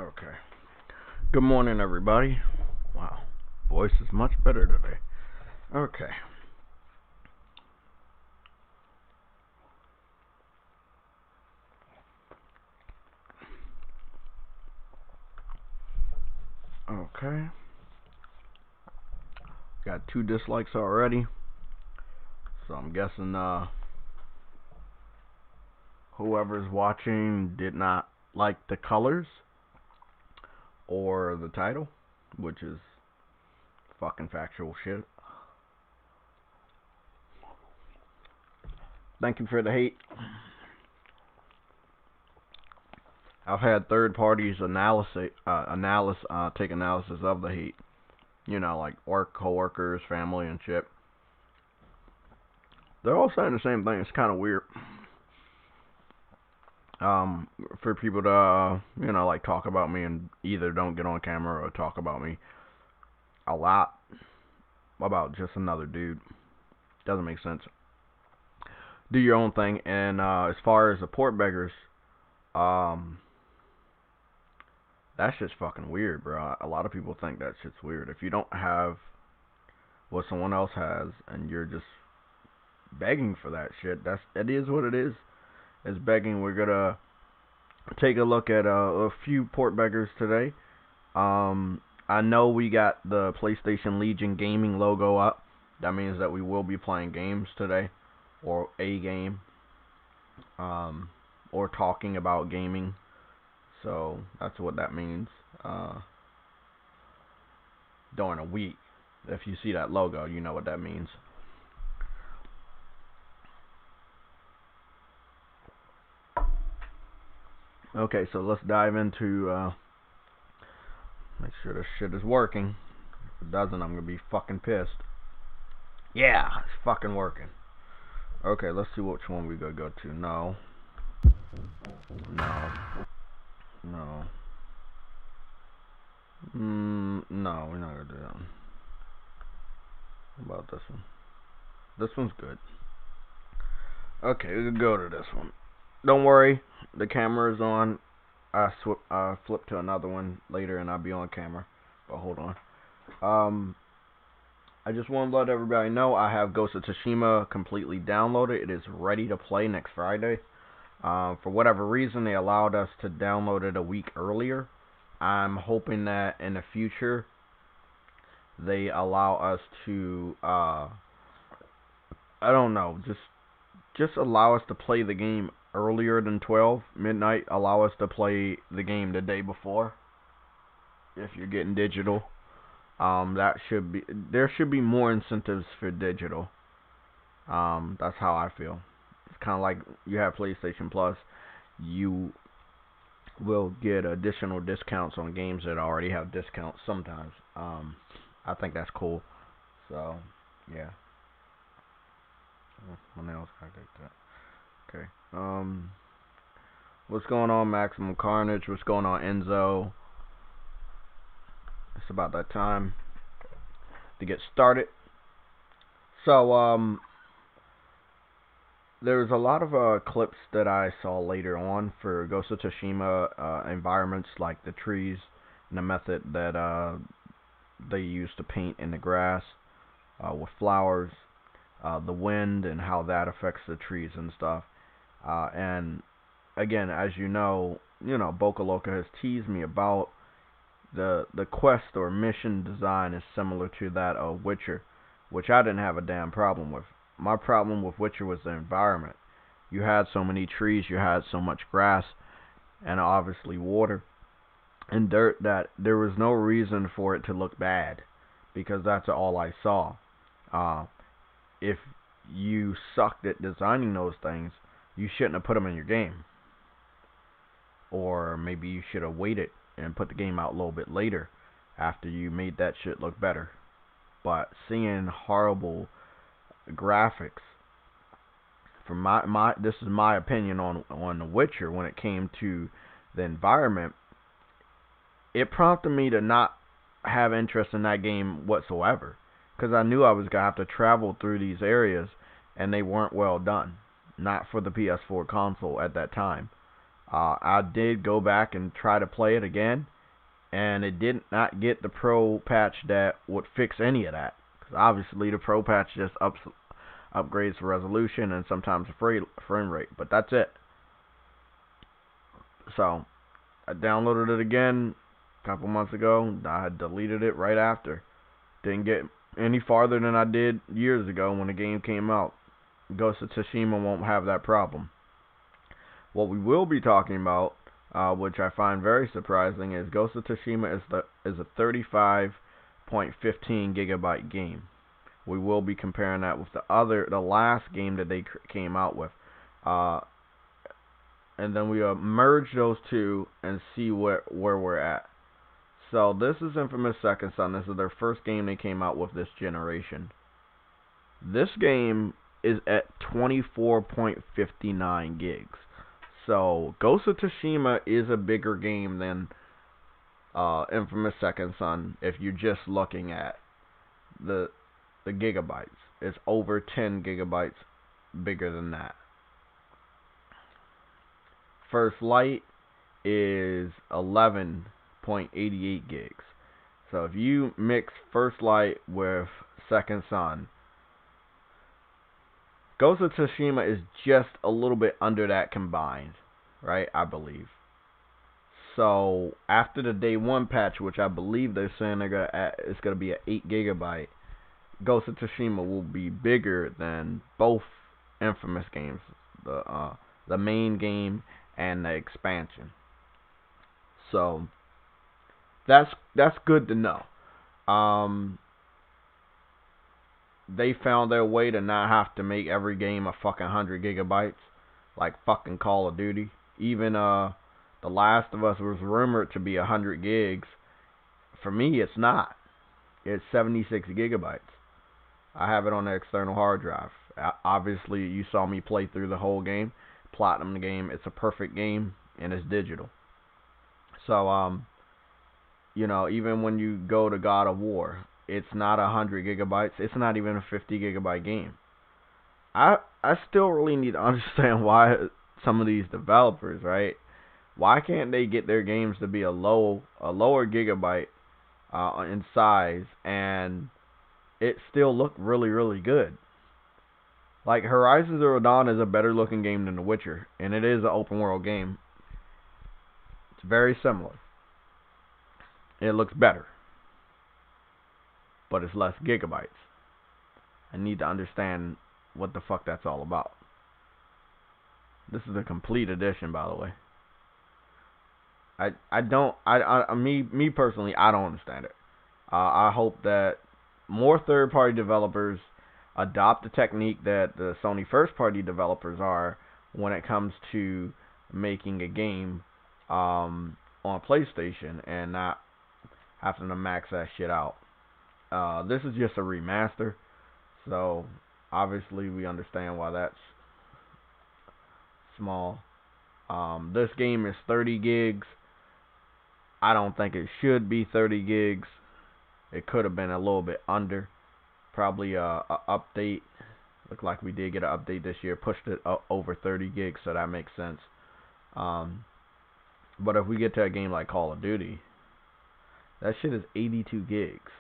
Okay. Good morning, everybody. Wow, voice is much better today. Okay. Okay. Got 2 dislikes already. So I'm guessing whoever's watching did not like the colors or the title, which is fucking factual shit. Thank you for the hate. I've had third parties take analysis of the hate. You know, like work, coworkers, family, and shit. They're all saying the same thing. It's kind of weird. For people to, like talk about me and either don't get on camera or talk about me a lot about just another dude. Doesn't make sense. Do your own thing. And as far as the port beggars, that shit's fucking weird, bro. A lot of people think that shit's weird. If you don't have what someone else has and you're just begging for that shit, it is what it is. It's begging. We're gonna take a look at a few port beggars today. I know we got the PlayStation Legion gaming logo up. That means that we will be playing games today, or a game, or talking about gaming. So that's what that means. During a week, if you see that logo, you know what that means. Okay, so let's dive into, make sure this shit is working. If it doesn't, I'm gonna be fucking pissed. Yeah, it's fucking working. Okay, let's see which one we gonna go to. No. No. No. No, we're not gonna do that one. How about this one? This one's good. Okay, we can go to this one. Don't worry, the camera is on. I flip to another one later and I'll be on camera. But hold on. I just want to let everybody know I have Ghost of Tsushima completely downloaded. It is ready to play next Friday. For whatever reason, they allowed us to download it a week earlier. I'm hoping that in the future they allow us to, I don't know, just allow us to play the game earlier than 12 midnight. Allow us to play the game the day before. If you're getting digital, there should be more incentives for digital. That's how I feel. It's kind of like you have PlayStation Plus. You will get additional discounts on games that already have discounts sometimes. I think that's cool. So, yeah. My nails gotta get that. Okay. What's going on, Maximum Carnage? What's going on, Enzo? It's about that time to get started. So, there's a lot of clips that I saw later on for Ghost of Tsushima environments, like the trees and the method that they use to paint in the grass with flowers, the wind and how that affects the trees and stuff. And again, as you know, Boca Loca has teased me about the quest or mission design is similar to that of Witcher, which I didn't have a damn problem with. My problem with Witcher was the environment. You had so many trees, you had so much grass, and obviously water and dirt that there was no reason for it to look bad, because that's all I saw. If you sucked at designing those things, you shouldn't have put them in your game. Or maybe you should have waited and put the game out a little bit later after you made that shit look better. But seeing horrible graphics, from this is my opinion on The Witcher when it came to the environment, it prompted me to not have interest in that game whatsoever, because I knew I was gonna have to travel through these areas and they weren't well done. Not for the PS4 console at that time. I did go back and try to play it again, and it did not get the Pro patch that would fix any of that. Because obviously the Pro patch just upgrades the resolution and sometimes the frame rate, but that's it. So I downloaded it again a couple months ago. I had deleted it right after. Didn't get any farther than I did years ago when the game came out. Ghost of Tsushima won't have that problem. What we will be talking about, which I find very surprising, is Ghost of Tsushima is a 35.15 gigabyte game. We will be comparing that with the last game that they came out with, and then we merge those two and see where we're at. So this is Infamous Second Son. This is their first game they came out with this generation. This game is at 24.59 gigs. So Ghost of Tsushima is a bigger game than Infamous Second Son if you're just looking at the gigabytes. It's over 10 gigabytes bigger than that. First Light is 11.88 gigs. So if you mix First Light with Second Son, Ghost of Tsushima is just a little bit under that combined, right? I believe. So after the day one patch, which I believe they're saying it's gonna be an 8 gigabyte, Ghost of Tsushima will be bigger than both Infamous games, the main game and the expansion. So that's good to know. They found their way to not have to make every game a fucking 100 gigabytes like fucking Call of Duty. Even The Last of Us was rumored to be 100 gigs. For me, it's not. It's 76 gigabytes. I have it on the external hard drive. Obviously, you saw me play through the whole game, platinum the game. It's a perfect game, and it's digital. So, even when you go to God of War, it's not 100 gigabytes. It's not even a 50 gigabyte game. I still really need to understand why some of these developers, right? Why can't they get their games to be a lower gigabyte in size and it still look really, really good? Like Horizon Zero Dawn is a better looking game than The Witcher, and it is an open world game. It's very similar. It looks better, but it's less gigabytes. I need to understand what the fuck that's all about. This is a complete edition, by the way. Me personally, I don't understand it. I hope that more third-party developers adopt the technique that the Sony first-party developers are when it comes to making a game on PlayStation and not having to max that shit out. This is just a remaster, so obviously we understand why that's small. This game is 30 gigs. I don't think it should be 30 gigs. It could have been a little bit under. Probably a update. Looked like we did get an update this year. Pushed it over 30 gigs, so that makes sense. But if we get to a game like Call of Duty, that shit is 82 gigs.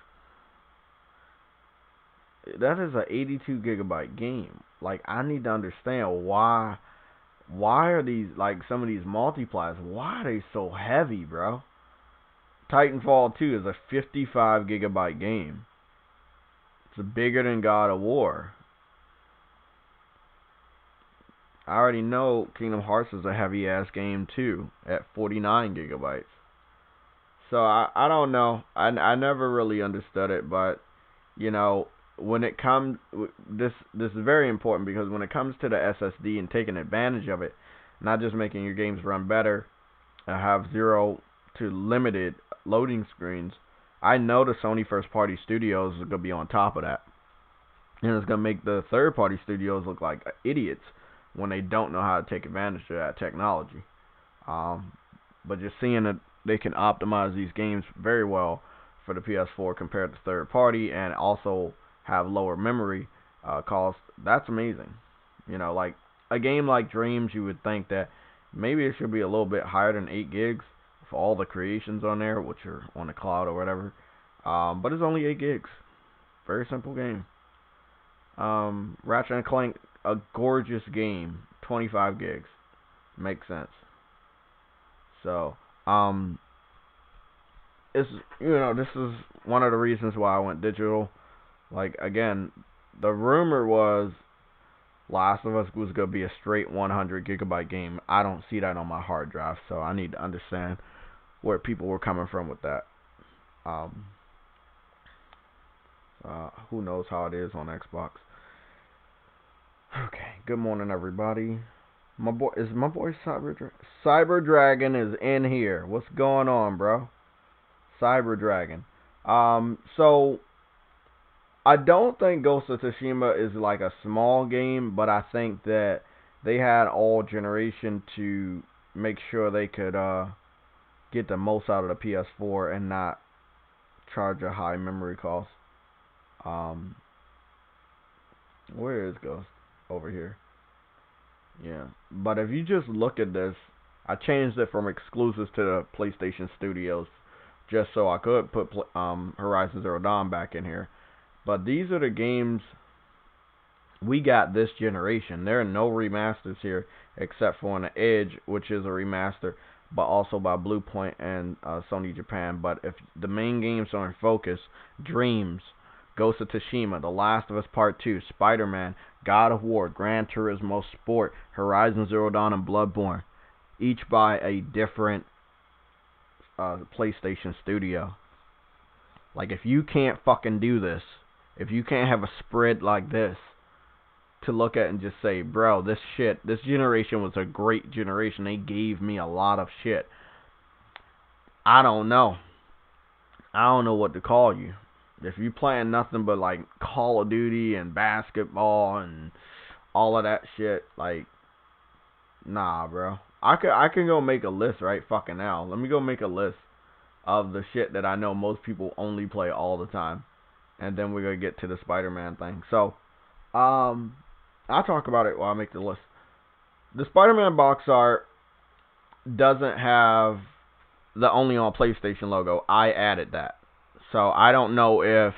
That is an 82 gigabyte game. Like, I need to understand why are these, like, some of these multipliers, why are they so heavy, bro? Titanfall 2 is a 55 gigabyte game. It's bigger than God of War. I already know Kingdom Hearts is a heavy ass game too, at 49 gigabytes. So I don't know. I never really understood it, but when it comes, this is very important, because when it comes to the SSD and taking advantage of it, not just making your games run better, have 0 to limited loading screens, I know the Sony first party studios are going to be on top of that. And it's going to make the third party studios look like idiots when they don't know how to take advantage of that technology. But just seeing that they can optimize these games very well for the PS4 compared to third party, and also have lower memory cost, that's amazing. Like a game like Dreams, you would think that maybe it should be a little bit higher than 8 gigs for all the creations on there, which are on the cloud or whatever. But it's only 8 gigs. Very simple game. Ratchet and Clank, a gorgeous game, 25 gigs. Makes sense. So, it's, this is one of the reasons why I went digital. Like, again, the rumor was Last of Us was gonna be a straight 100 gigabyte game. I don't see that on my hard drive, so I need to understand where people were coming from with that. Who knows how it is on Xbox. Okay, good morning, everybody. My boy Cyber Dragon is in here. What's going on, bro? Cyber Dragon. So I don't think Ghost of Tsushima is like a small game, but I think that they had all generation to make sure they could get the most out of the PS4 and not charge a high memory cost. Where is Ghost? Over here. Yeah. But if you just look at this, I changed it from exclusives to the PlayStation Studios just so I could put Horizon Zero Dawn back in here. But these are the games we got this generation. There are no remasters here except for on the Edge, which is a remaster, but also by Bluepoint and Sony Japan. But if the main games are in focus, Dreams, Ghost of Tsushima, The Last of Us Part 2, Spider-Man, God of War, Gran Turismo Sport, Horizon Zero Dawn, and Bloodborne, each by a different PlayStation studio. Like, if you can't fucking do this, if you can't have a spread like this to look at and just say, bro, this generation was a great generation, they gave me a lot of shit, I don't know what to call you. If you playing nothing but like Call of Duty and basketball and all of that shit, like, nah, bro. I can go make a list right fucking now. Let me go make a list of the shit that I know most people only play all the time, and then we're gonna get to the Spider-Man thing. So, I'll talk about it while I make the list. The Spider-Man box art doesn't have the only on PlayStation logo. I added that. So I don't know if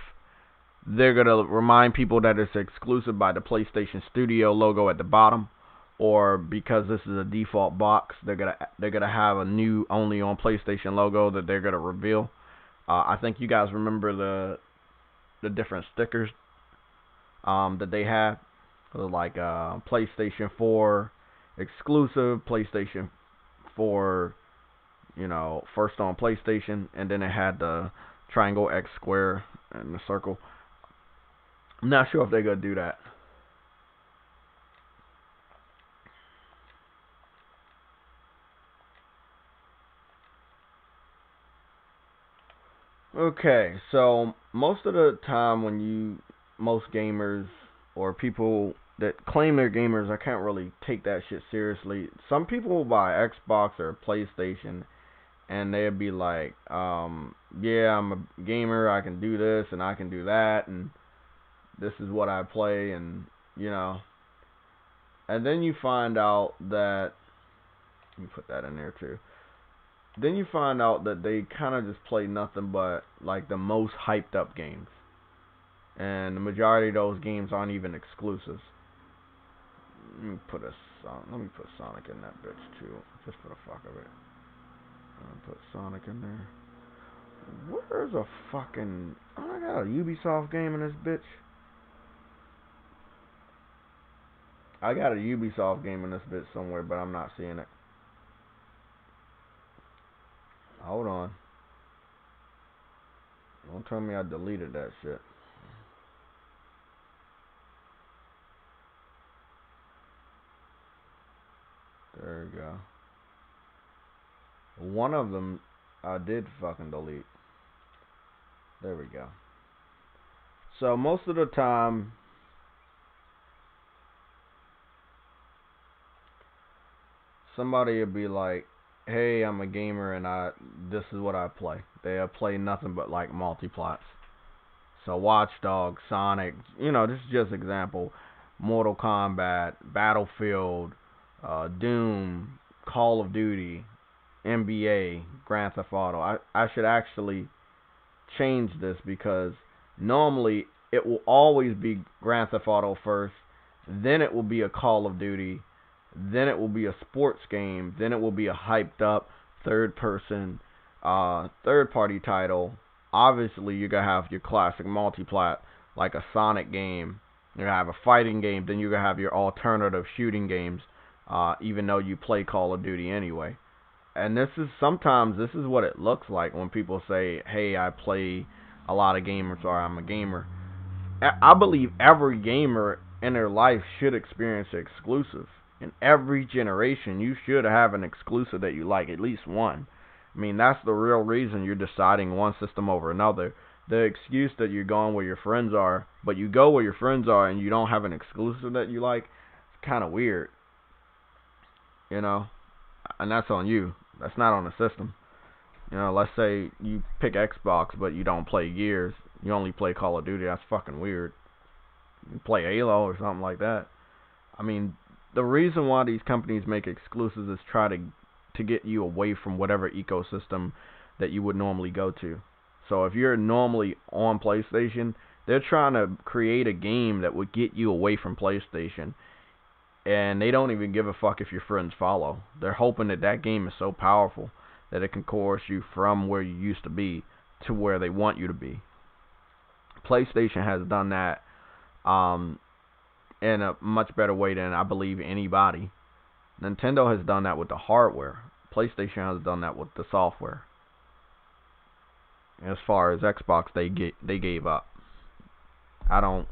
they're going to remind people that it's exclusive by the PlayStation Studio logo at the bottom, or because this is a default box, they're gonna have a new only on PlayStation logo that they're gonna reveal. I think you guys remember the different stickers that they had, like PlayStation 4 exclusive, PlayStation 4, first on PlayStation, and then it had the triangle, X, square, and the circle. I'm not sure if they're gonna do that. Okay, so most of the time most gamers or people that claim they're gamers, I can't really take that shit seriously. Some people will buy Xbox or PlayStation and they'll be like, yeah, I'm a gamer, I can do this and I can do that, and this is what I play, and and then you find out that, let me put that in there too. Then you find out that they kind of just play nothing but like the most hyped up games, and the majority of those games aren't even exclusives. Let me put Sonic in that bitch too, just for the fuck of it. Put Sonic in there. Where's a fucking... I got a Ubisoft game in this bitch. I got a Ubisoft game in this bitch somewhere, but I'm not seeing it. Hold on. Don't tell me I deleted that shit. There you go. One of them I did fucking delete. There we go. So most of the time, somebody will be like, hey, I'm a gamer and this is what I play. They'll play nothing but like multiplots. So Watch Dogs, Sonic, this is just example. Mortal Kombat, Battlefield, Doom, Call of Duty, NBA, Grand Theft Auto. I should actually change this because normally it will always be Grand Theft Auto first, then it will be a Call of Duty, then it will be a sports game, then it will be a hyped up third party title. Obviously, you're gonna have your classic multiplat like a Sonic game. You're gonna have a fighting game, then you're gonna have your alternative shooting games. Even though you play Call of Duty anyway. And sometimes this is what it looks like when people say, "Hey, I play a lot of gamers," or "I'm a gamer." I believe every gamer in their life should experience exclusive. In every generation, you should have an exclusive that you like, at least one. I mean, that's the real reason you're deciding one system over another. The excuse that you're going where your friends are, but you go where your friends are and you don't have an exclusive that you like, it's kind of weird, you know? And that's on you. That's not on the system. Let's say you pick Xbox, but you don't play Gears. You only play Call of Duty. That's fucking weird. You play Halo or something like that. I mean, the reason why these companies make exclusives is try to get you away from whatever ecosystem that you would normally go to. So if you're normally on PlayStation, they're trying to create a game that would get you away from PlayStation. And they don't even give a fuck if your friends follow. They're hoping that that game is so powerful that it can coerce you from where you used to be to where they want you to be. PlayStation has done that in a much better way than I believe anybody. Nintendo has done that with the hardware. PlayStation has done that with the software. As far as Xbox, they gave up. I don't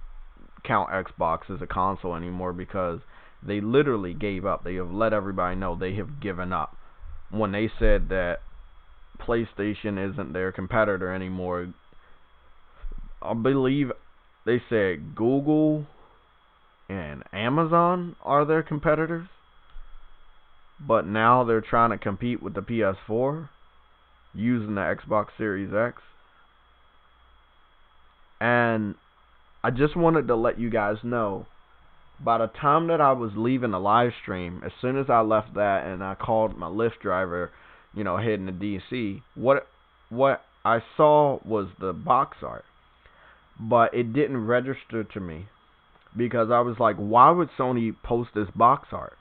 count Xbox as a console anymore because they literally gave up. They have let everybody know they have given up. When they said that PlayStation isn't their competitor anymore, I believe they said Google and Amazon are their competitors. But now they're trying to compete with the PS4 using the Xbox Series X. And I just wanted to let you guys know, by the time that I was leaving the live stream, as soon as I left that and I called my Lyft driver, heading to DC, what I saw was the box art. But it didn't register to me because I was like, why would Sony post this box art?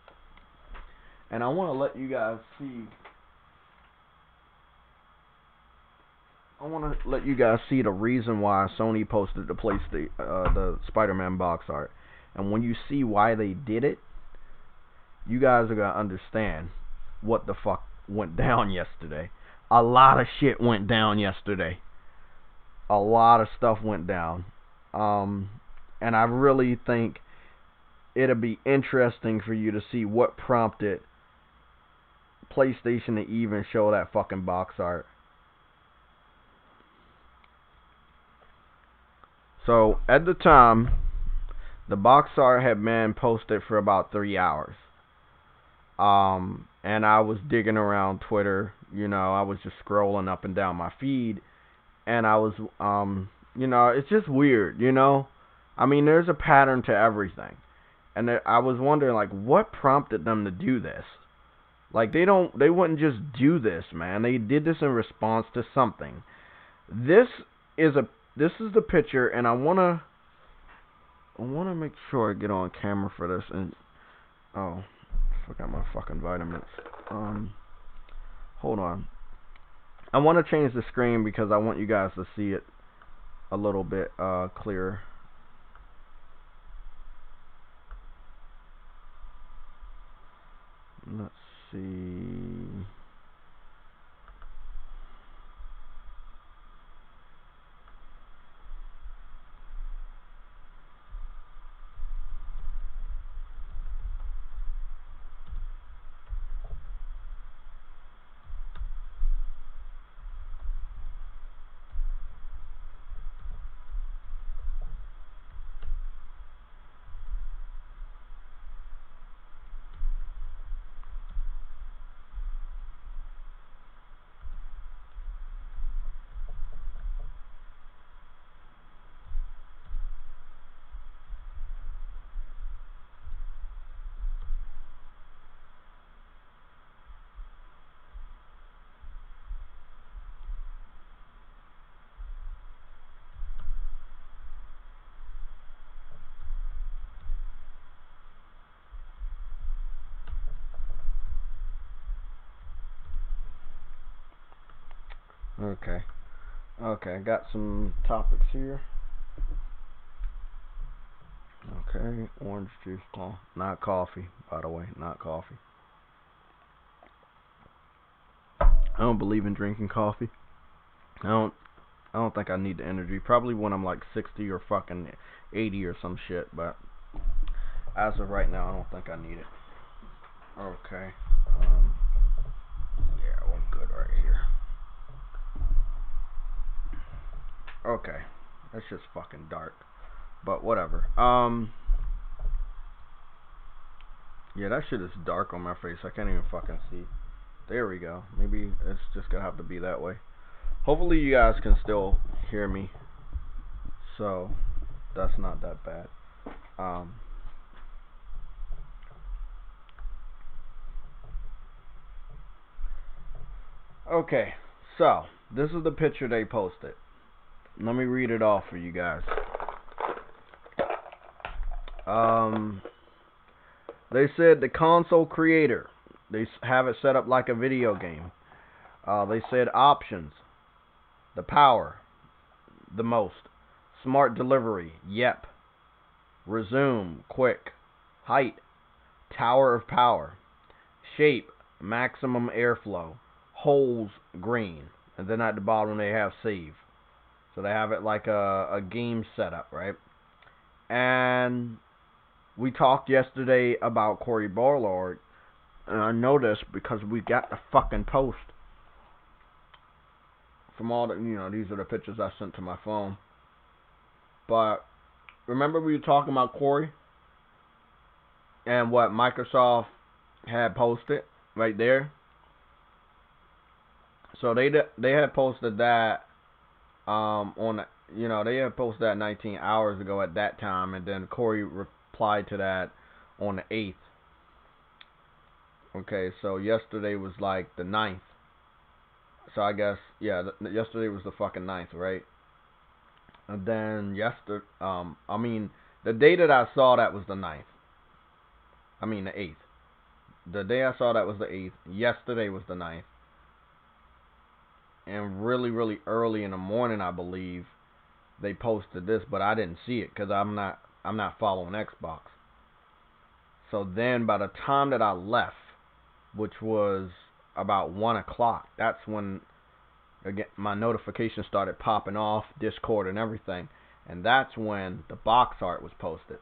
And I want to let you guys see. I want to let you guys see the reason why Sony posted the Spider-Man box art. And when you see why they did it, you guys are going to understand what the fuck went down yesterday. A lot of shit went down yesterday. A lot of stuff went down. And I really think it'll be interesting for you to see what prompted PlayStation to even show that fucking box art. So, at the time, the box art had been posted for about 3 hours. And I was digging around Twitter, I was just scrolling up and down my feed, and I was, it's just weird, I mean, there's a pattern to everything. And I was wondering, like, what prompted them to do this? Like, they wouldn't just do this, man. They did this in response to something. This is the picture, and I wanna make sure I get on camera for this. And I forgot my fucking vitamins. Hold on. I want to change the screen because I want you guys to see it a little bit clearer. Let's see. Okay. Okay, I got some topics here. Okay, orange juice, not coffee, by the way, not coffee. I don't believe in drinking coffee. I don't. I don't think I need the energy. Probably when I'm like 60 or fucking 80 or some shit. But as of right now, I don't think I need it. Okay. Yeah, I'm good right here. Okay. That's just fucking dark. But whatever. Yeah, that shit is dark on my face. I can't even fucking see. There we go. Maybe it's just gonna have to be that way. Hopefully you guys can still hear me. So that's not that bad. Um. Okay. So this is the picture they posted. Let me read it off for you guys. Um. They said the console creator. They have it set up like a video game. They said options. The power. The most. Smart delivery. Yep. Resume. Quick. Height. Tower of power. Shape. Maximum airflow. Holes. Green. And then at the bottom they have save. So they have it like a game setup, right? And we talked yesterday about Cory Barlog. And I know this because we got the fucking post from all the, these are the pictures I sent to my phone. But remember we were talking about Cory and what Microsoft had posted right there. So they had posted that on they had posted that 19 hours ago at that time, and then Cory replied to that on the 8th. Okay, so yesterday was like the 9th. So I guess, yeah, yesterday was the fucking 9th, right? And then the day that I saw that was the 9th. I mean the 8th. The day I saw that was the 8th. Yesterday was the 9th. And really, really early in the morning, I believe, they posted this, but I didn't see it because I'm not following Xbox. So then by the time that I left, which was about 1 o'clock, that's when again my notifications started popping off, Discord and everything, and that's when the box art was posted.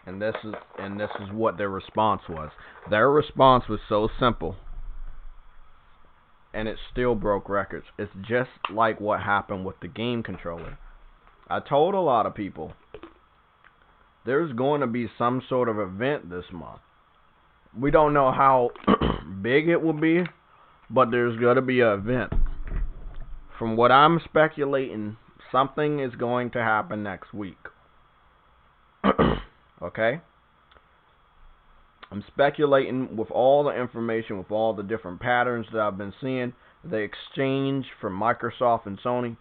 And this is what their response was. Their response was so simple, and it still broke records. It's just like what happened with the game controller. I told a lot of people there's going to be some sort of event this month. We don't know how big it will be, but there's going to be an event. From what I'm speculating, something is going to happen next week. Okay? I'm speculating with all the information, with all the different patterns that I've been seeing, the exchange from Microsoft and Sony.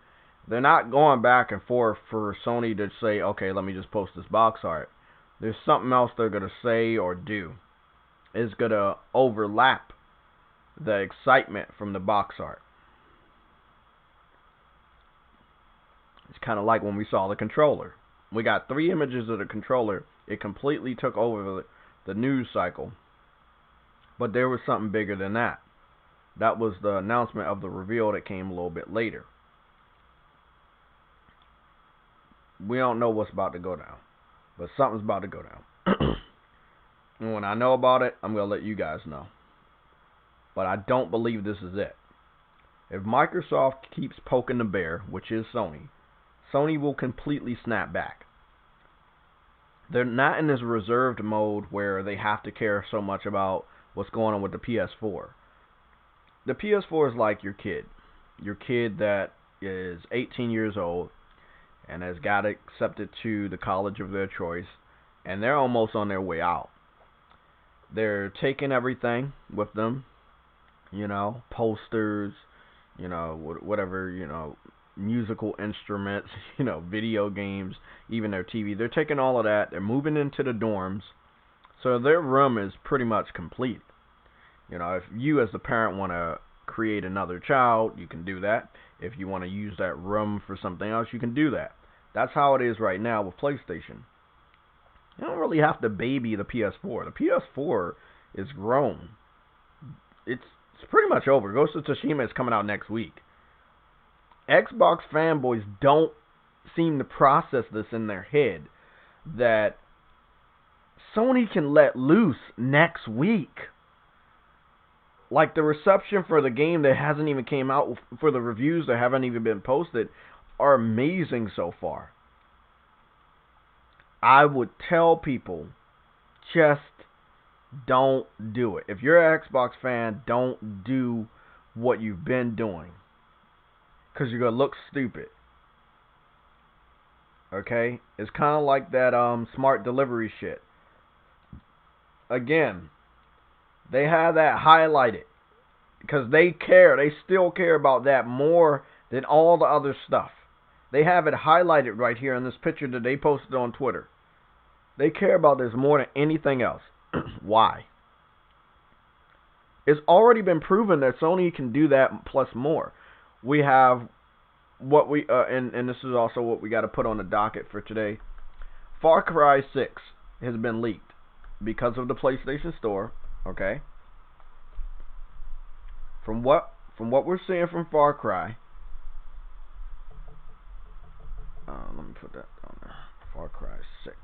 They're not going back and forth for Sony to say, okay, let me just post this box art. There's something else they're going to say or do. It's going to overlap the excitement from the box art. It's kind of like when we saw the controller. We got 3 images of the controller. It completely took over the news cycle. But there was something bigger than that. That was the announcement of the reveal that came a little bit later. We don't know what's about to go down, but something's about to go down. And when I know about it, I'm going to let you guys know. But I don't believe this is it. If Microsoft keeps poking the bear, which is Sony, Sony will completely snap back. They're not in this reserved mode where they have to care so much about what's going on with the PS4. The PS4 is like your kid. Your kid that is 18 years old and has got accepted to the college of their choice, and they're almost on their way out. They're taking everything with them, posters, whatever, musical instruments, video games, even their TV. They're taking all of that. They're moving into the dorms. So their room is pretty much complete. You know, if you as the parent want to create another child, you can do that. If you want to use that room for something else, you can do that. That's how it is right now with PlayStation. You don't really have to baby the PS4. The PS4 is grown. It's pretty much over. Ghost of Tsushima is coming out next week. Xbox fanboys don't seem to process this in their head that Sony can let loose next week. Like, the reception for the game that hasn't even came out, for the reviews that haven't even been posted, are amazing so far. I would tell people, just don't do it. If you're an Xbox fan, don't do what you've been doing, because you're going to look stupid. Okay? It's kind of like that smart delivery shit. Again, they have that highlighted because they care. They still care about that more than all the other stuff. They have it highlighted right here in this picture that they posted on Twitter. They care about this more than anything else. Why? It's already been proven that Sony can do that plus more. We have what we and this is also what we got to put on the docket for today. Far Cry 6 has been leaked because of the PlayStation Store. Okay. From what we're seeing from Far Cry, let me put that down there. Far Cry 6.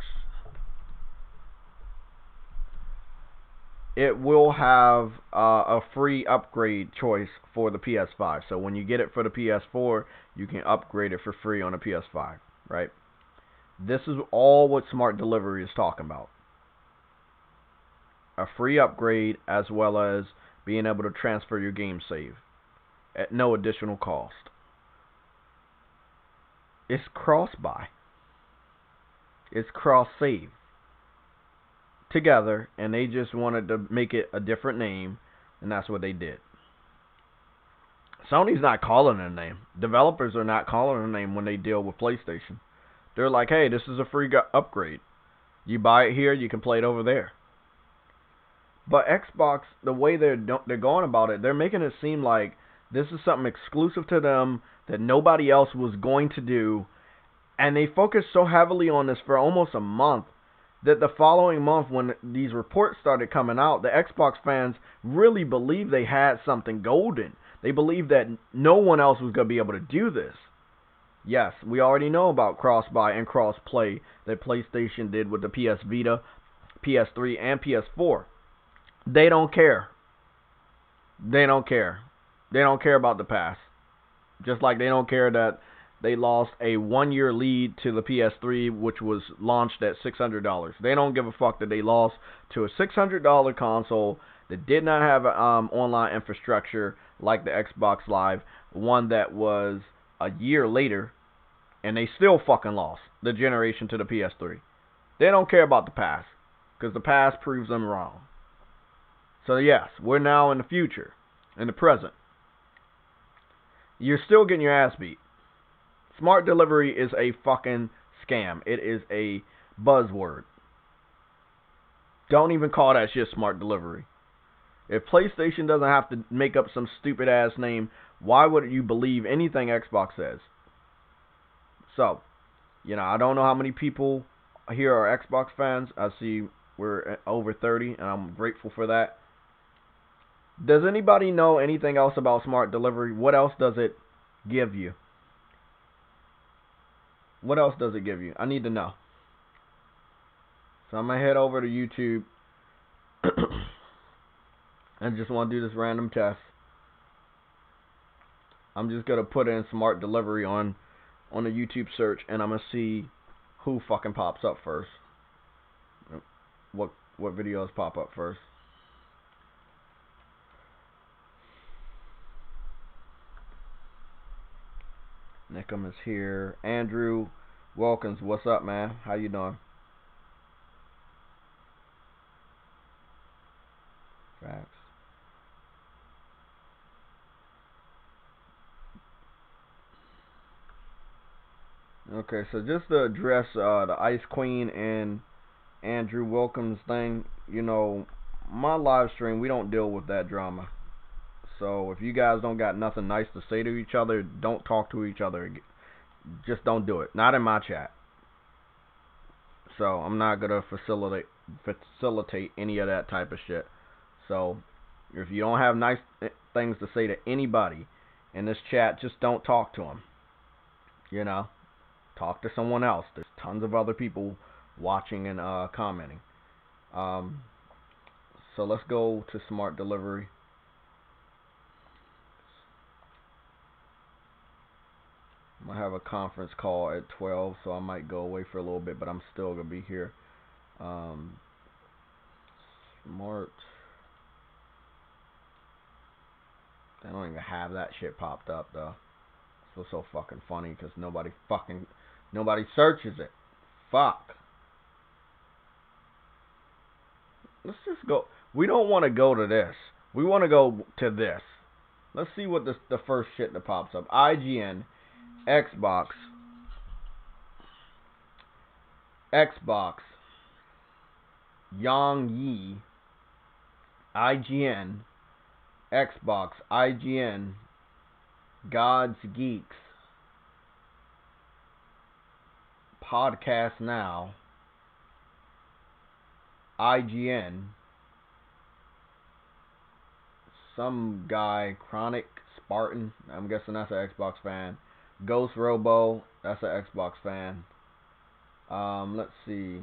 It will have a free upgrade choice for the PS5. So when you get it for the PS4, you can upgrade it for free on the PS5, right? This is all what Smart Delivery is talking about. A free upgrade as well as being able to transfer your game save at no additional cost. It's cross-buy. It's cross-save together, and they just wanted to make it a different name, and that's what they did. Sony's not calling it a name. Developers are not calling it a name when they deal with PlayStation. They're like, hey, this is a free upgrade. You buy it here, you can play it over there. But Xbox, the way they're going about it, they're making it seem like this is something exclusive to them that nobody else was going to do, and they focused so heavily on this for almost a month that the following month, when these reports started coming out, the Xbox fans really believed they had something golden. They believed that no one else was going to be able to do this. Yes, we already know about cross-buy and cross-play that PlayStation did with the PS Vita, PS3, and PS4. They don't care. They don't care. They don't care about the past. Just like they don't care that they lost a 1-year lead to the PS3, which was launched at $600. They don't give a fuck that they lost to a $600 console that did not have online infrastructure like the Xbox Live, one that was a year later, and they still fucking lost the generation to the PS3. They don't care about the past, because the past proves them wrong. So yes, we're now in the future, in the present. You're still getting your ass beat. Smart delivery is a fucking scam. It is a buzzword. Don't even call that shit smart delivery. If PlayStation doesn't have to make up some stupid ass name, why would you believe anything Xbox says? So, I don't know how many people here are Xbox fans. I see we're over 30, and I'm grateful for that. Does anybody know anything else about smart delivery? What else does it give you? What else does it give you? I need to know. So I'm going to head over to YouTube and just want to do this random test. I'm just going to put in smart delivery on the YouTube search, and I'm going to see who fucking pops up first. What videos pop up first. Nickum is here. Andrew Wilkins, what's up, man? How you doing? Facts. Okay, so just to address the Ice Queen and Andrew Wilkins thing, my live stream, we don't deal with that drama. So if you guys don't got nothing nice to say to each other, don't talk to each other. Just don't do it. Not in my chat. So I'm not gonna facilitate any of that type of shit. So if you don't have nice things to say to anybody in this chat, just don't talk to them. You know, talk to someone else. There's tons of other people watching and commenting. So let's go to smart delivery. I'm gonna have a conference call at 12, so I might go away for a little bit, but I'm still gonna be here. Smart. They don't even have that shit popped up though. It's so fucking funny because nobody searches it. Fuck. Let's just go. We don't want to go to this. We want to go to this. Let's see what the first shit that pops up. IGN, Xbox, Yang Yi, IGN, Xbox, IGN, God's Geeks, Podcast Now, IGN, some guy, Chronic Spartan, I'm guessing that's an Xbox fan, Ghost Robo, that's an Xbox fan. Let's see.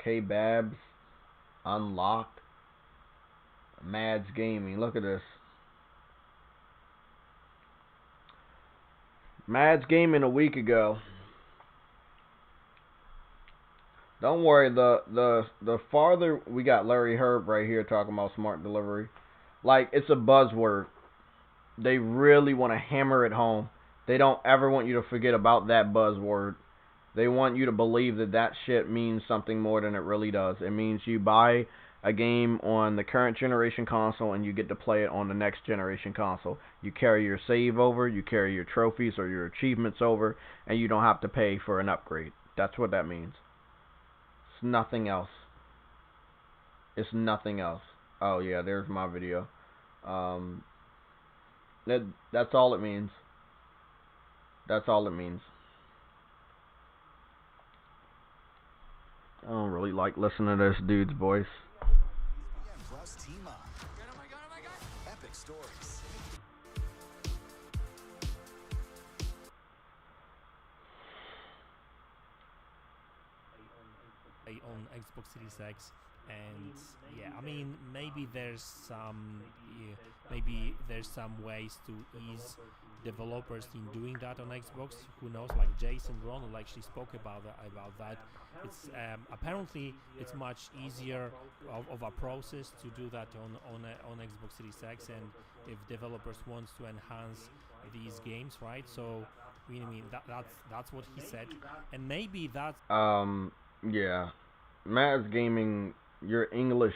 K-Babs, Unlocked, Mads Gaming. Look at this. Mads Gaming a week ago. Don't worry, the farther we got Larry Herb right here talking about smart delivery. Like, it's a buzzword. They really want to hammer it home. They don't ever want you to forget about that buzzword. They want you to believe that that shit means something more than it really does. It means you buy a game on the current generation console and you get to play it on the next generation console. You carry your save over, you carry your trophies or your achievements over, and you don't have to pay for an upgrade. That's what that means. It's nothing else. It's nothing else. Oh yeah, there's my video. That's all it means. That's all it means. I don't really like listening to this dude's voice. Plus team up. Oh my god. Epic stories. On Xbox Series X, and yeah, I mean, maybe there's some ways to ease developers in doing that on Xbox. Who knows? Like Jason Ronald actually spoke about that. It's apparently it's much easier of a process to do that on Xbox Series X, and if developers wants to enhance these games, right? So I mean that's what he said, and maybe that's yeah. Mads Gaming, your English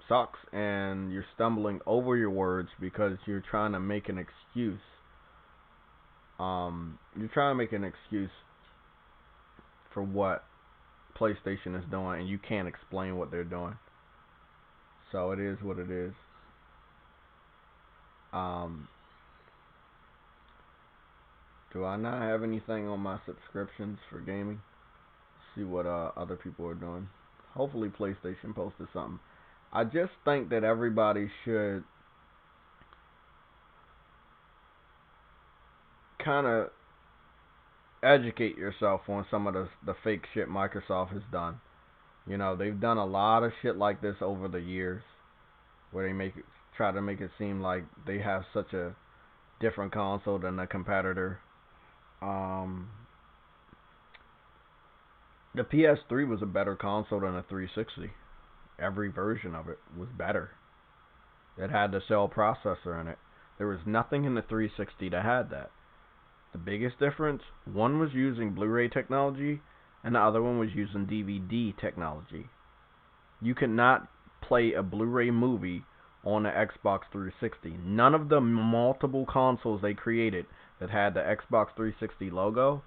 sucks and you're stumbling over your words because you're trying to make an excuse. You're trying to make an excuse for what PlayStation is doing and you can't explain what they're doing. So it is what it is. Do I not have anything on my subscriptions for gaming? See what other people are doing. Hopefully PlayStation posted something. I just think that everybody should kind of educate yourself on some of the fake shit Microsoft has done. You know, they've done a lot of shit like this over the years, where they try to make it seem like they have such a different console than the competitor. The PS3 was a better console than a 360. Every version of it was better. It had the cell processor in it. There was nothing in the 360 that had that. The biggest difference, one was using Blu-ray technology and the other one was using DVD technology. You could not play a Blu-ray movie on the Xbox 360. None of the multiple consoles they created that had the Xbox 360 logo,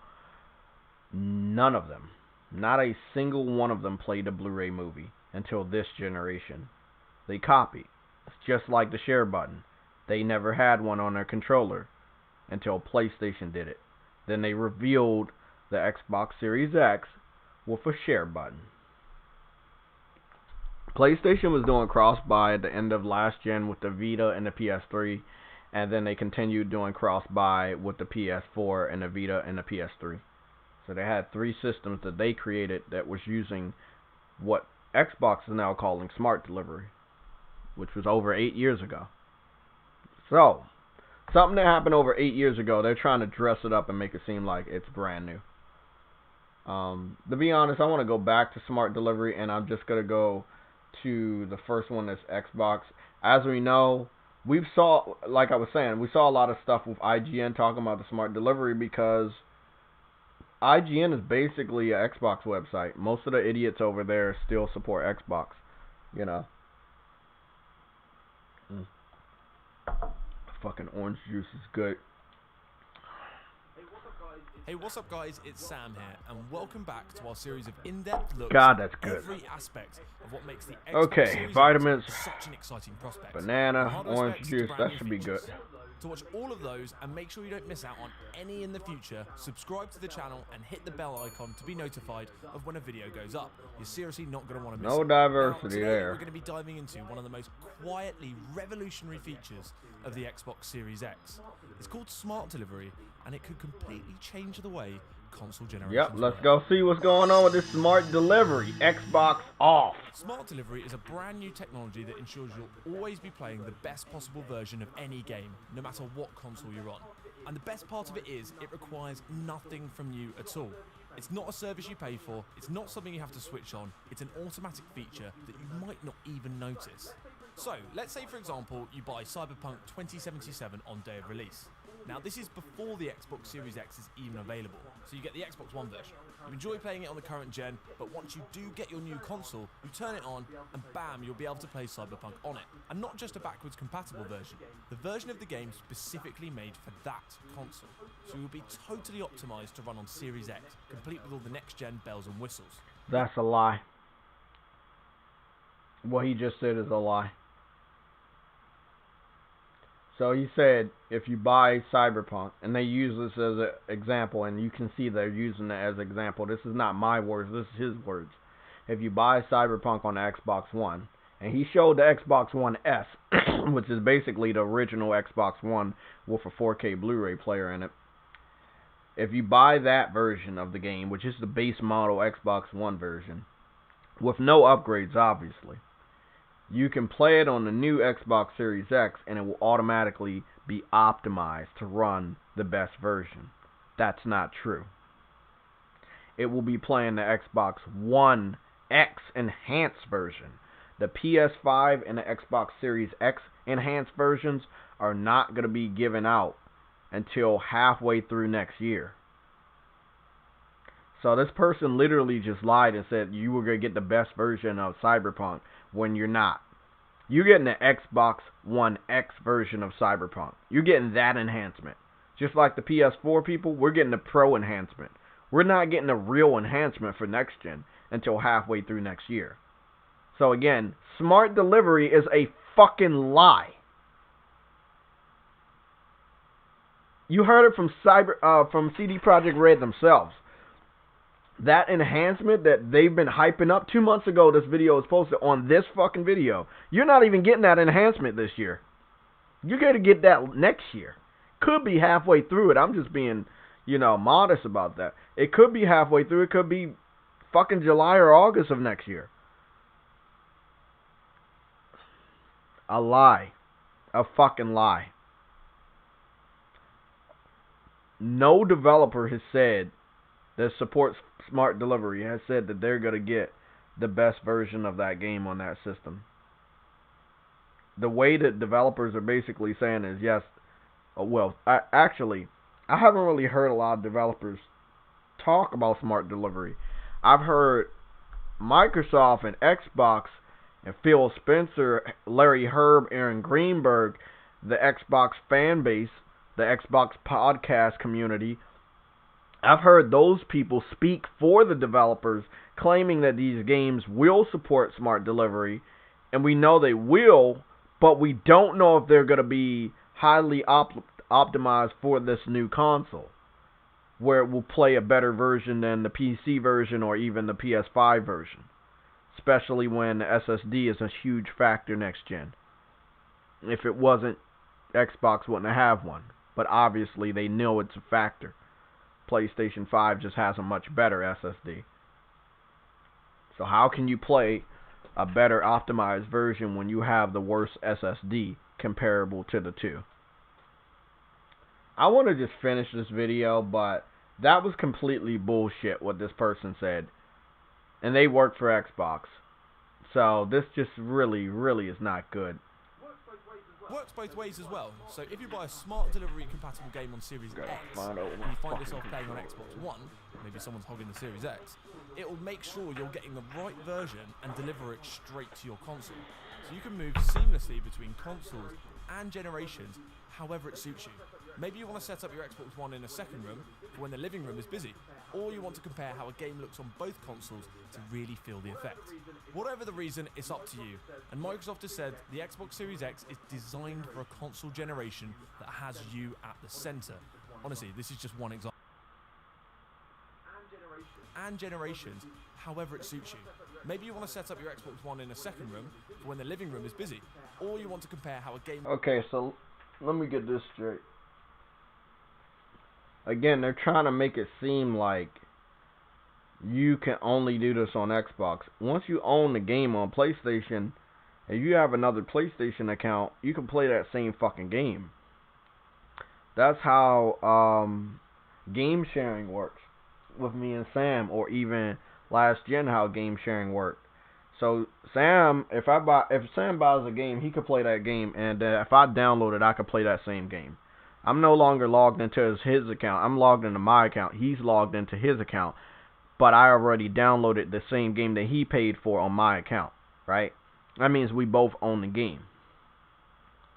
none of them Not a single one of them played a Blu-ray movie until this generation. They copied. It's just like the share button. They never had one on their controller until PlayStation did it. Then they revealed the Xbox Series X with a share button. PlayStation was doing cross-buy at the end of last gen with the Vita and the PS3, and then they continued doing cross-buy with the PS4 and the Vita and the PS3. So they had 3 systems that they created that was using what Xbox is now calling smart delivery, which was over 8 years ago. So, something that happened over 8 years ago, they're trying to dress it up and make it seem like it's brand new. To be honest, I want to go back to smart delivery, and I'm just going to go to the first one, that's Xbox. As we know, like I was saying, we saw a lot of stuff with IGN talking about the smart delivery because IGN is basically an Xbox website. Most of the idiots over there still support Xbox, you know. Fucking orange juice is good. Hey, what's up guys, it's Sam here, and welcome back to our series of in-depth looks God, that's at good. every aspect of what makes the Xbox Okay, Series vitamins, X such an exciting prospect. banana, Hardware orange specs juice, to brand that new should be good. features. To watch all of those and make sure you don't miss out on any in the future, subscribe to the channel and hit the bell icon to be notified of when a video goes up. You're seriously not going to want to miss it. No diversity today there. We're going to be diving into one of the most quietly revolutionary features of the Xbox Series X. It's called Smart Delivery, and it could completely change the way console generations Yep, let's work. go see what's going on with this smart delivery. Xbox off. Smart Delivery is a brand new technology that ensures you'll always be playing the best possible version of any game, no matter what console you're on. And the best part of it is, it requires nothing from you at all. It's not a service you pay for, it's not something you have to switch on, it's an automatic feature that you might not even notice. So, let's say for example, you buy Cyberpunk 2077 on day of release. Now this is before the Xbox Series X is even available, so you get the Xbox One version. You enjoy playing it on the current gen, but once you do get your new console, you turn it on and bam, you'll be able to play Cyberpunk on it. And not just a backwards compatible version, the version of the game specifically made for that console. So you'll be totally optimized to run on Series X, complete with all the next gen bells and whistles. That's a lie. What he just said is a lie. So he said, if you buy Cyberpunk, and they use this as an example, and you can see they're using it as an example. This is not my words, this is his words. If you buy Cyberpunk on the Xbox One, and he showed the Xbox One S, which is basically the original Xbox One with a 4K Blu-ray player in it. If you buy that version of the game, which is the base model Xbox One version, with no upgrades obviously, you can play it on the new Xbox Series X and it will automatically be optimized to run the best version. That's not true. It will be playing the Xbox One X enhanced version. The PS5 and the Xbox Series X enhanced versions are not going to be given out until halfway through next year. So this person literally just lied and said you were going to get the best version of Cyberpunk when you're not. You're getting the Xbox One X version of Cyberpunk. You're getting that enhancement. Just like the PS4 people, we're getting the Pro enhancement. We're not getting a real enhancement for next gen until halfway through next year. So again, smart delivery is a fucking lie. You heard it from CD Projekt Red themselves. That enhancement that they've been hyping up 2 months ago, this video was posted on this fucking video. You're not even getting that enhancement this year. You're going to get that next year. Could be halfway through it. I'm just being, modest about that. It could be halfway through. It could be fucking July or August of next year. A lie. A fucking lie. No developer has said that supports smart delivery has said that they're going to get the best version of that game on that system. The way that developers are basically saying is yes. I haven't really heard a lot of developers talk about smart delivery. I've heard Microsoft and Xbox and Phil Spencer, Larry Herb, Aaron Greenberg, the Xbox fan base, the Xbox podcast community, I've heard those people speak for the developers, claiming that these games will support smart delivery, and we know they will, but we don't know if they're going to be highly optimized for this new console, where it will play a better version than the PC version or even the PS5 version, especially when the SSD is a huge factor next gen. If it wasn't, Xbox wouldn't have one, but obviously they know it's a factor. PlayStation 5 just has a much better SSD. So how can you play a better optimized version when you have the worst SSD comparable to the two? I want to just finish this video, but that was completely bullshit what this person said. And they work for Xbox. So this just really is not good. Works both ways as well. So if you buy a smart delivery compatible game on Series X and you find yourself playing on Xbox One, maybe someone's hogging the Series X, it will make sure you're getting the right version and deliver it straight to your console. So you can move seamlessly between consoles and generations however it suits you. Maybe you want to set up your Xbox One in a second room for when the living room is busy, or you want to compare how a game looks on both consoles to really feel the effect. Whatever the reason, it's up to you, and Microsoft has said the Xbox Series X is designed for a console generation that has you at the center. Honestly, this is just one example. And generations, however it suits you. Maybe you want to set up your Xbox One in a second room for when the living room is busy, or you want to compare how a game... Okay, so let me get this straight. Again, they're trying to make it seem like you can only do this on Xbox. Once you own the game on PlayStation, and you have another PlayStation account, you can play that same fucking game. That's how game sharing works with me and Sam, or even last gen how game sharing worked. So Sam, if Sam buys a game, he could play that game, and if I download it, I could play that same game. I'm no longer logged into his account. I'm logged into my account. He's logged into his account. But I already downloaded the same game that he paid for on my account, right? That means we both own the game.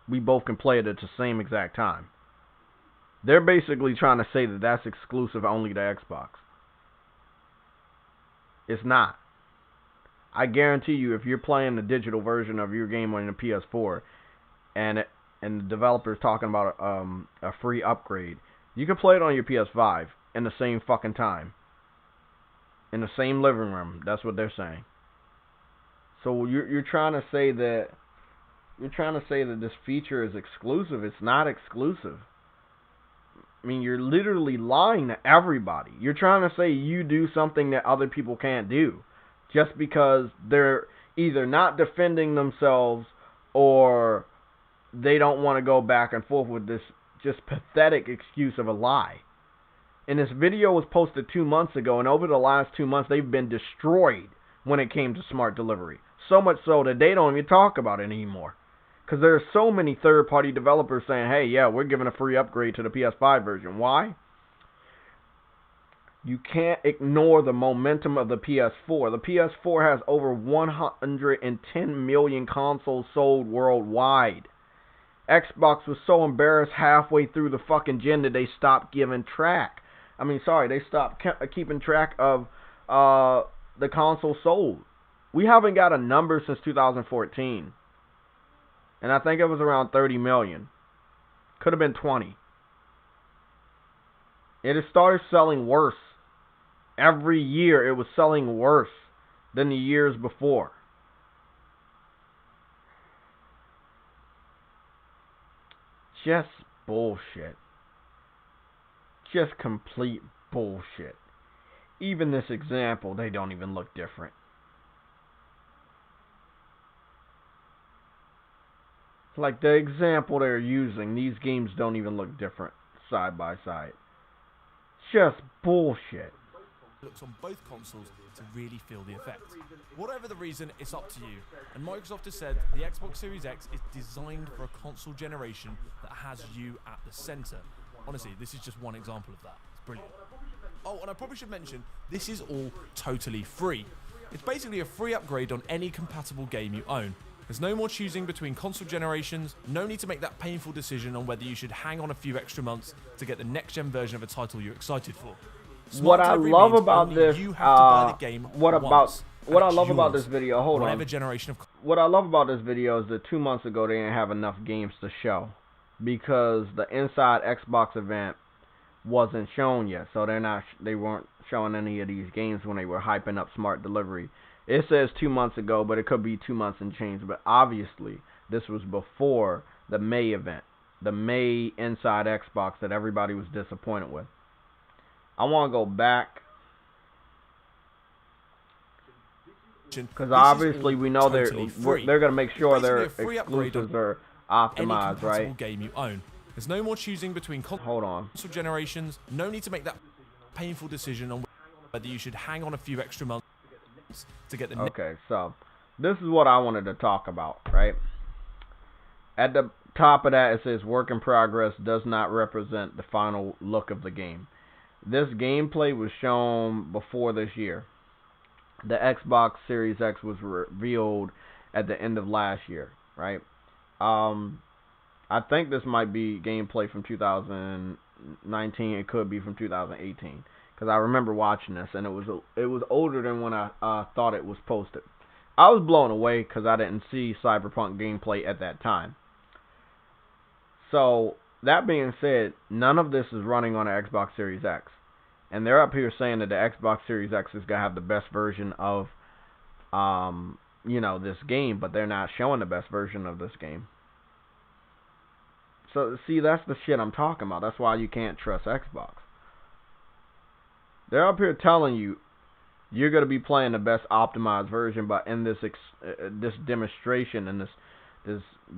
We both can play it at the same exact time. They're basically trying to say that that's exclusive only to Xbox. It's not. I guarantee you, if you're playing the digital version of your game on the PS4, and the developer's talking about a free upgrade, you can play it on your PS5 in the same fucking time, in the same living room. That's what they're saying. So you're trying to say that this feature is exclusive. It's not exclusive. I mean, you're literally lying to everybody. You're trying to say you do something that other people can't do, just because they're either not defending themselves or they don't want to go back and forth with this just pathetic excuse of a lie. And this video was posted 2 months ago, and over the last 2 months, they've been destroyed when it came to smart delivery. So much so that they don't even talk about it anymore. Because there are so many third-party developers saying, hey, yeah, we're giving a free upgrade to the PS5 version. Why? You can't ignore the momentum of the PS4. The PS4 has over 110 million consoles sold worldwide. Xbox was so embarrassed halfway through the fucking gen that they stopped giving track. They stopped keeping track of the console sold. We haven't got a number since 2014. And I think it was around 30 million. Could have been 20. It has started selling worse. Every year it was selling worse than the years before. Just bullshit. Just complete bullshit. Even this example, they don't even look different. Like the example they're using, these games don't even look different side by side. Just bullshit. Looks on both consoles to really feel the effect. Whatever the reason, it's up to you. And Microsoft has said the Xbox Series X is designed for a console generation that has you at the center. Honestly, this is just one example of that. It's brilliant. Oh, and I probably should mention, this is all totally free. It's basically a free upgrade on any compatible game you own. There's no more choosing between console generations, no need to make that painful decision on whether you should hang on a few extra months to get the next-gen version of a title you're excited for. what I delivery love means about only this, you have to buy the game what once, I and love it's about this yours, video, hold whatever on. generation of What I love about this video is that 2 months ago they didn't have enough games to show because the Inside Xbox event wasn't shown yet, so they weren't showing any of these games when they were hyping up smart delivery. It says 2 months ago, but it could be 2 months and change. But obviously, this was before the May event, the May Inside Xbox that everybody was disappointed with. I want to go back because obviously we know totally they're going to make sure their a free upgrade exclusives on are any optimized, compatible right? game you own. There's no more choosing between Hold on. console generations. No need to make that painful decision on whether you should hang on a few extra months to get the Okay, so this is what I wanted to talk about, right? At the top of that, it says work in progress does not represent the final look of the game. This gameplay was shown before this year. The Xbox Series X was revealed at the end of last year, right? I think this might be gameplay from 2019. It could be from 2018 because I remember watching this and it was older than when I thought it was posted. I was blown away because I didn't see Cyberpunk gameplay at that time. So that being said, none of this is running on the Xbox Series X, and they're up here saying that the Xbox Series X is gonna have the best version of this game, but they're not showing the best version of this game. So, see, that's the shit I'm talking about. That's why you can't trust Xbox. They're up here telling you you're going to be playing the best optimized version, but in this this demonstration and this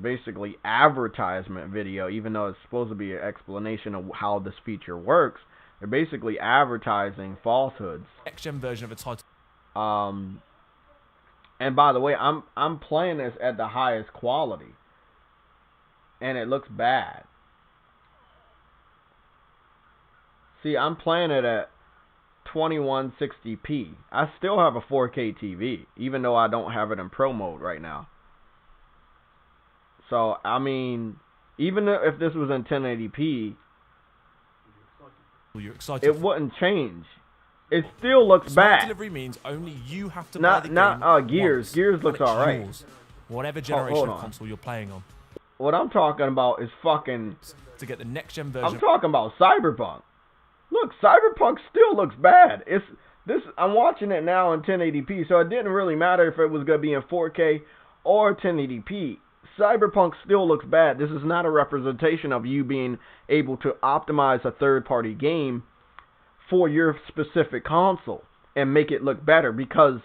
basically advertisement video, even though it's supposed to be an explanation of how this feature works, they're basically advertising falsehoods. next-gen version of a title. And by the way, I'm playing this at the highest quality, and it looks bad. See, I'm playing it at 2160p. I still have a 4K TV, even though I don't have it in Pro mode right now. So, I mean, even if this was in 1080p, You're excited. it wouldn't change. It still looks Smart bad. delivery means only you have to buy the game Not Gears. once, Gears and looks it's alright. yours, whatever generation hold of on. console you're playing on. What I'm talking about is fucking... To get the next-gen version. I'm talking about Cyberpunk. Look, Cyberpunk still looks bad. I'm watching it now in 1080p, so it didn't really matter if it was going to be in 4K or 1080p. Cyberpunk still looks bad. This is not a representation of you being able to optimize a third-party game for your specific console and make it look better, because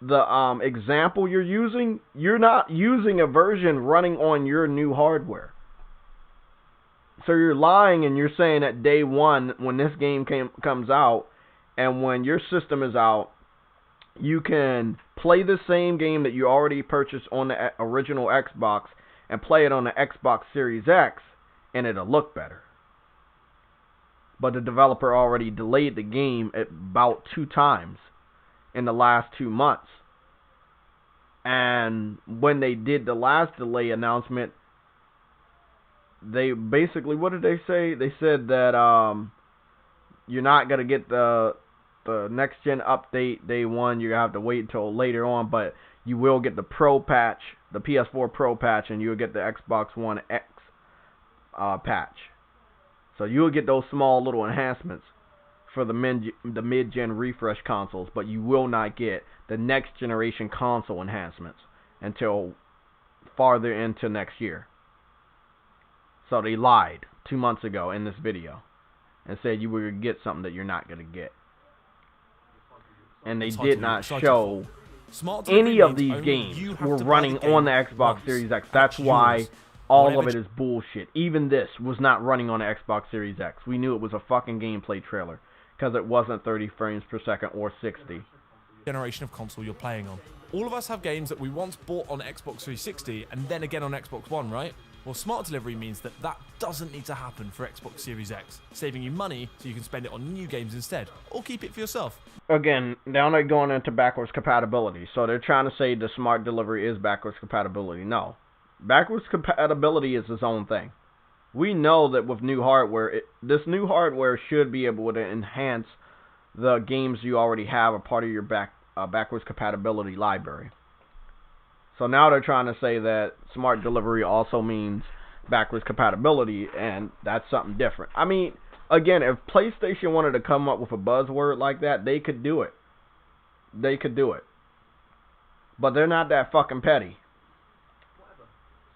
the example you're not using a version running on your new hardware. So you're lying and you're saying that day one, when this game comes out and when your system is out, you can play the same game that you already purchased on the original Xbox and play it on the Xbox Series X, and it'll look better. But the developer already delayed the game about 2 times in the last 2 months. And when they did the last delay announcement, they basically, what did they say? They said that you're not going to get the next gen update day one. You're going to have to wait until later on, but you will get the Pro patch, the PS4 Pro patch, and you'll get the Xbox One X patch. So you'll get those small little enhancements for the mid-gen refresh consoles, but you will not get the next generation console enhancements until farther into next year. So they lied 2 months ago in this video and said you were going to get something that you're not going to get. And they did not show any of these games were running on the Xbox Series X. That's why all of it is bullshit. Even this was not running on the Xbox Series X. We knew it was a fucking gameplay trailer because it wasn't 30 frames per second or 60. Generation of console you're playing on. All of us have games that we once bought on Xbox 360 and then again on Xbox One, right? Well, smart delivery means that doesn't need to happen for Xbox Series X, saving you money so you can spend it on new games instead, or keep it for yourself. Again, now they're going into backwards compatibility. So they're trying to say the smart delivery is backwards compatibility. No. Backwards compatibility is its own thing. We know that with new hardware, this new hardware should be able to enhance the games you already have are part of your backwards compatibility library. So now they're trying to say that smart delivery also means backwards compatibility, and that's something different. I mean, again, if PlayStation wanted to come up with a buzzword like that, they could do it. They could do it. But they're not that fucking petty.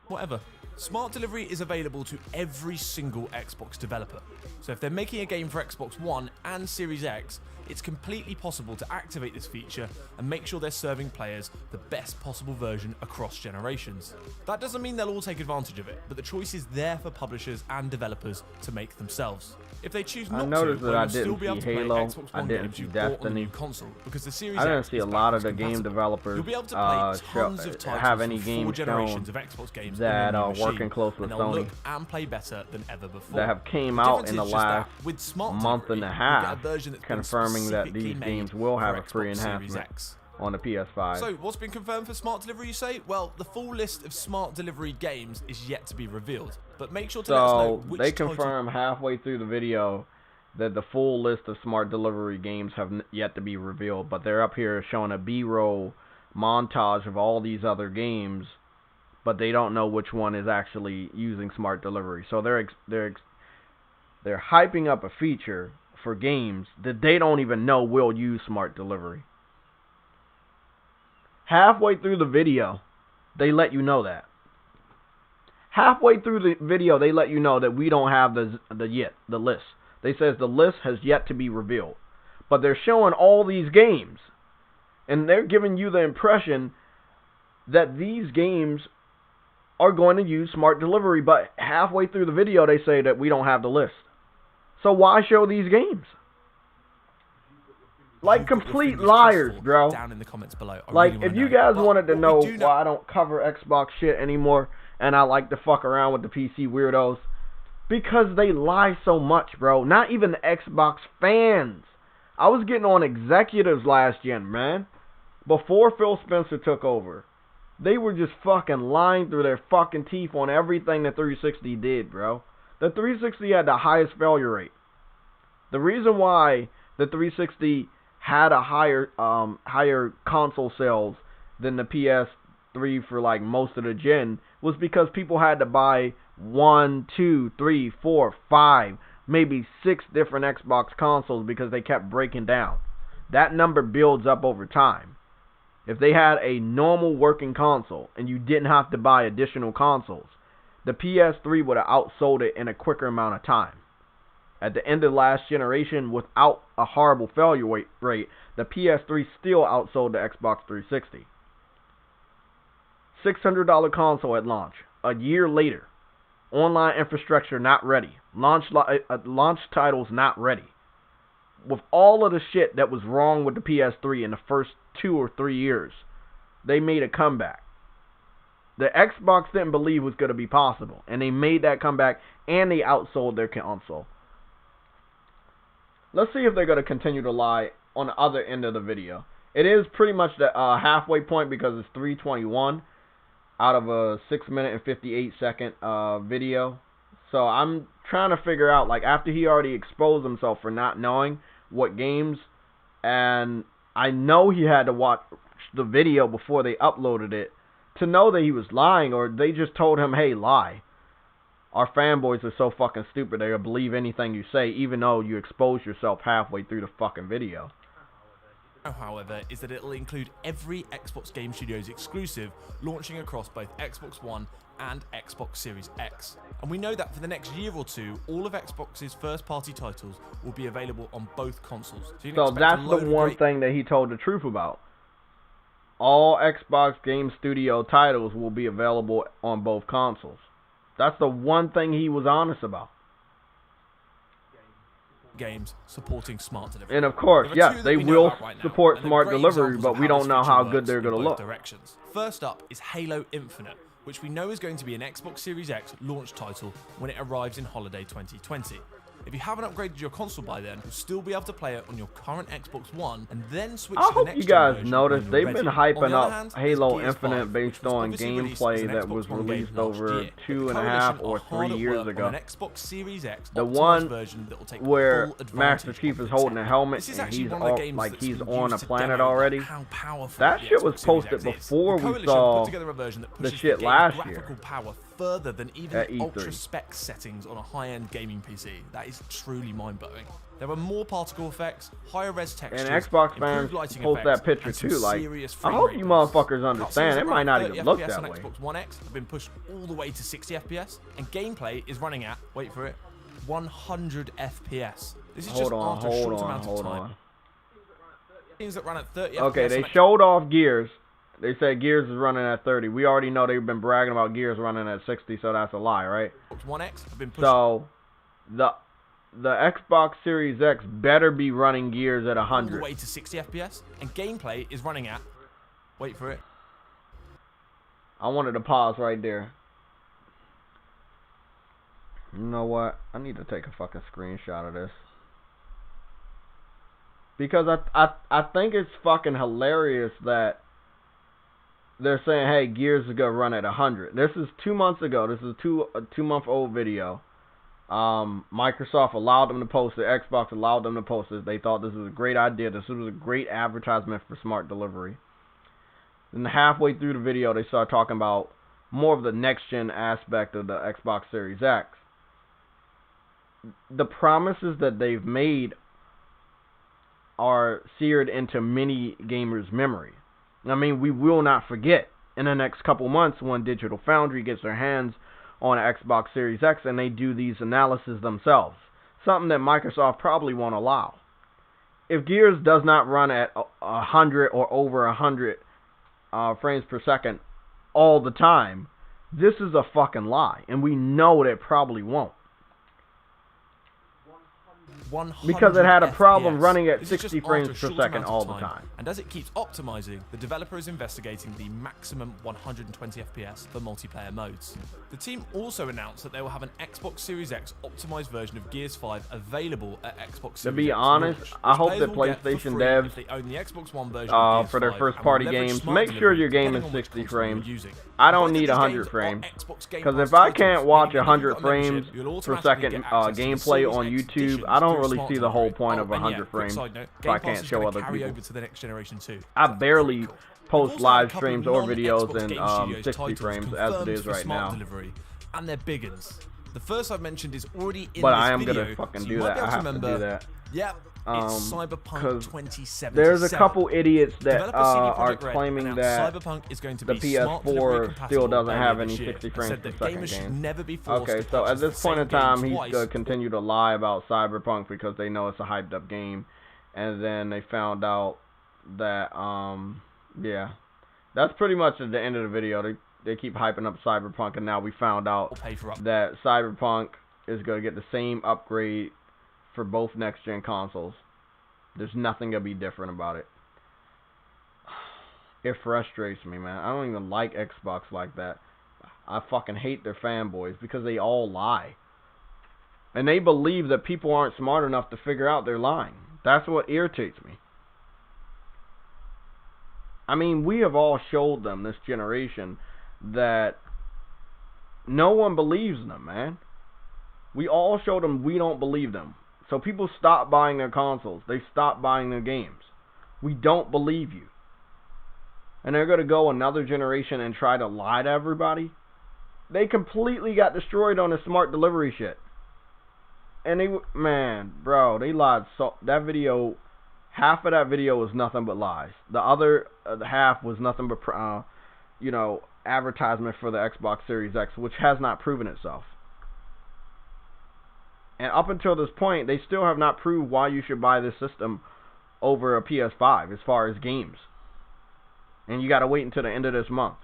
Whatever. Smart delivery is available to every single Xbox developer. So if they're making a game for Xbox One and Series X, it's completely possible to activate this feature and make sure they're serving players the best possible version across generations. That doesn't mean they'll all take advantage of it, but the choice is there for publishers and developers to make themselves. If they choose not to, you'll still be able to play Halo, Xbox One games you've bought on the new console, because the Series X I didn't see a lot of the game developers You'll be able to play tons of titles have any from games 4 generations of Xbox games that on are your working machine, close with and they'll Sony look and play better than ever before. that have came The out in the difference is just last that with smart month delivery, and a you'll get half, version that's been confirming that specifically these made games will have for a free Xbox Series enhancement X. on the PS5. So, what's been confirmed for smart delivery, you say? Well, the full list of smart delivery games is yet to be revealed, but make sure to let us know which they title... confirm halfway through the video that the full list of smart delivery games have yet to be revealed, but they're up here showing a B-roll montage of all these other games, but they don't know which one is actually using smart delivery. So they're hyping up a feature for games that they don't even know will use smart delivery. Halfway through the video, they let you know that. Halfway through the video, they let you know that we don't have the list. They says the list has yet to be revealed. But they're showing all these games, and they're giving you the impression that these games are going to use smart delivery, but halfway through the video, they say that we don't have the list. So why show these games? Like complete liars, bro. Down in the comments below. Like, if you guys wanted to know why I don't cover Xbox shit anymore, and I like to fuck around with the PC weirdos, because they lie so much, bro. Not even the Xbox fans. I was getting on executives last gen, man. Before Phil Spencer took over. They were just fucking lying through their fucking teeth on everything the 360 did, bro. The 360 had the highest failure rate. The reason why the 360 had a higher console sales than the PS3 for like most of the gen was because people had to buy 1, 2, 3, 4, 5, maybe 6 different Xbox consoles because they kept breaking down. That number builds up over time. If they had a normal working console and you didn't have to buy additional consoles, the PS3 would have outsold it in a quicker amount of time. At the end of last generation, without a horrible failure rate, the PS3 still outsold the Xbox 360. $600 console at launch. A year later, online infrastructure not ready. Launch titles not ready. With all of the shit that was wrong with the PS3 in the first 2 or 3 years, they made a comeback. The Xbox didn't believe it was going to be possible, and they made that comeback, and they outsold their console. Let's see if they're going to continue to lie on the other end of the video. It is pretty much the halfway point because it's 3:21 out of a 6-minute and 58-second video. So I'm trying to figure out, like, after he already exposed himself for not knowing what games, and I know he had to watch the video before they uploaded it to know that he was lying, or they just told him, hey, lie. Our fanboys are so fucking stupid, they'll believe anything you say, even though you expose yourself halfway through the fucking video. However, is that it'll include every Xbox Game Studios exclusive launching across both Xbox One and Xbox Series X. And we know that for the next year or two, all of Xbox's first-party titles will be available on both consoles. So that's the one thing that he told the truth about. All Xbox Game Studio titles will be available on both consoles. That's the one thing he was honest about. Games supporting smart delivery. And of course, yes, they will support smart delivery, but we don't know how good they're going to look. Directions. First up is Halo Infinite, which we know is going to be an Xbox Series X launch title when it arrives in holiday 2020. If you haven't upgraded your console by then, you'll still be able to play it on your current Xbox One and then switch I to the hope next you guys version noticed when they've you're been ready. hyping On the up other hand, Halo there's Gears Infinite 5, based which was on obviously released as gameplay an that Xbox was One game released last over year. But the 2.5 Coalition or are hard 3 at years work ago. on an Xbox Series X The optimized one version that will take where full advantage Master Chief of is the holding a tech. helmet This is and actually he's one of the all, games like that's he's been on used a to planet demo already. how powerful That the shit was Xbox Series posted X is. before The we Coalition saw put together a version that the pushes shit the game's last year graphical power further than even at the E3. ultra spec settings on a high-end gaming PC. That is truly mind-blowing. There are more particle effects, higher res textures, And Xbox fans improved lighting post effects, that picture and some too. Like, serious I frame hope rate you boosts. motherfuckers understand. Cutscenes It might around not 30 even look FPS that on way. Xbox One X have been pushed all the way to 60 FPS, and gameplay is running at, wait for it, 100 FPS. This is just after a short amount of time. Things that run at 30 Okay, FPS they on showed off Gears. They said Gears is running at 30. We already know they've been bragging about Gears running at 60, so that's a lie, right? Xbox One X have been pushed So, the Xbox Series X better be running Gears at all the 100. way to 60 FPS, and gameplay is running at, wait for it, I wanted to pause right there. You know what? I need to take a fucking screenshot of this. Because I think it's fucking hilarious that they're saying, hey, Gears is going to run at 100. This is 2 months ago. This is a 2-month-old video. Microsoft allowed them to post it. Xbox allowed them to post it. They thought this was a great idea. This was a great advertisement for smart delivery. Then halfway through the video, they start talking about more of the next-gen aspect of the Xbox Series X. The promises that they've made are seared into many gamers' memory. I mean, we will not forget in the next couple months when Digital Foundry gets their hands on an Xbox Series X and they do these analyses themselves. Something that Microsoft probably won't allow. If Gears does not run at 100 or over 100 frames per second all the time, this is a fucking lie. And we know that it probably won't. Because it had a problem FPS. running at This is 60 just frames after a per short second amount all of the time. time. And as it keeps optimizing, the developer is investigating the maximum 120 FPS for multiplayer modes. The team also announced that they will have an Xbox Series X optimized version of Gears 5 available at Xbox Series X. To be honest, launch, I which hope players that will get for PlayStation free devs, if they own the Xbox One version of Gears for their 5 first and party will leverage games, smart make sure delivery your game is depending on which 60 console you're frames. using. I don't Both of need these 100 games are frames. Xbox Game Because Pass if I titles, can't watch meaning if you've 100 got a membership, frames you'll per automatically second get access to the gameplay Series on X YouTube, editions I don't through really smart see the whole delivery. point of And 100 yeah, quick frames side note, if Game I Pass can't is show gonna other carry people. over to the next generation too. I That's barely pretty cool. post We've also had a live couple streams of or videos non-Xbox in Game Studios 60 titles frames as it confirmed is for right smart now. delivery, and they're big uns. The first I've mentioned is already in But this I am video, gonna fucking so do you might that. be able I to have to remember. do that. Yep, it's 'Cause Cyberpunk 2077. there's a couple idiots that Developer CD are Projekt Red claiming announced that Cyberpunk is going to the be smart delivery PS4 compatible still doesn't earlier have any this year, 60 and frames said per that second gamers should games. never be forced Okay, to so purchase at this the point same in time, game he's twice. going to continue to lie about Cyberpunk because they know it's a hyped up game. And then they found out that, yeah. That's pretty much at the end of the video. They keep hyping up Cyberpunk, and now we found out that Cyberpunk is going to get the same upgrade for both next-gen consoles. There's nothing going to be different about it. It frustrates me, man. I don't even like Xbox like that. I fucking hate their fanboys because they all lie. And they believe that people aren't smart enough to figure out they're lying. That's what irritates me. I mean, we have all showed them, this generation, that no one believes them, man. We all showed them we don't believe them. So people stop buying their consoles. They stop buying their games. We don't believe you. And they're going to go another generation and try to lie to everybody. They completely got destroyed on the smart delivery shit. And man, bro, they lied. So that video, half of that video was nothing but lies. The other half was nothing but, advertisement for the Xbox Series X, which has not proven itself. And up until this point, they still have not proved why you should buy this system over a PS5 as far as games. And you got to wait until the end of this month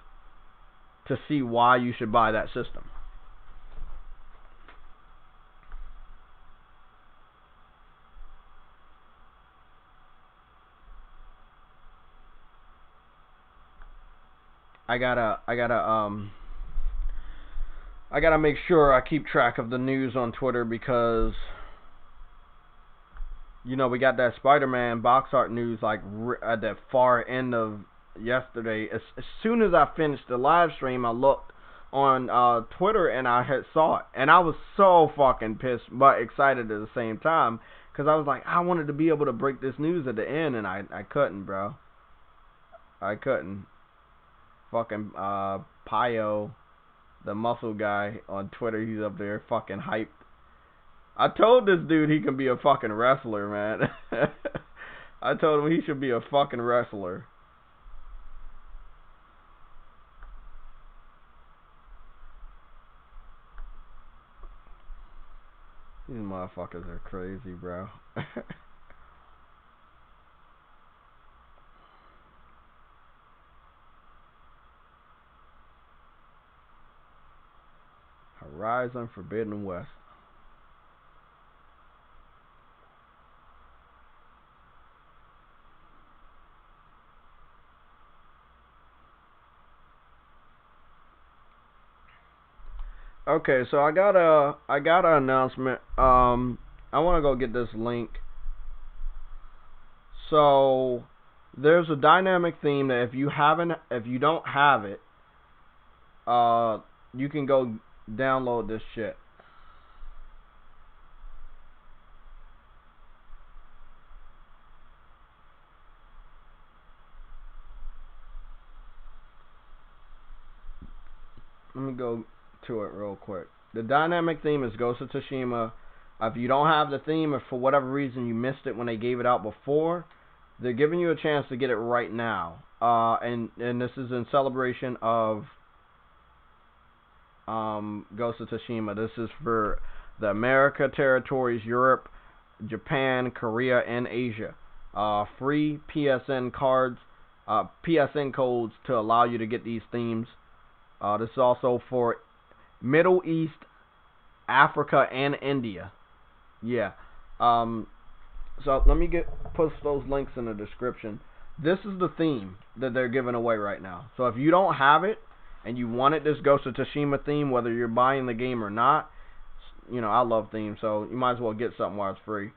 to see why you should buy that system. I gotta make sure I keep track of the news on Twitter because you know, we got that Spider-Man box art news like at the far end of yesterday. As soon as I finished the live stream, I looked on Twitter and I had saw it, and I was so fucking pissed but excited at the same time because I was like, I wanted to be able to break this news at the end, and I couldn't, bro. I couldn't. Fucking Pio, the muscle guy on Twitter, he's up there fucking hyped. I told this dude he can be a fucking wrestler, man. I told him he should be a fucking wrestler. These motherfuckers are crazy, bro. Horizon Forbidden West. Okay, so I got an announcement. I want to go get this link. So there's a dynamic theme that if you don't have it, you can go download this shit. Let me go to it real quick. The dynamic theme is Ghost of Tsushima. If you don't have the theme, or for whatever reason you missed it when they gave it out before, they're giving you a chance to get it right now. And this is in celebration of Ghost of Tsushima. This is for the America territories, Europe, Japan, Korea, and Asia. Free PSN cards, PSN codes to allow you to get these themes. This is also for Middle East, Africa, and India. Yeah. So let me put those links in the description. This is the theme that they're giving away right now. So if you don't have it and you wanted this Ghost of Tsushima theme, whether you're buying the game or not, you know, I love themes, so you might as well get something while it's free.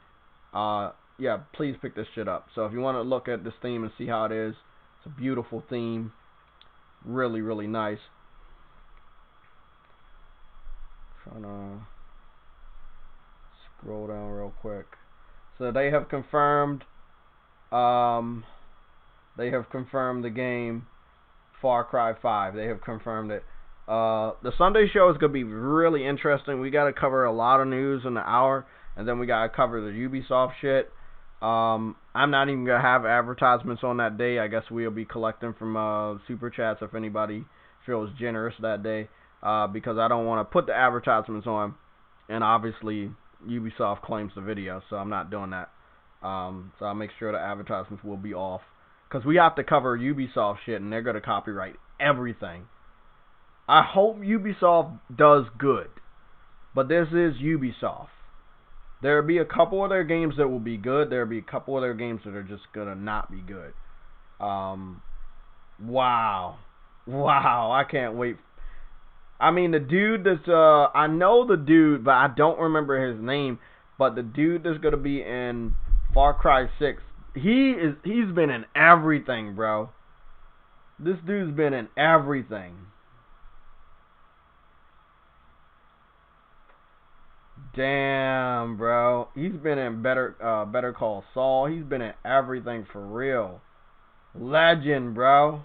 Yeah, please pick this shit up. So if you want to look at this theme and see how it is, it's a beautiful theme. Really, really nice. Trying to scroll down real quick. So they have confirmed the game Far Cry 5. They have confirmed it. The Sunday show is going to be really interesting. We got to cover a lot of news in the hour, and then we got to cover the Ubisoft shit. I'm not even going to have advertisements on that day. I guess we'll be collecting from Super Chats if anybody feels generous that day, because I don't want to put the advertisements on, and obviously Ubisoft claims the video, so I'm not doing that. So I'll make sure the advertisements will be off, because we have to cover Ubisoft shit, and they're going to copyright everything. I hope Ubisoft does good, but this is Ubisoft. There'll be a couple of their games that will be good. There'll be a couple of their games that are just going to not be good. Wow, I can't wait. I mean, the dude that's, I know the dude, but I don't remember his name, but the dude that's going to be in Far Cry 6, he's been in everything, bro. This dude's been in everything. Damn, bro. He's been in Better Call Saul. He's been in everything for real. Legend, bro.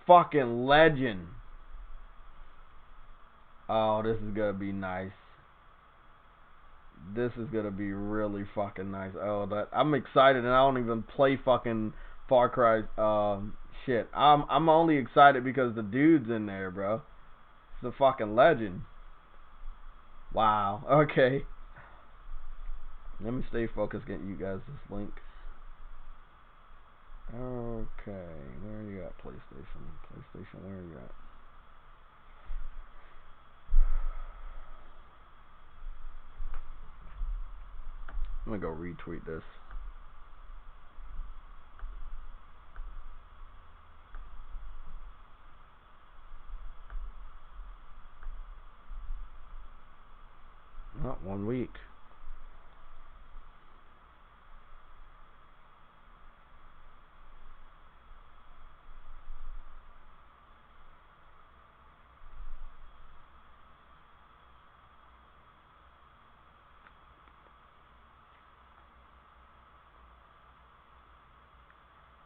Fucking legend. Oh, this is gonna be nice. This is gonna be really fucking nice. Oh, I'm excited, and I don't even play fucking Far Cry shit. I'm only excited because the dude's in there, bro. It's a fucking legend. Wow. Okay. Let me stay focused getting you guys this link. Okay. Where are you at, PlayStation? PlayStation, where are you at? I'm gonna go retweet this. Not 1 week.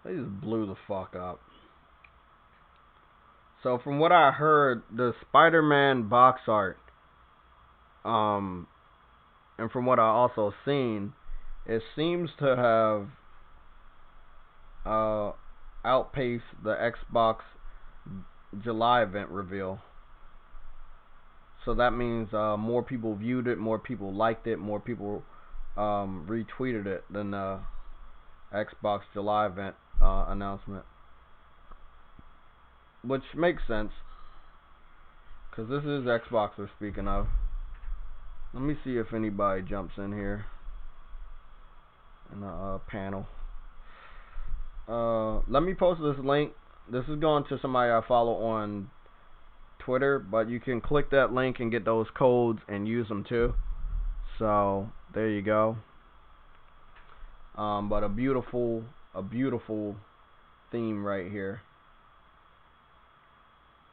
They just blew the fuck up. So from what I heard, the Spider-Man box art, and from what I also seen, it seems to have outpaced the Xbox July event reveal. So that means more people viewed it, more people liked it, more people retweeted it than the Xbox July event announcement. Which makes sense, because this is Xbox we're speaking of. Let me see if anybody jumps in here in the panel. Let me post this link. This is going to somebody I follow on Twitter, but you can click that link and get those codes and use them too. So there you go. But a beautiful theme right here.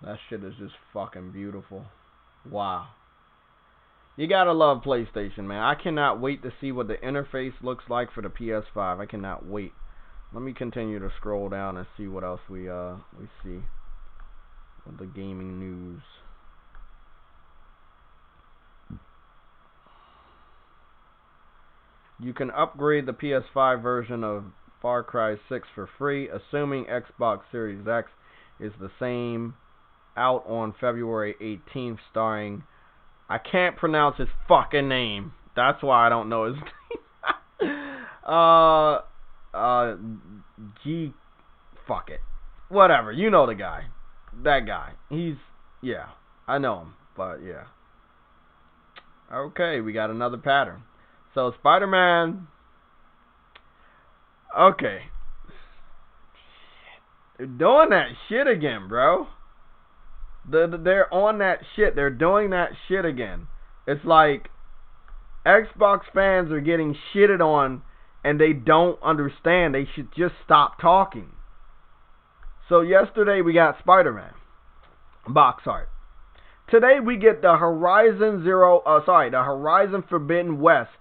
That shit is just fucking beautiful. Wow. You gotta love PlayStation, man. I cannot wait to see what the interface looks like for the PS5. I cannot wait. Let me continue to scroll down and see what else we see with the gaming news. You can upgrade the PS5 version of Far Cry 6 for free, assuming Xbox Series X is the same, out on February 18th, starring, I can't pronounce his fucking name. That's why I don't know his name. Fuck it. Whatever. You know the guy. That guy. Yeah. I know him. But yeah. Okay, we got another pattern. So Spider-Man. Okay. They're doing that shit again, bro. They're on that shit. They're doing that shit again. It's like Xbox fans are getting shitted on and they don't understand. They should just stop talking. So yesterday we got Spider-Man box art. Today we get the Horizon Forbidden West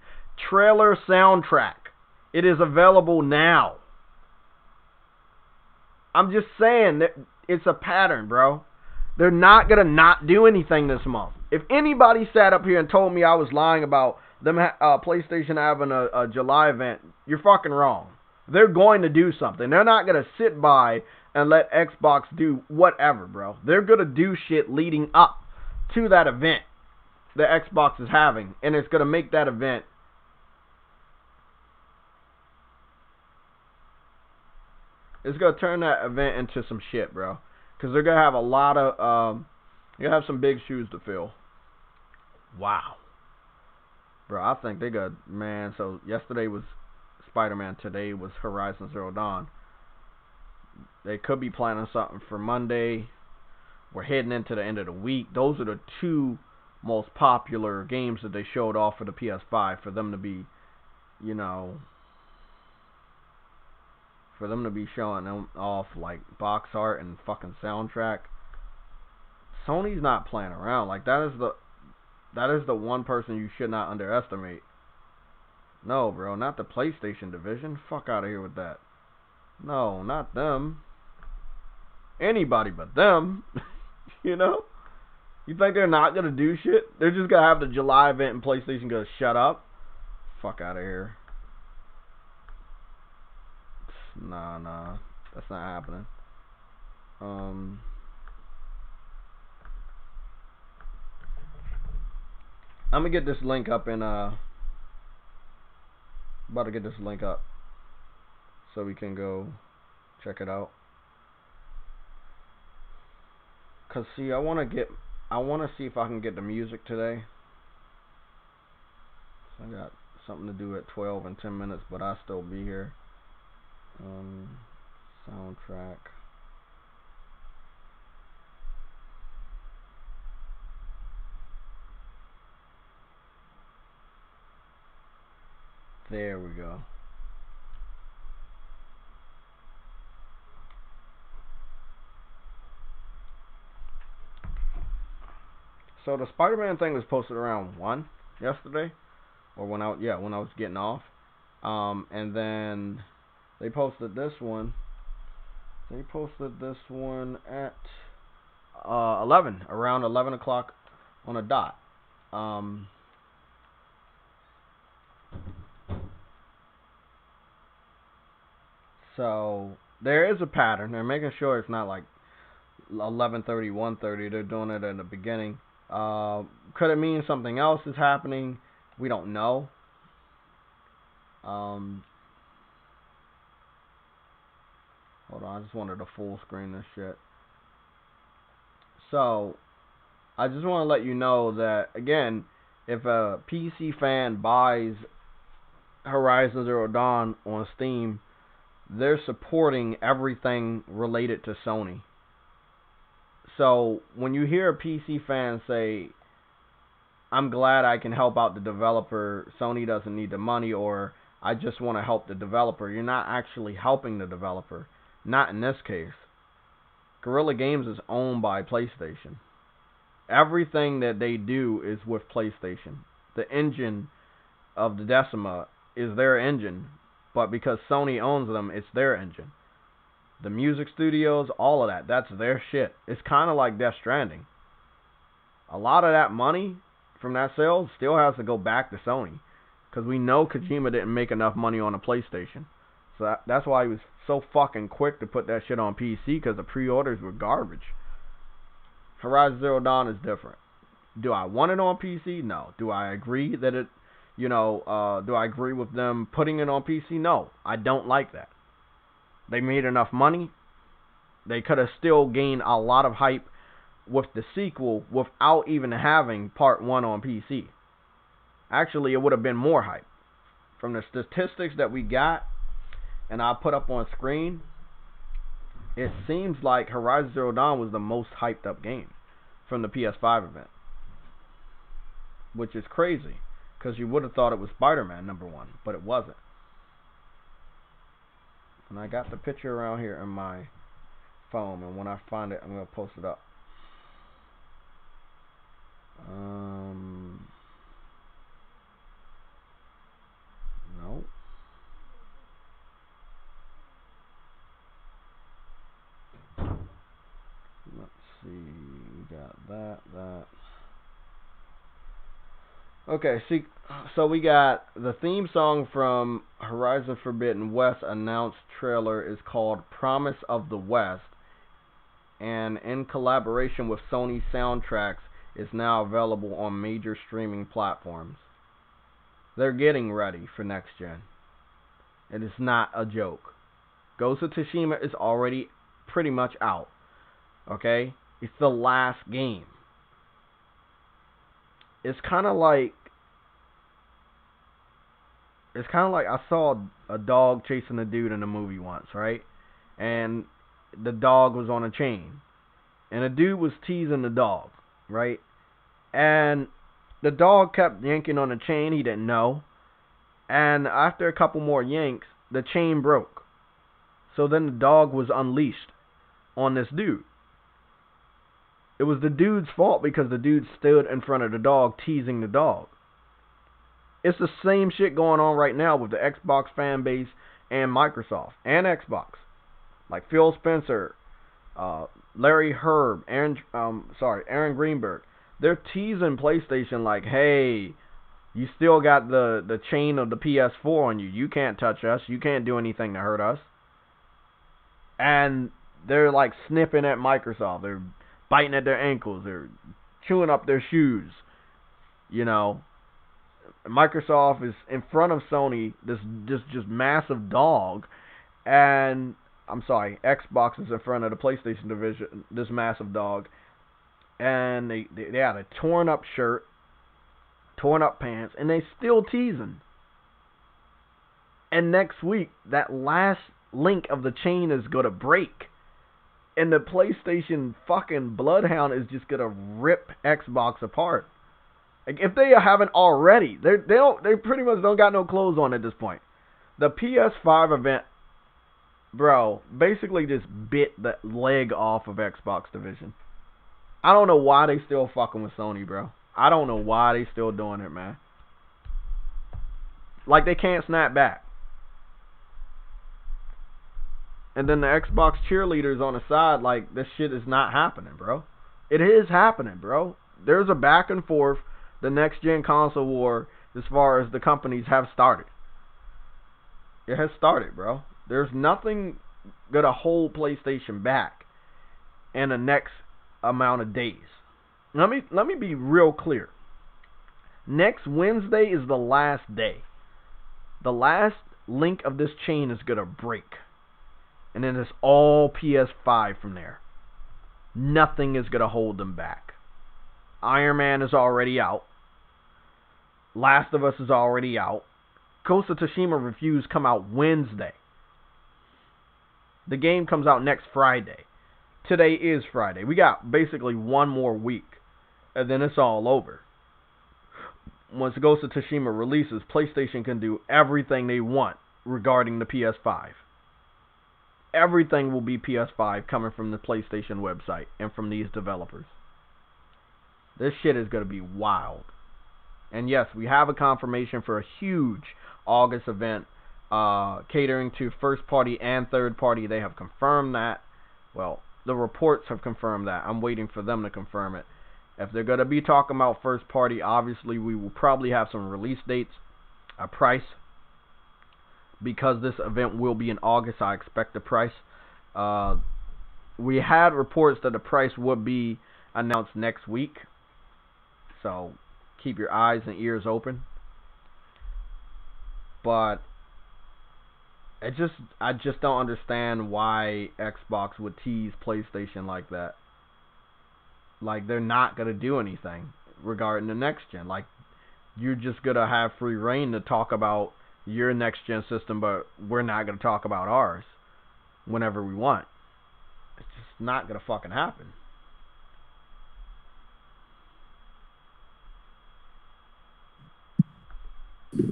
trailer soundtrack. It is available now. I'm just saying that it's a pattern, bro. They're not going to not do anything this month. If anybody sat up here and told me I was lying about them PlayStation having a July event, you're fucking wrong. They're going to do something. They're not going to sit by and let Xbox do whatever, bro. They're going to do shit leading up to that event that Xbox is having, and it's going to make that event it's going to turn that event into some shit, bro. Because they're going to have a lot of, you're going to have some big shoes to fill. Wow. Bro, I think they got, man, so yesterday was Spider-Man, today was Horizon Zero Dawn. They could be planning something for Monday. We're heading into the end of the week. Those are the two most popular games that they showed off for the PS5 for them to be, you know, for them to be showing them off like box art and fucking soundtrack. Sony's not playing around. Like that is the one person you should not underestimate. No, bro, not the PlayStation division. Fuck out of here with that. No, not them. Anybody but them. You know? You think they're not gonna do shit? They're just gonna have the July event and PlayStation go shut up? Fuck out of here. Nah. That's not happening. I'm gonna get this link up in about to get this link up so we can go check it out. Cause see, I wanna see if I can get the music today. So I got something to do at 12 and 10 minutes, but I'll still be here. Soundtrack. There we go. So the Spider-Man thing was posted around 1 yesterday, or when I was getting off, and then they posted this one They posted this one at 11, around 11 o'clock on a dot. So there is a pattern. They're making sure it's not like 11:30, 1:30. They're doing it in the beginning. Could it mean something else is happening? We don't know. Hold on, I just wanted to full screen this shit. So I just want to let you know that, again, if a PC fan buys Horizon Zero Dawn on Steam, they're supporting everything related to Sony. So when you hear a PC fan say, I'm glad I can help out the developer, Sony doesn't need the money, or I just want to help the developer, you're not actually helping the developer. Not in this case. Guerrilla Games is owned by PlayStation. Everything that they do is with PlayStation. The engine of the Decima is their engine, but because Sony owns them, it's their engine. The music studios, all of that, that's their shit. It's kind of like Death Stranding. A lot of that money from that sales still has to go back to Sony, because we know Kojima didn't make enough money on the PlayStation. So that's why he was so fucking quick to put that shit on PC, because the pre-orders were garbage. Horizon Zero Dawn is different. Do I want it on PC? No. Do I agree that it, do I agree with them putting it on PC? No. I don't like that. They made enough money. They could have still gained a lot of hype with the sequel without even having Part 1 on PC. Actually, it would have been more hype. From the statistics that we got, and I put up on screen, it seems like Horizon Zero Dawn was the most hyped up game from the PS5 event. Which is crazy, because you would have thought it was Spider-Man #1, but it wasn't. And I got the picture around here in my phone, and when I find it, I'm going to post it up. No. Let's see, we got that. Okay, so we got the theme song from Horizon Forbidden West announced trailer is called Promise of the West, and in collaboration with Sony Soundtracks is now available on major streaming platforms. They're getting ready for next gen. It is not a joke. Ghost of Tsushima is already pretty much out. Okay? It's the last game. It's kind of like I saw a dog chasing a dude in a movie once, right? And the dog was on a chain. And the dude was teasing the dog, right? And the dog kept yanking on the chain. He didn't know. And after a couple more yanks, the chain broke. So then the dog was unleashed on this dude. It was the dude's fault because the dude stood in front of the dog teasing the dog. It's the same shit going on right now with the Xbox fan base and Microsoft and Xbox. Like Phil Spencer, Larry Herb, Aaron Greenberg. They're teasing PlayStation like, hey, you still got the chain of the PS4 on you. You can't touch us. You can't do anything to hurt us. And they're like snipping at Microsoft. They're biting at their ankles. They're chewing up their shoes. Microsoft is in front of Sony, this just massive dog, and Xbox is in front of the PlayStation division, this massive dog, and they had a torn up shirt, torn up pants, and they still teasing. And next week, that last link of the chain is gonna break, and the PlayStation fucking bloodhound is just gonna rip Xbox apart. Like, if they haven't already, they pretty much don't got no clothes on at this point. The PS5 event, bro, basically just bit the leg off of Xbox division. I don't know why they still fucking with Sony, bro. I don't know why they still doing it, man. Like, they can't snap back. And then the Xbox cheerleaders on the side, like, this shit is not happening, bro. It is happening, bro. There's a back and forth. The next-gen console war, as far as the companies have started. It has started, bro. There's nothing gonna hold PlayStation back in the next amount of days. Let me be real clear. Next Wednesday is the last day. The last link of this chain is gonna break. And then it's all PS5 from there. Nothing is gonna hold them back. Iron Man is already out. Last of Us is already out. Ghost of Tsushima reviews come out Wednesday. The game comes out next Friday. Today is Friday. We got basically one more week, and then it's all over. Once Ghost of Tsushima releases, PlayStation can do everything they want regarding the PS5. Everything will be PS5 coming from the PlayStation website and from these developers. This shit is going to be wild. And yes, we have a confirmation for a huge August event catering to first party and third party. They have confirmed that. Well, the reports have confirmed that. I'm waiting for them to confirm it. If they're going to be talking about first party, obviously we will probably have some release dates, a price. Because this event will be in August, I expect the price. We had reports that the price would be announced next week. So keep your eyes and ears open. But I just don't understand why Xbox would tease PlayStation like that. Like, they're not going to do anything regarding the next gen. Like, you're just going to have free reign to talk about your next gen system, but we're not going to talk about ours whenever we want. It's just not going to fucking happen.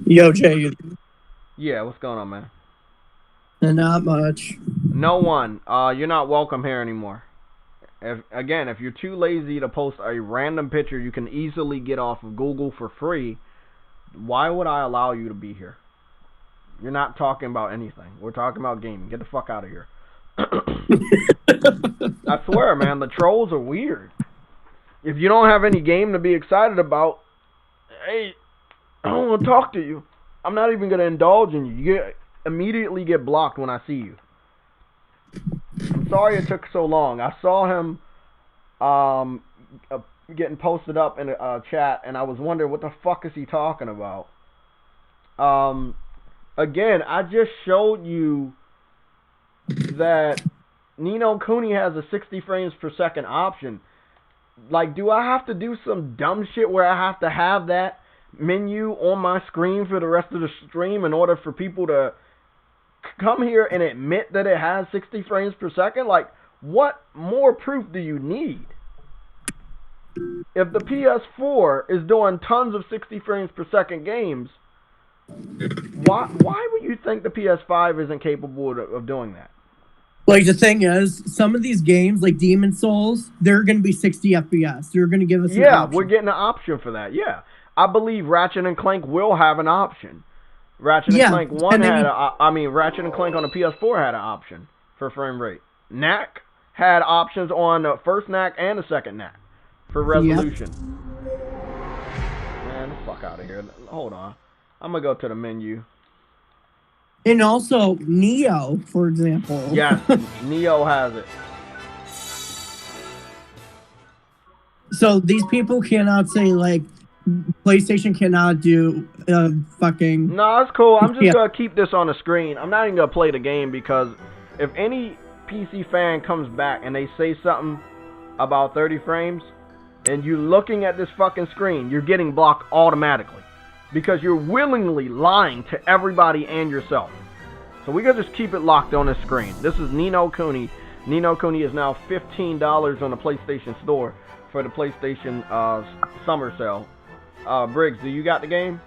Yo, Jay. Yeah, what's going on, man? Not much. No one. You're not welcome here anymore. If you're too lazy to post a random picture you can easily get off of Google for free, why would I allow you to be here? You're not talking about anything. We're talking about gaming. Get the fuck out of here. I swear, man, the trolls are weird. If you don't have any game to be excited about, hey, I don't want to talk to you. I'm not even going to indulge in you. You immediately get blocked when I see you. I'm sorry it took so long. I saw him getting posted up in a chat, and I was wondering what the fuck is he talking about. Again, I just showed you that Ni no Kuni has a 60 frames per second option. Like, do I have to do some dumb shit where I have to have that menu on my screen for the rest of the stream in order for people to come here and admit that it has 60 frames per second? Like, what more proof do you need? If the PS4 is doing tons of 60 frames per second games, why would you think the PS5 isn't capable of doing that? Like, the thing is, some of these games, like Demon Souls, they're going to be 60 FPS. They're going to give us an option. We're getting an option for that. Yeah. I believe Ratchet and Clank will have an option. Ratchet and Clank 1 Ratchet and Clank on the PS4 had an option for frame rate. NAC had options on the first NAC and the second NAC for resolution. Man, the fuck out of here. Hold on. I'm going to go to the menu. And also, Neo, for example. Yes, Neo has it. So these people cannot say, like, PlayStation cannot do fucking... No, it's cool. I'm just going to keep this on the screen. I'm not even going to play the game because if any PC fan comes back and they say something about 30 frames and you're looking at this fucking screen, you're getting blocked automatically because you're willingly lying to everybody and yourself. So we gotta just keep it locked on the screen. This is Ni no Kuni. Ni no Kuni is now $15 on the PlayStation Store for the PlayStation summer sale. Briggs, do you got the game?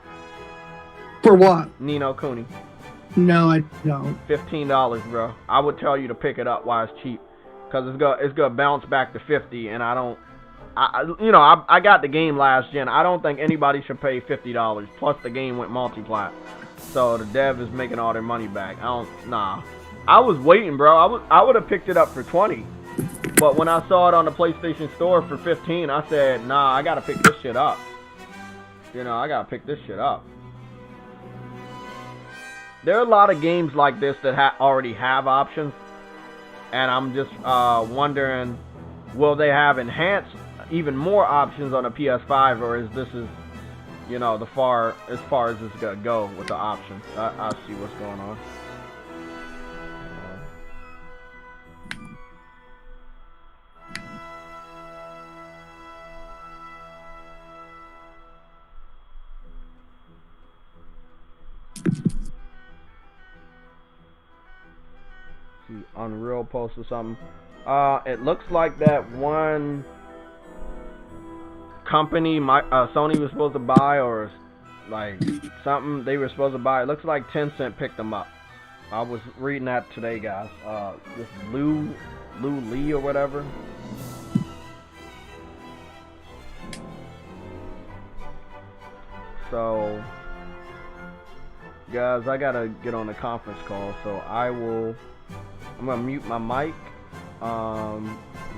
For what? Ni no Kuni. No, I don't. $15, bro. I would tell you to pick it up while it's cheap, cause it's gonna bounce back to 50, and I got the game last gen. I don't think anybody should pay $50. Plus the game went multi-plat, so the dev is making all their money back. Nah. I was waiting, bro. I would have picked it up for 20. But when I saw it on the PlayStation Store for 15, I said, nah, I gotta pick this shit up. You know, I gotta pick this shit up. There are a lot of games like this that already have options, and I'm just wondering, will they have enhanced even more options on a PS5, or is this you know, as far as it's gonna go with the options? I'll see what's going on. See, Unreal posted something. It looks like that one company Sony was supposed to buy, or like something they were supposed to buy. It looks like Tencent picked them up. I was reading that today, guys. This Lou Lee or whatever. So, guys, I gotta get on a conference call, so I'm gonna mute my mic. I'm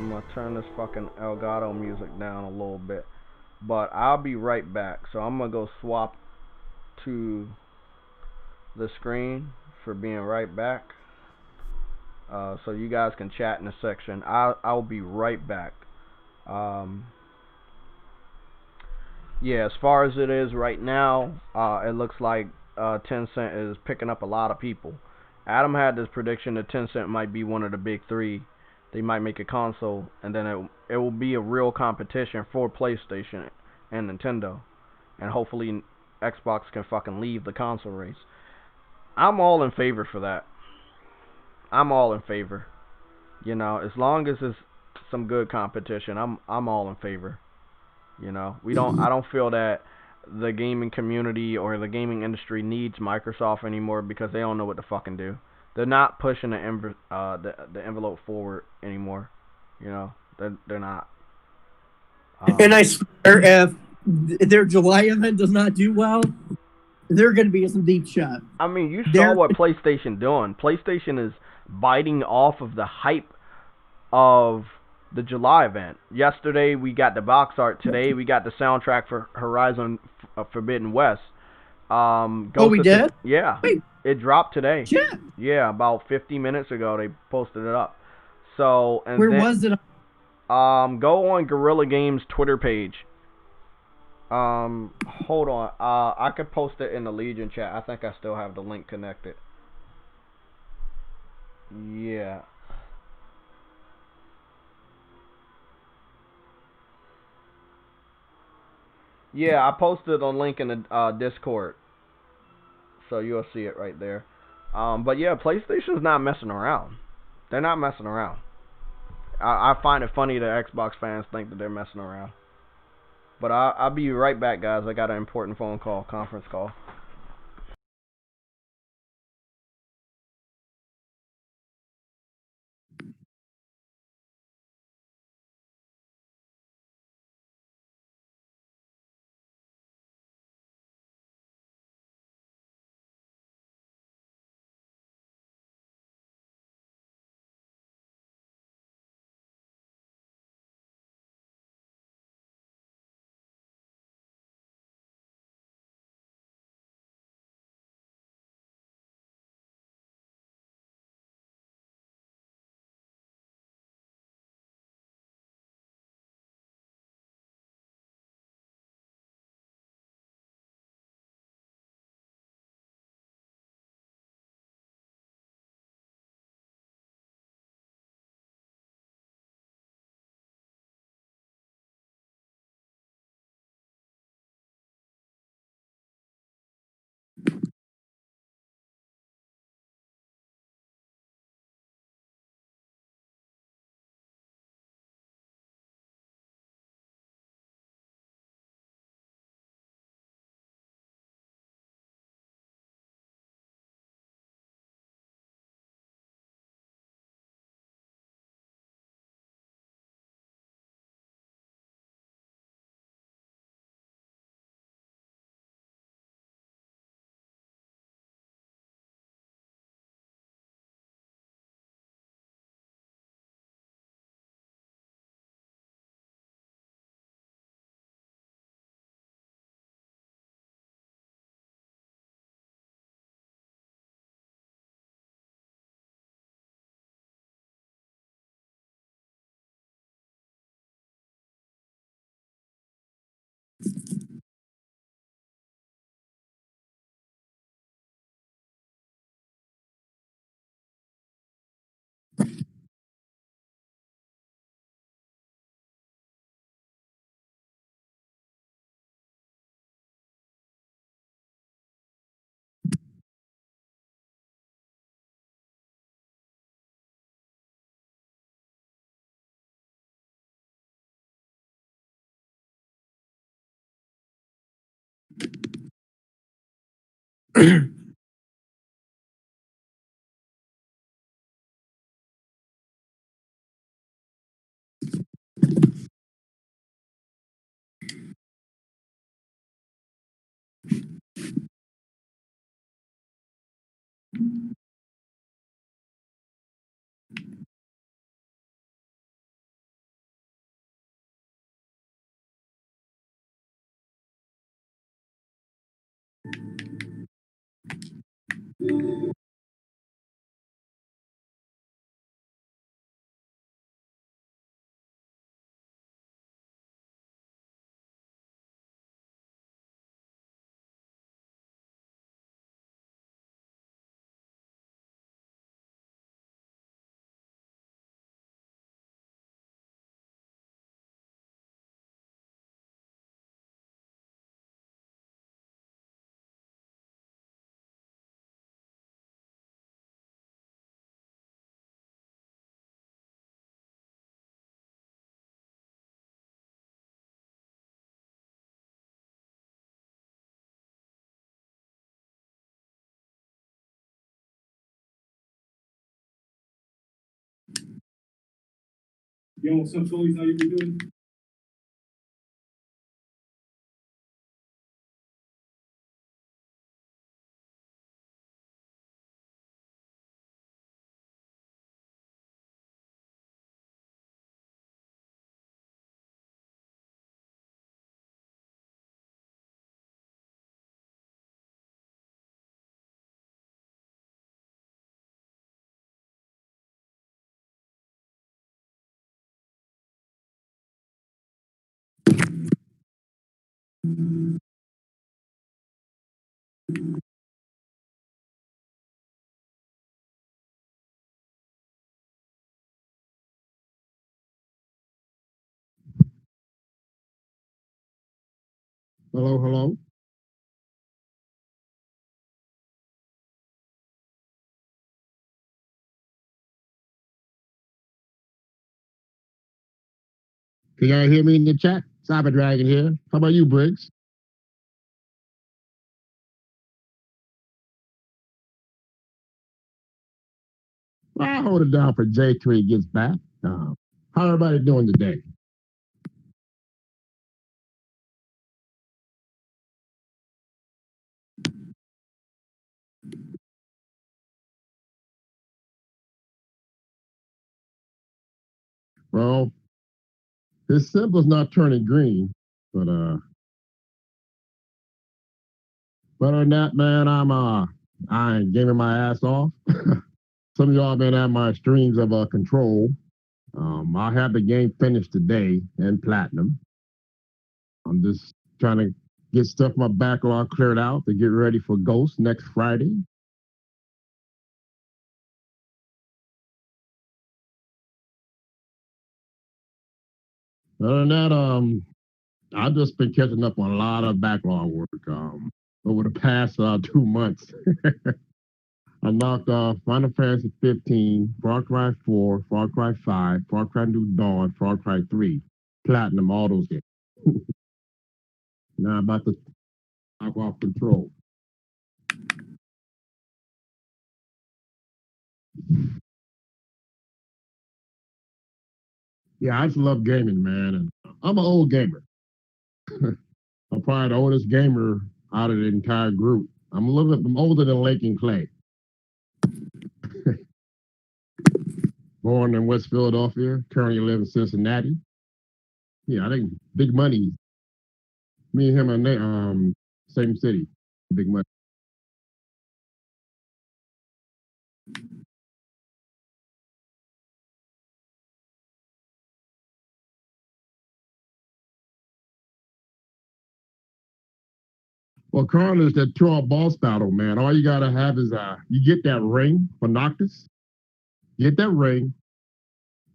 gonna turn this fucking Elgato music down a little bit, but I'll be right back. So I'm gonna go swap to the screen for being right back, so you guys can chat in the section. I'll be right back. Yeah, as far as it is right now, it looks like Tencent is picking up a lot of people. Adam had this prediction that Tencent might be one of the big three. They might make a console, and then it will be a real competition for PlayStation and Nintendo. And hopefully Xbox can fucking leave the console race. I'm all in favor for that. I'm all in favor. You know, as long as it's some good competition, I'm all in favor. You know, I don't feel that the gaming community or the gaming industry needs Microsoft anymore, because they don't know what to fucking do. They're not pushing the envelope forward anymore. You know, they're not. And I swear, if their July event does not do well, they're going to be in some deep shot. I mean, you saw what PlayStation doing. PlayStation is biting off of the hype of the July event. Yesterday we got the box art. Today we got the soundtrack for Horizon Forbidden West. We did? Yeah. Wait. It dropped today. Yeah. Yeah, about 50 minutes ago they posted it up. So, and Where then, was it? go on Guerrilla Games Twitter page. Hold on. I could post it in the Legion chat. I think I still have the link connected. Yeah. Yeah, I posted a link in the Discord, so you'll see it right there. But yeah, PlayStation's not messing around. They're not messing around. I find it funny that Xbox fans think that they're messing around. But I'll be right back, guys. I got an important conference call. Yo, what's up, Phillies? How you been doing? Hello, hello. Can y'all hear me in the chat? Cyber Dragon here. How about you, Briggs? Well, I'll hold it down for Jay till he gets back. How everybody doing today? Well, this symbol's not turning green, but other than that, man, I ain't gaming my ass off. Some of y'all been at my streams of control. I have the game finished today in platinum. I'm just trying to get stuff my backlog cleared out to get ready for Ghost next Friday. Other than that, I've just been catching up on a lot of backlog work over the past 2 months. I knocked off Final Fantasy 15, Far Cry 4, Far Cry 5, Far Cry New Dawn, Far Cry 3, Platinum, all those games. Now I'm about to knock off Control. Yeah, I just love gaming, man. And I'm an old gamer. I'm probably the oldest gamer out of the entire group. I'm older than Lake and Clay. Born in West Philadelphia, currently live in Cincinnati. Yeah, I think Big Money. Me and him are same city. Big Money. Well, Carl is that 2 boss battle, man. All you gotta have is you get that ring for Noctis. Get that ring.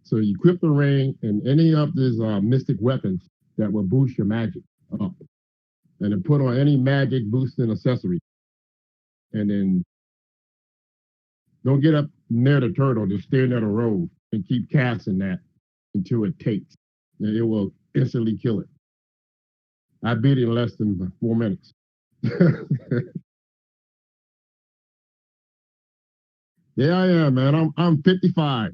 So you equip the ring and any of these mystic weapons that will boost your magic up. And then put on any magic boosting accessory. And then don't get up near the turtle, just stay near the road and keep casting that until it takes. And it will instantly kill it. I beat it in less than 4 minutes. Yeah, I am, man. I'm 55.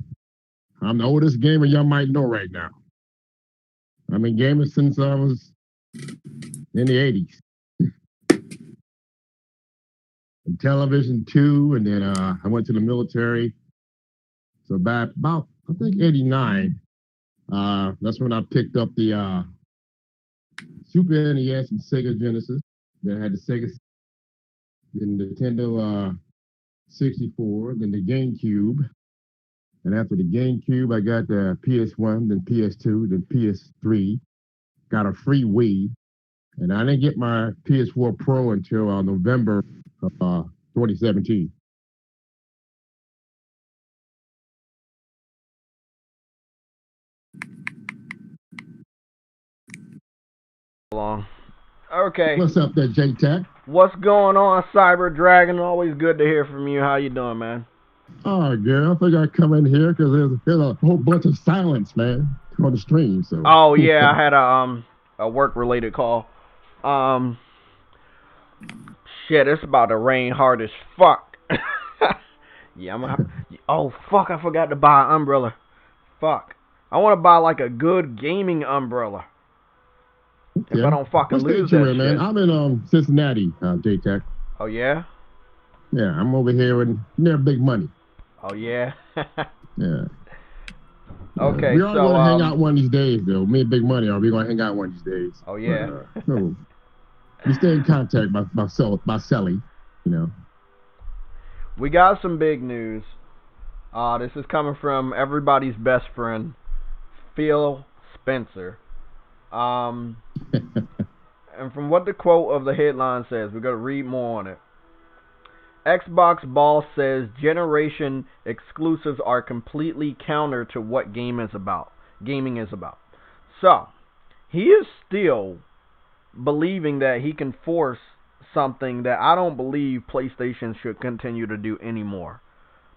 I'm the oldest gamer y'all might know right now. I've been gaming since I was in the 80s. And television too, and then I went to the military. So back about I think 89. That's when I picked up the Super NES and Sega Genesis. Then I had the Sega, then Nintendo 64, then the GameCube. And after the GameCube, I got the PS1, then PS2, then PS3. Got a free Wii. And I didn't get my PS4 Pro until November of 2017. Long. Okay. What's up there, JTech? What's going on, Cyber Dragon? Always good to hear from you. How you doing, man? Oh, girl, I think I come in here because there's a whole bunch of silence, man, on the stream. So. Oh yeah, I had a work related call. Shit, it's about to rain hard as fuck. Yeah, oh fuck, I forgot to buy an umbrella. Fuck, I want to buy like a good gaming umbrella. If I don't fucking lose that shit. Man. I'm in Cincinnati, JTech. Oh yeah. Yeah, I'm over here near Big Money. Oh yeah. Yeah. Okay, we are gonna hang out one of these days, though. Me and Big Money are we gonna hang out one of these days? Oh yeah. No. We stay in contact by Sally, you know. We got some big news. This is coming from everybody's best friend, Phil Spencer. And from what the quote of the headline says, we're gonna read more on it. Xbox boss says generation exclusives are completely counter to what gaming is about. So, he is still believing that he can force something that I don't believe PlayStation should continue to do anymore.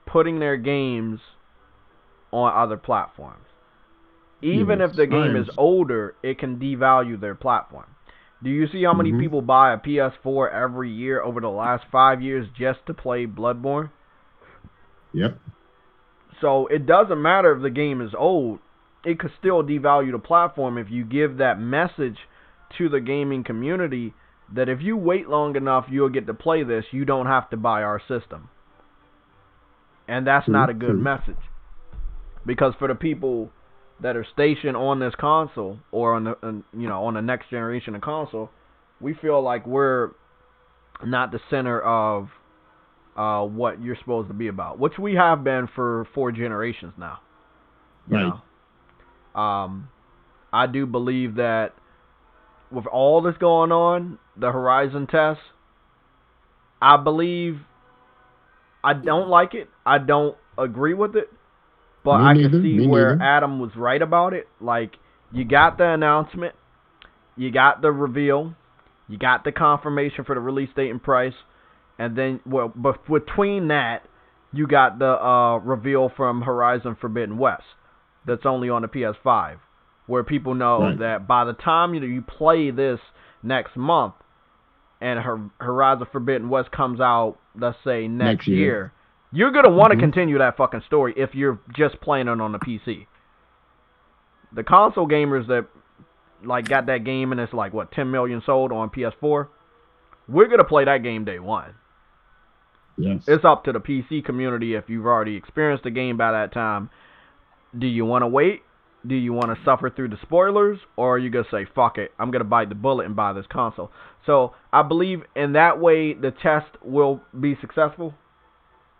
Putting their games on other platforms. Even if the game is older, it can devalue their platform. Do you see how many people buy a PS4 every year over the last 5 years just to play Bloodborne? Yep. So it doesn't matter if the game is old. It could still devalue the platform if you give that message to the gaming community that if you wait long enough, you'll get to play this. You don't have to buy our system. And that's not a good message. Because for the people that are stationed on this console or on the next generation of console, we feel like we're not the center of what you're supposed to be about, which we have been for 4 generations now. You know? I do believe that with all this going on, the Horizon test, I believe I don't like it. I don't agree with it. But I can see where Adam was right about it. Like, you got the announcement, you got the reveal, you got the confirmation for the release date and price, and then, but between that, you got the reveal from Horizon Forbidden West that's only on the PS5, where people know that by the time you play this next month, and Horizon Forbidden West comes out, let's say, next year, you're going to want to continue that fucking story if you're just playing it on the PC. The console gamers that like got that game and it's like, 10 million sold on PS4, we're going to play that game day one. Yes. It's up to the PC community if you've already experienced the game by that time. Do you want to wait? Do you want to suffer through the spoilers? Or are you going to say, fuck it, I'm going to bite the bullet and buy this console? So I believe in that way the test will be successful.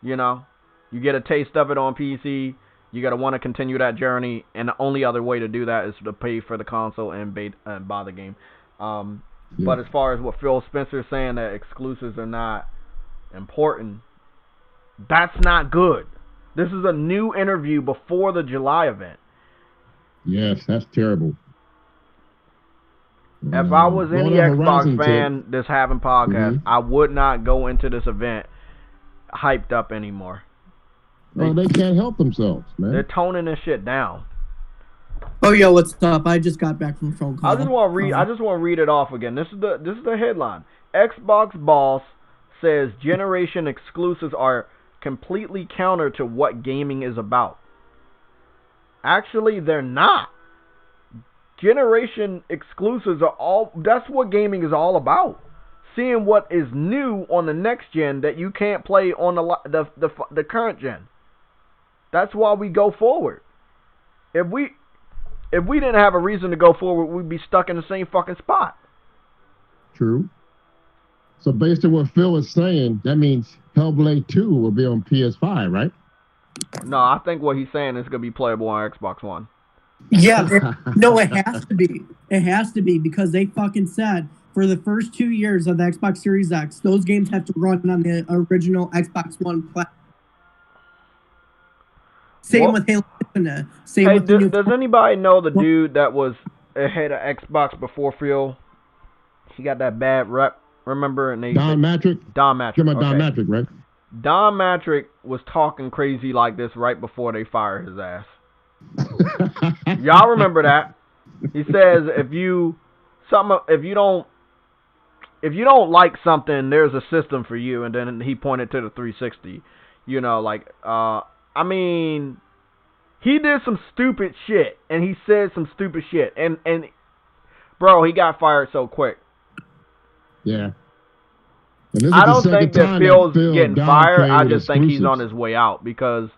You know, you get a taste of it on PC. You got to want to continue that journey. And the only other way to do that is to pay for the console and buy the game. But as far as what Phil Spencer is saying, that exclusives are not important, that's not good. This is a new interview before the July event. Yes, that's terrible. If I was any Xbox fan that's having podcasts, I would not go into this event hyped up anymore. They can't help themselves, man. They're toning this shit down. Oh yeah, what's up? I just got back from a phone call. I just want to read it off again. This is the headline. Xbox boss says generation exclusives are completely counter to what gaming is about. Actually, they're not. Generation exclusives are all. That's what gaming is all about. Seeing what is new on the next gen that you can't play on the current gen. That's why we go forward. If we didn't have a reason to go forward, we'd be stuck in the same fucking spot. True. So based on what Phil is saying, that means Hellblade 2 will be on PS5, right? No, I think what he's saying is going to be playable on Xbox One. Yeah, no, it has to be. It has to be because they fucking said for the first 2 years of the Xbox Series X, those games have to run on the original Xbox One platform. Same with Halo Infinite. Same with the new. Does anybody know the dude that was ahead of Xbox before Phil? He got that bad rep. Remember? And Don Matrick? Don Matrick. You're Don Matrick, right? Don Matrick was talking crazy like this right before they fired his ass. Y'all remember that? He says if you don't like something, there's a system for you, and then he pointed to the 360. You know, like I mean, he did some stupid shit, and he said some stupid shit, and bro, he got fired so quick. Yeah. I don't think that Phil's getting fired. I just think he's on his way out because,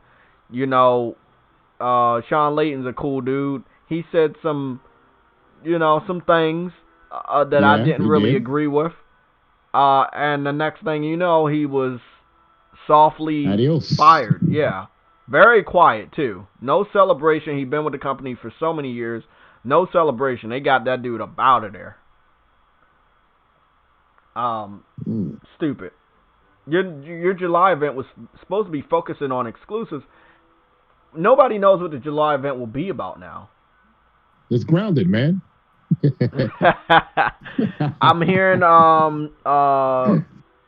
you know, Sean Layton's a cool dude. He said some, you know, some things that I didn't really agree with. And the next thing you know, he was softly fired. Yeah. Very quiet, too. No celebration. He'd been with the company for so many years. No celebration. They got that dude up out of there. Stupid. Your July event was supposed to be focusing on exclusives. Nobody knows what the July event will be about now. It's grounded, man. I'm hearing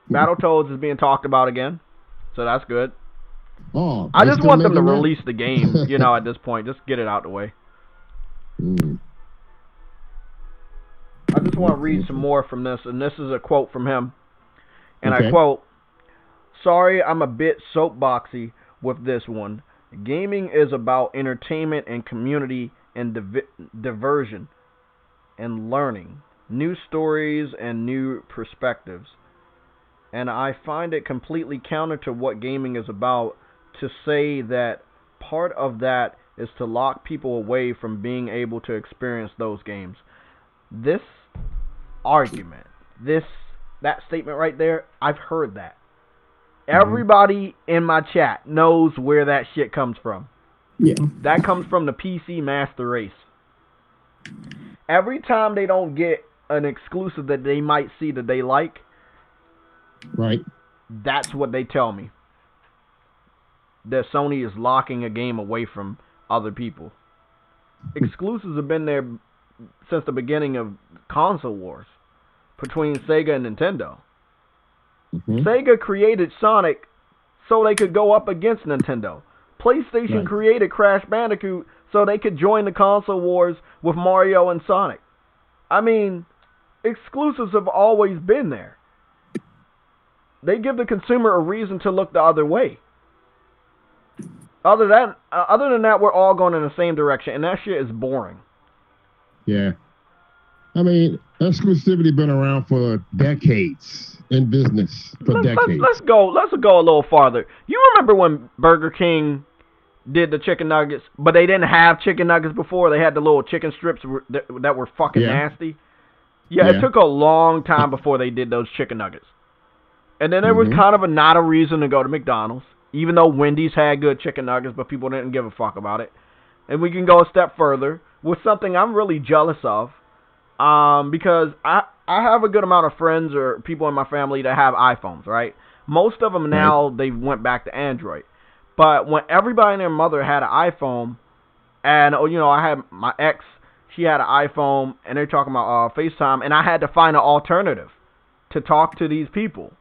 Battletoads is being talked about again, so that's good. Oh, I just want them to release the game, you know, at this point. Just get it out the way. I just want to read some more from this, and this is a quote from him. And I quote, "Sorry, I'm a bit soapboxy with this one. Gaming is about entertainment and community and diversion and learning, new stories and new perspectives. And I find it completely counter to what gaming is about to say that part of that is to lock people away from being able to experience those games." This argument, that statement right there, I've heard that. Everybody in my chat knows where that shit comes from. Yeah. That comes from the PC Master Race. Every time they don't get an exclusive that they might see that they like, right, that's what they tell me. That Sony is locking a game away from other people. Exclusives have been there since the beginning of console wars between Sega and Nintendo. Sega created Sonic so they could go up against Nintendo. PlayStation created Crash Bandicoot so they could join the console wars with Mario and Sonic. I mean, exclusives have always been there. They give the consumer a reason to look the other way. Other than that, we're all going in the same direction, and that shit is boring. Yeah. I mean, exclusivity been around for decades in business. Let's go a little farther. You remember when Burger King did the chicken nuggets, but they didn't have chicken nuggets before? They had the little chicken strips that were fucking nasty. Yeah, it took a long time before they did those chicken nuggets. And then there was kind of not a reason to go to McDonald's, even though Wendy's had good chicken nuggets, but people didn't give a fuck about it. And we can go a step further with something I'm really jealous of, because I have a good amount of friends or people in my family that have iPhones, right? Most of them now, they went back to Android. But when everybody and their mother had an iPhone, and, you know, I had my ex, she had an iPhone, and they're talking about FaceTime, and I had to find an alternative to talk to these people.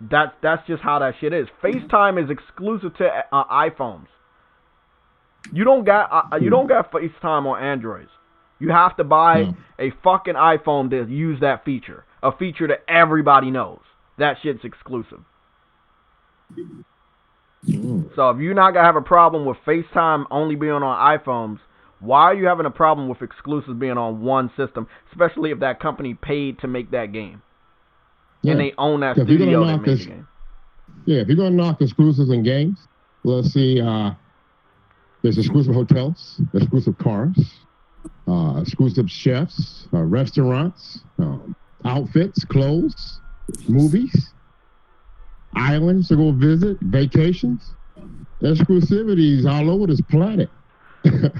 That's just how that shit is. FaceTime is exclusive to iPhones. You don't got FaceTime on Androids. You have to buy a fucking iPhone to use that feature. a feature that everybody knows. That shit's exclusive. So if you're not going to have a problem with FaceTime only being on iPhones, why are you having a problem with exclusives being on one system, especially if that company paid to make that game? Yeah. And they own that studio that made the game. Yeah, if you're going to knock exclusives in games, let's see, there's exclusive hotels, exclusive cars, exclusive chefs, restaurants, outfits, clothes, movies, islands to go visit, vacations. Exclusivities all over this planet. It's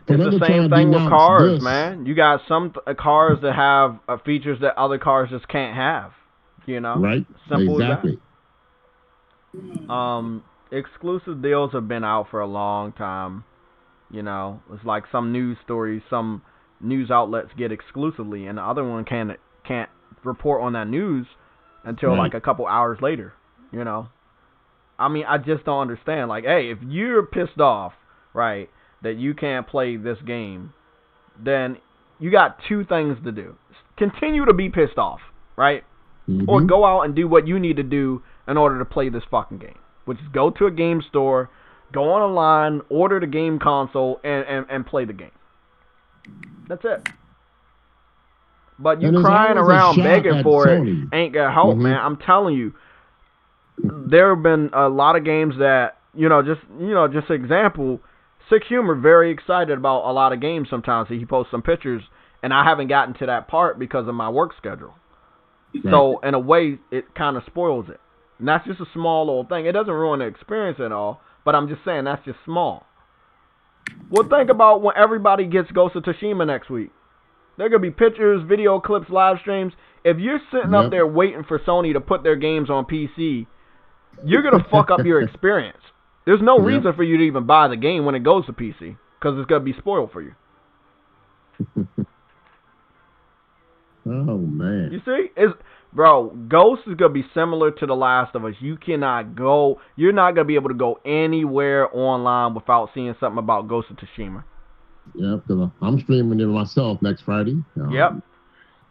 the same thing with cars, man. You got some cars that have features that other cars just can't have. You know, right? Simple exactly. as that. Exclusive deals have been out for a long time. You know, it's like some news stories, some news outlets get exclusively, and the other one can't report on that news until like a couple hours later. You know, I mean, I just don't understand. Like, hey, if you're pissed off, right, that you can't play this game, then you got two things to do. Continue to be pissed off, right? Or go out and do what you need to do in order to play this fucking game, which is go to a game store, go on a line, order the game console, and play the game. That's it. But you crying around begging for it ain't gonna help, man. I'm telling you, there have been a lot of games that, just an example, Sick Humor very excited about a lot of games sometimes. He posts some pictures, and I haven't gotten to that part because of my work schedule. Right. So, in a way, it kind of spoils it. And that's just a small little thing. It doesn't ruin the experience at all, but I'm just saying that's just small. Well, think about when everybody gets Ghost of Tsushima next week. There are going to be pictures, video clips, live streams. If you're sitting up there waiting for Sony to put their games on PC, you're going to fuck up your experience. There's no reason for you to even buy the game when it goes to PC, because it's going to be spoiled for you. Oh, man. You see? Bro, Ghost is going to be similar to The Last of Us. You're not going to be able to go anywhere online without seeing something about Ghost of Tsushima. Yeah, because I'm streaming it myself next Friday. Yep.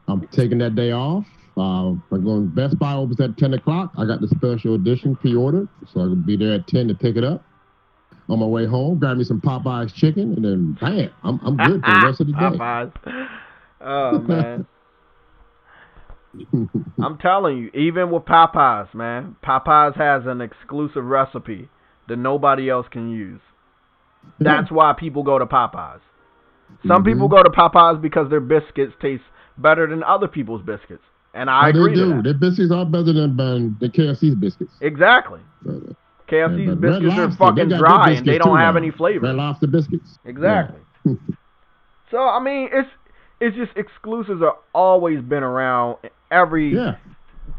I'm taking that day off. I'm going Best Buy opens at 10 o'clock. I got the special edition pre-ordered, so I can be there at 10 to pick it up. On my way home, grab me some Popeye's chicken, and then bam, I'm good for the rest of the day. Popeyes. Oh, man. I'm telling you, even with Popeyes, man, Popeyes has an exclusive recipe that nobody else can use. That's why people go to Popeyes. Some people go to Popeyes because their biscuits taste better than other people's biscuits. And I agree with that. Their biscuits are better than the KFC's biscuits. Exactly. KFC's biscuits are fucking dry and they don't have any flavor. Red Lobster biscuits. Exactly. Yeah. So, I mean, it's just exclusives have always been around. Every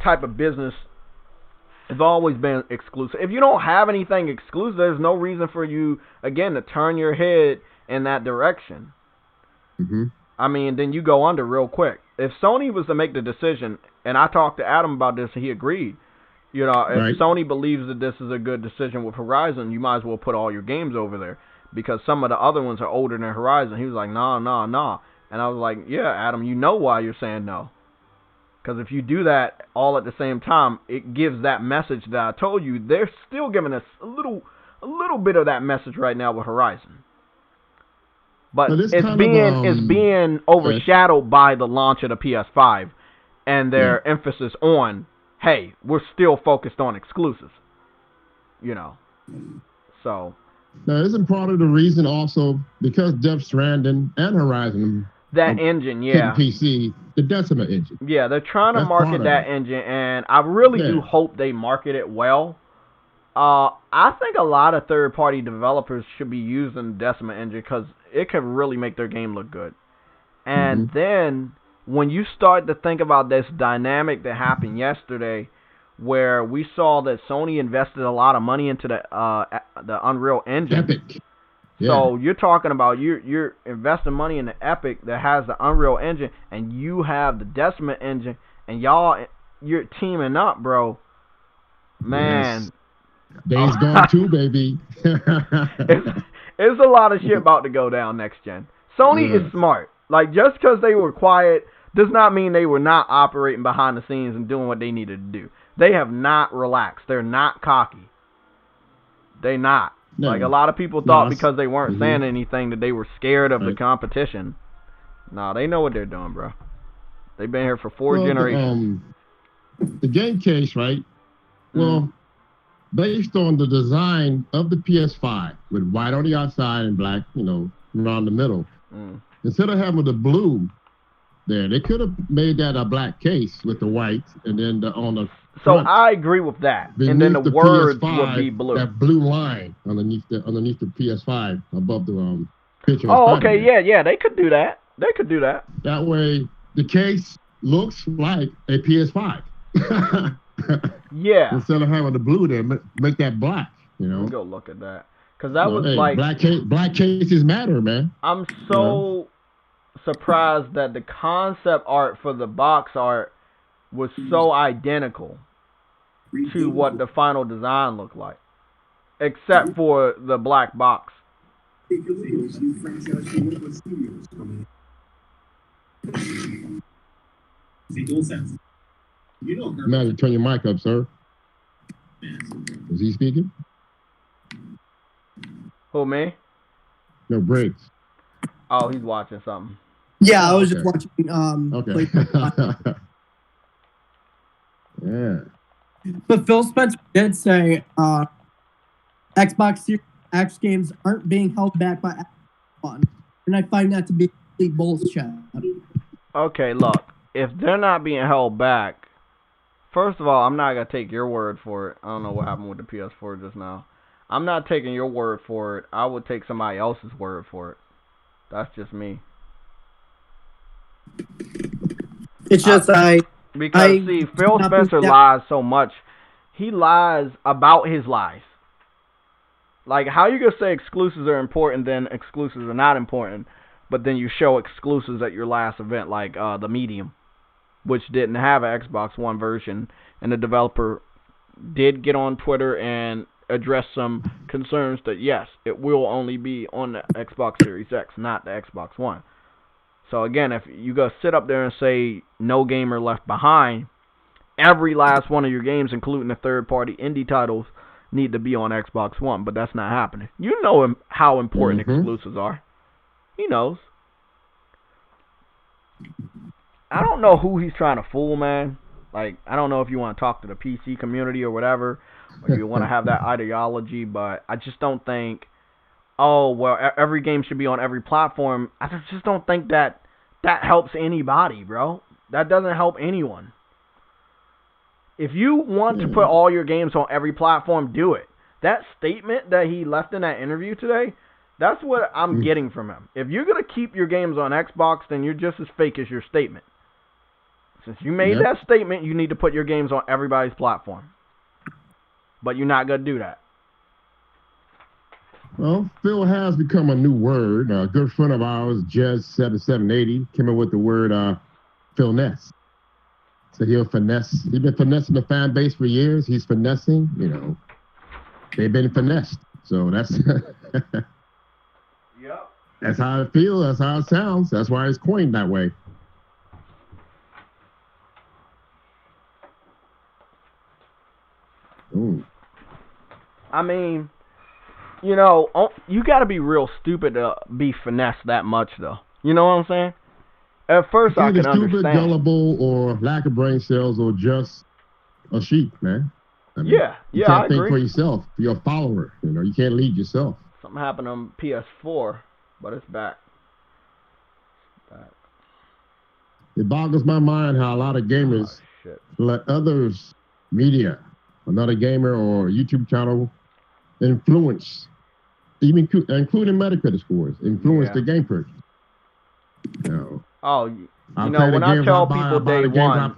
type of business has always been exclusive. If you don't have anything exclusive, there's no reason for you, again, to turn your head in that direction. I mean, then you go under real quick. If Sony was to make the decision, and I talked to Adam about this, and he agreed, if Sony believes that this is a good decision with Horizon, you might as well put all your games over there, because some of the other ones are older than Horizon. He was like, nah. And I was like, yeah, Adam, you know why you're saying no. Because if you do that all at the same time, it gives that message that I told you. They're still giving us a little bit of that message right now with Horizon. But it's being overshadowed by the launch of the PS5 and their emphasis on, hey, we're still focused on exclusives. So. Now, isn't part of the reason also because Death Stranding and Horizon that engine, PC, the Decima engine. Yeah, they're trying to market that engine, and I really do hope they market it well. I think a lot of third-party developers should be using the Decima engine because it can really make their game look good. And then when you start to think about this dynamic that happened yesterday, where we saw that Sony invested a lot of money into the Unreal Engine. Epic. So you're talking about you're investing money in the Epic that has the Unreal Engine, and you have the Decima engine, and you're teaming up, bro. Man, Days Gone 2, baby. it's a lot of shit about to go down next gen. Sony is smart. Like, just because they were quiet does not mean they were not operating behind the scenes and doing what they needed to do. They have not relaxed. They're not cocky. They not. No. Like a lot of people thought because they weren't saying anything that they were scared of the competition. Nah, they know what they're doing, bro. They've been here for 4 generations. The game case, right? Well, based on the design of the PS5 with white on the outside and black, around the middle. Instead of having the blue there, they could have made that a black case with the white, and then on the front, I agree with that. And then the words PS5, would be blue. That blue line underneath the PS5 above the picture. Oh, okay, yeah, they could do that. That way, the case looks like a PS5. Yeah. Instead of having the blue there, make that black. Let me go look at that. Because that was black cases matter, man. I'm so surprised that the concept art for the box art was so identical to what the final design looked like, except for the black box. Matt, turn your mic up, sir. Is he speaking? Who, me? No, Briggs. Oh, he's watching something. Yeah, I was just watching. Okay. Yeah. But Phil Spencer did say Xbox Series X games aren't being held back by Xbox One, and I find that to be complete bullshit. Okay, look, if they're not being held back, first of all, I'm not gonna take your word for it. I don't know what happened with the PS4 just now. I'm not taking your word for it. I would take somebody else's word for it. That's just me. It's just see, Phil Spencer lies so much. He lies about his lies. Like, how you gonna say exclusives are important, then exclusives are not important, but then you show exclusives at your last event, like the Medium, which didn't have an Xbox One version, and the developer did get on Twitter and address some concerns that yes, it will only be on the Xbox Series X, not the Xbox One. So again, if you go sit up there and say no gamer left behind, every last one of your games, including the third-party indie titles, need to be on Xbox One, but that's not happening. You know how important exclusives are. He knows. I don't know who he's trying to fool, man. Like, I don't know if you want to talk to the PC community or whatever, or you want to have that ideology, but I just don't think, oh, well, every game should be on every platform. I just don't think that helps anybody, bro. That doesn't help anyone. If you want to put all your games on every platform, do it. That statement that he left in that interview today, that's what I'm getting from him. If you're going to keep your games on Xbox, then you're just as fake as your statement. Since you made that statement, you need to put your games on everybody's platform. But you're not going to do that. Well, Phil has become a new word. A good friend of ours, Jez7780, came up with the word Philness. So he'll finesse. He's been finessing the fan base for years. He's finessing, They've been finessed. So that's that's how it feels. That's how it sounds. That's why it's coined that way. Ooh. I mean, you got to be real stupid to be finessed that much, though. You know what I'm saying? At first, I can understand. Stupid, gullible, or lack of brain cells, or just a sheep, man. I mean, you can't think for yourself. You're a follower. You can't lead yourself. Something happened on PS4, but it's back. It boggles my mind how a lot of gamers let others' media, another gamer or YouTube channel, influence, even including Metacritic scores, influence the game purchase. Oh, when I tell people day one,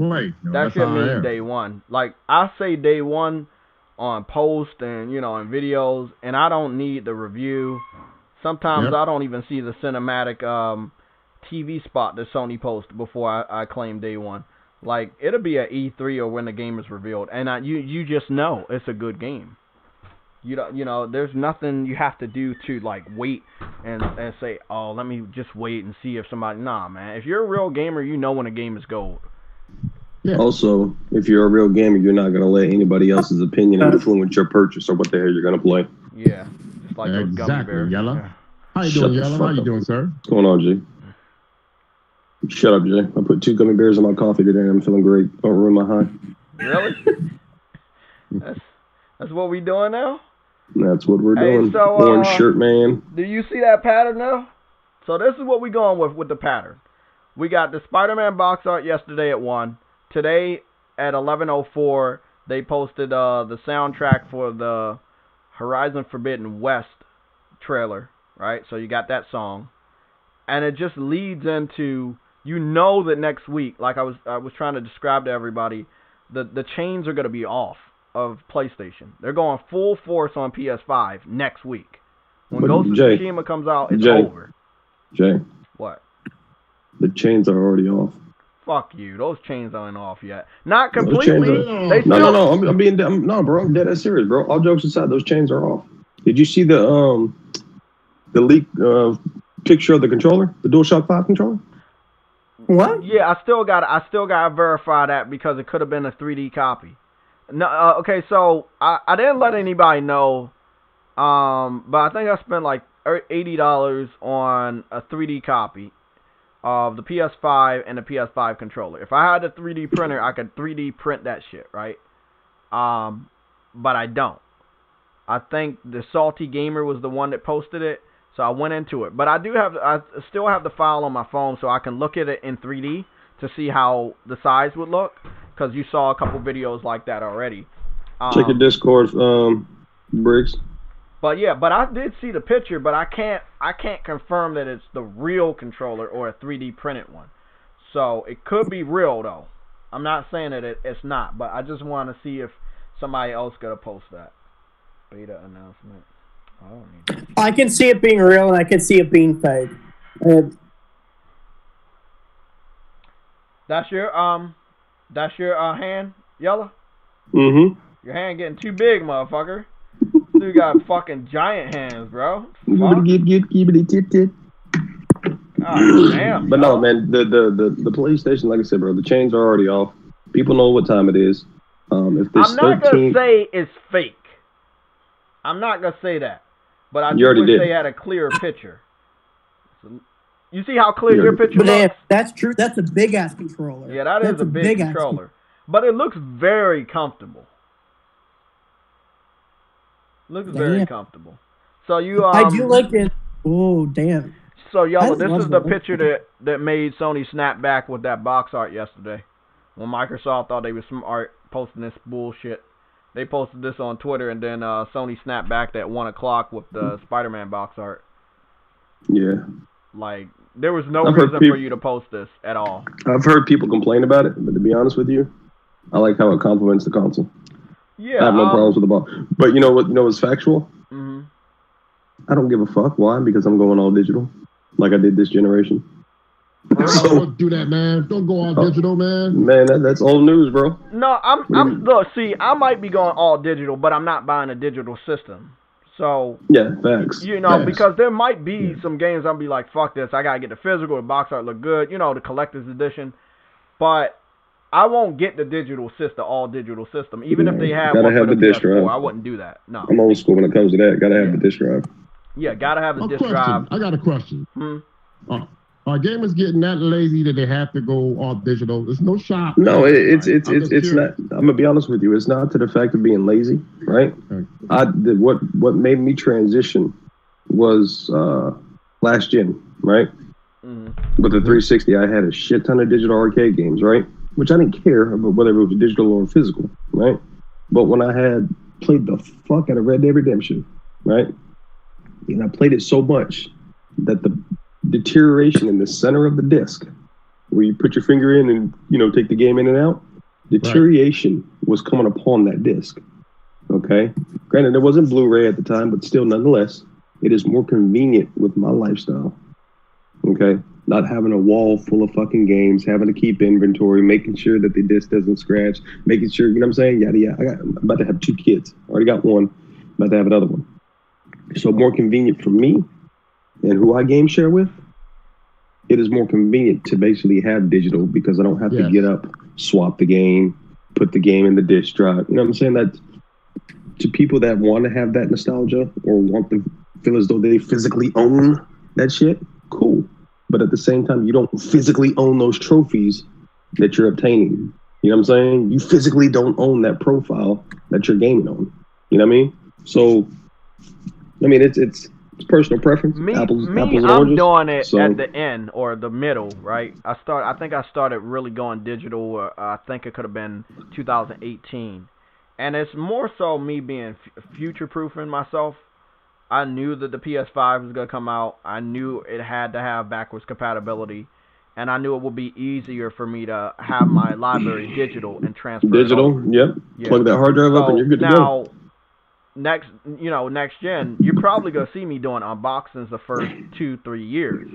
that should mean day one. Like, I say day one on posts and, in videos, and I don't need the review. Sometimes I don't even see the cinematic TV spot that Sony posts before I claim day one. Like, it'll be at E3 or when the game is revealed, and you just know it's a good game. You know, there's nothing you have to do to like wait and say, oh, let me just wait and see if somebody. Nah, man. If you're a real gamer, you know when a game is gold. Yeah. Also, if you're a real gamer, you're not gonna let anybody else's opinion influence your purchase or what the hell you're gonna play. Yeah, just like those gummy Exactly, bears. Yellow. Yeah. How you Shut doing, the Yellow? fuck How you up. doing, sir? What's going on, Jay? Shut up, Jay. I put 2 gummy bears in my coffee today and I'm feeling great. Don't ruin my high. Really? That's what we doing now? That's what we're Hey, doing. so, Orange shirt, man. Do you see that pattern now? So this is what we going with the pattern. We got the Spider-Man box art yesterday at 1. Today at 11:04, they posted the soundtrack for the Horizon Forbidden West trailer, right? So you got that song. And it just leads into, you know, that next week, like I was trying to describe to everybody, the chains are going to be off of PlayStation. They're going full force on PS5 next week. When But Ghost of Jay, Tsushima comes out, it's Jay. over. Jay, What? the chains are already off. Fuck you. Those chains aren't off yet. Not Those completely. chains are- They No, still, no, bro. I'm dead ass serious, bro. All jokes aside, those chains are off. Did you see the leak picture of the controller, the DualShock 5 controller? What? Yeah, I still got to verify that because it could have been a 3D copy. No, okay, so I didn't let anybody know, but I think I spent like $80 on a 3D copy of the PS5 and the PS5 controller. If I had a 3D printer, I could 3D print that shit, right? But I don't. I think the Salty Gamer was the one that posted it, so I went into it. But I still have the file on my phone, so I can look at it in 3D to see how the size would look, because you saw a couple videos like that already. Check your Discord, Briggs. But yeah, but I did see the picture, but I can't confirm that it's the real controller or a 3D printed one. So it could be real though. I'm not saying that it's not, but I just want to see if somebody else gonna post that beta announcement. I don't need that. I can see it being real, and I can see it being fake. That's your hand, Yellow? Mm-hmm. Your hand getting too big, motherfucker. Dude got fucking giant hands, bro. Fuck. Tit. God damn. But no, Yellow. man, the PlayStation, like I said, bro, the chains are already off. People know what time it is. If this I'm not 13, gonna say it's fake. I'm not gonna say that. But I You just already wish did. they had a clearer picture. So, you see how clear You your already- picture But looks? that's true. That's a big ass controller. Yeah, that is That's a big ass controller. But it looks very comfortable. Looks very Damn. comfortable. So you I do like it. Oh damn! So Yellow, I this love is the that. picture that made Sony snap back with that box art yesterday. When Microsoft thought they were smart posting this bullshit. They posted this on Twitter, and then Sony snapped back at 1 o'clock with the Spider-Man box art. Yeah, Like, there was no I've heard reason for you to post this at all. I've heard people complain about it, but to be honest with you, I like how it complements the console. Yeah. I have no problems with the ball. But you know what? You know what's factual? Mm-hmm. I don't give a fuck. Why? Because I'm going all digital, like I did this generation. Don't do that, man. Don't go all digital, man. Man, that's old news, bro. No, look, see, I might be going all digital, but I'm not buying a digital system. So, Yeah, facts. you know, Facts. because there might be some games I'll be like, fuck this, I gotta get the physical, the box art look good, you know, the collector's edition. But I won't get the digital system, all digital system. Even if they have Gotta one have for the the disc PS4, drive. I wouldn't do that. No. I'm old school when it comes to that. Gotta have Yeah. the disc drive. Yeah, gotta have the A disc question. drive. I got a question. Hmm. Are gamers getting that lazy that they have to go all digital? There's no shop. No, it's I'm just not. curious. I'm gonna be honest with you. It's not to the fact of being lazy, right? Okay. What made me transition was last gen, right? Mm-hmm. With the 360, I had a shit ton of digital arcade games, right? Which I didn't care about whether it was digital or physical, right? But when I had played the fuck out of Red Dead Redemption, right? And I played it so much that the deterioration in the center of the disc, where you put your finger in and, you know, take the game in and out, deterioration was coming upon that disc. Okay? Granted, it wasn't Blu-ray at the time, but still, nonetheless, it is more convenient with my lifestyle. Okay? Not having a wall full of fucking games, having to keep inventory, making sure that the disc doesn't scratch, making sure, you know what I'm saying? Yada, yada. I'm about to have 2 kids. Already got one. but they have another one. So more convenient for me and who I game share with, it is more convenient to basically have digital because I don't have to get up, swap the game, put the game in the disk drive. You know what I'm saying? That to people that want to have that nostalgia or want to feel as though they physically own that shit, cool. But at the same time, you don't physically own those trophies that you're obtaining. You know what I'm saying? You physically don't own that profile that you're gaming on. You know what I mean? So, I mean, it's personal preference. Apples and I'm oranges. doing it So, at the end or the middle, right? I think I started really going digital. I think it could have been 2018, and it's more so me being future-proofing myself. I knew that the PS5 was gonna come out. I knew it had to have backwards compatibility, and I knew it would be easier for me to have my library digital and transfer digital, it over. yep. Yeah. Plug that hard drive up and you're good to go. Next gen, you're probably gonna see me doing unboxings the first 2-3 years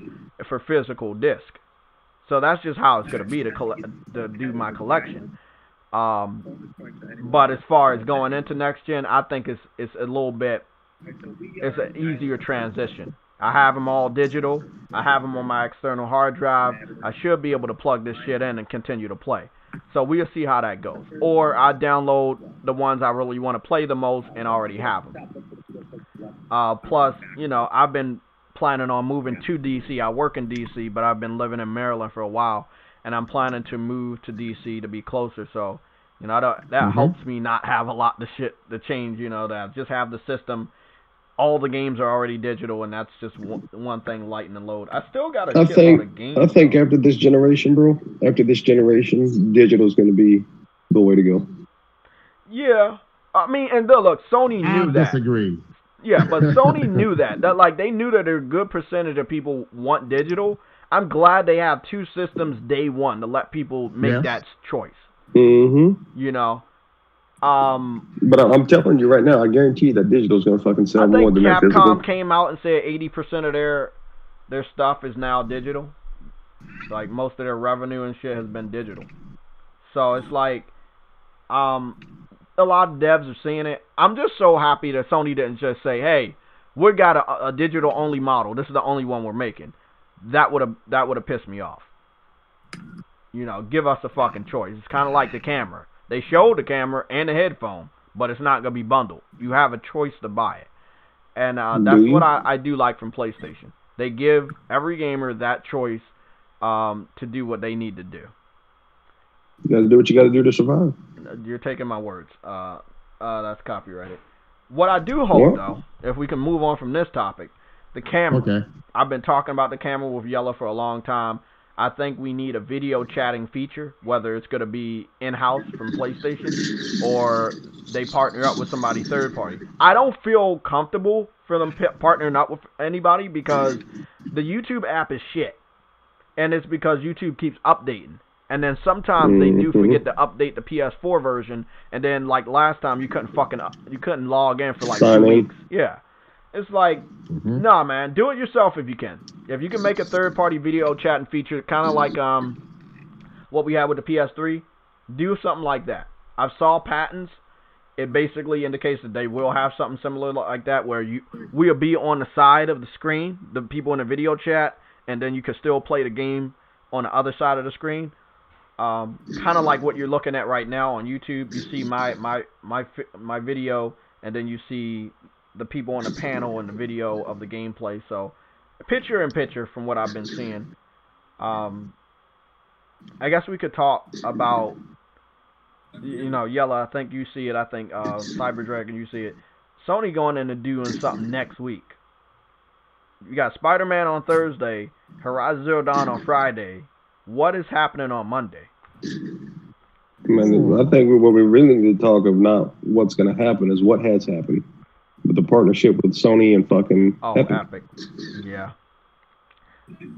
for physical disc. So that's just how it's gonna be to do my collection. But as far as going into next gen, I think it's a little bit, it's an easier transition. I have them all digital. I have them on my external hard drive. I should be able to plug this shit in and continue to play. So we'll see how that goes. Or I download the ones I really want to play the most and already have them. Plus, I've been planning on moving to DC. I work in DC, but I've been living in Maryland for a while, and I'm planning to move to DC to be closer. So, that helps me not have a lot to change. That I just have the system. All the games are already digital, and that's just one thing lighten and load. I still got a shitload of games. I think after this generation, bro, digital is going to be the way to go. Yeah. I mean, and look, Sony knew that. I disagree. Yeah, but Sony knew that. They knew that a good percentage of people want digital. I'm glad they have two systems day one to let people make that choice. Mm-hmm. But I'm telling you right now, I guarantee you that digital is going to fucking sell more than that physical. Capcom came out and said 80% of their stuff is now digital. Like most of their revenue and shit has been digital. So it's like, a lot of devs are seeing it. I'm just so happy that Sony didn't just say, "Hey, we got a digital only model. This is the only one we're making." That would have pissed me off. Give us a fucking choice. It's kind of like the camera. They showed the camera and the headphone, but it's not going to be bundled. You have a choice to buy it. And that's what I do like from PlayStation. They give every gamer that choice to do what they need to do. You got to do what you got to do to survive. You're taking my words. That's copyrighted. What I do hope, though, if we can move on from this topic, the camera. Okay. I've been talking about the camera with Yella for a long time. I think we need a video chatting feature, whether it's going to be in-house from PlayStation or they partner up with somebody third party. I don't feel comfortable for them partnering up with anybody because the YouTube app is shit. And it's because YouTube keeps updating. And then sometimes they do forget to update the PS4 version. And then like last time you couldn't log in for like 2 weeks. Yeah. It's like, nah, man, do it yourself if you can. If you can make a third-party video chatting feature, kind of like what we had with the PS3, do something like that. I've saw patents. It basically indicates that they will have something similar like that, where we'll be on the side of the screen, the people in the video chat, and then you can still play the game on the other side of the screen. Kind of like what you're looking at right now on YouTube. You see my video, and then you see the people on the panel and the video of the gameplay. So picture in picture from what I've been seeing. I guess we could talk about, Yella, I think you see it. I think Cyber Dragon, you see it. Sony going in and doing something next week. You got Spider-Man on Thursday, Horizon Zero Dawn on Friday. What is happening on Monday? Man, I think what we really need to talk of not what's going to happen is what has happened. With the partnership with Sony and fucking Epic. Yeah.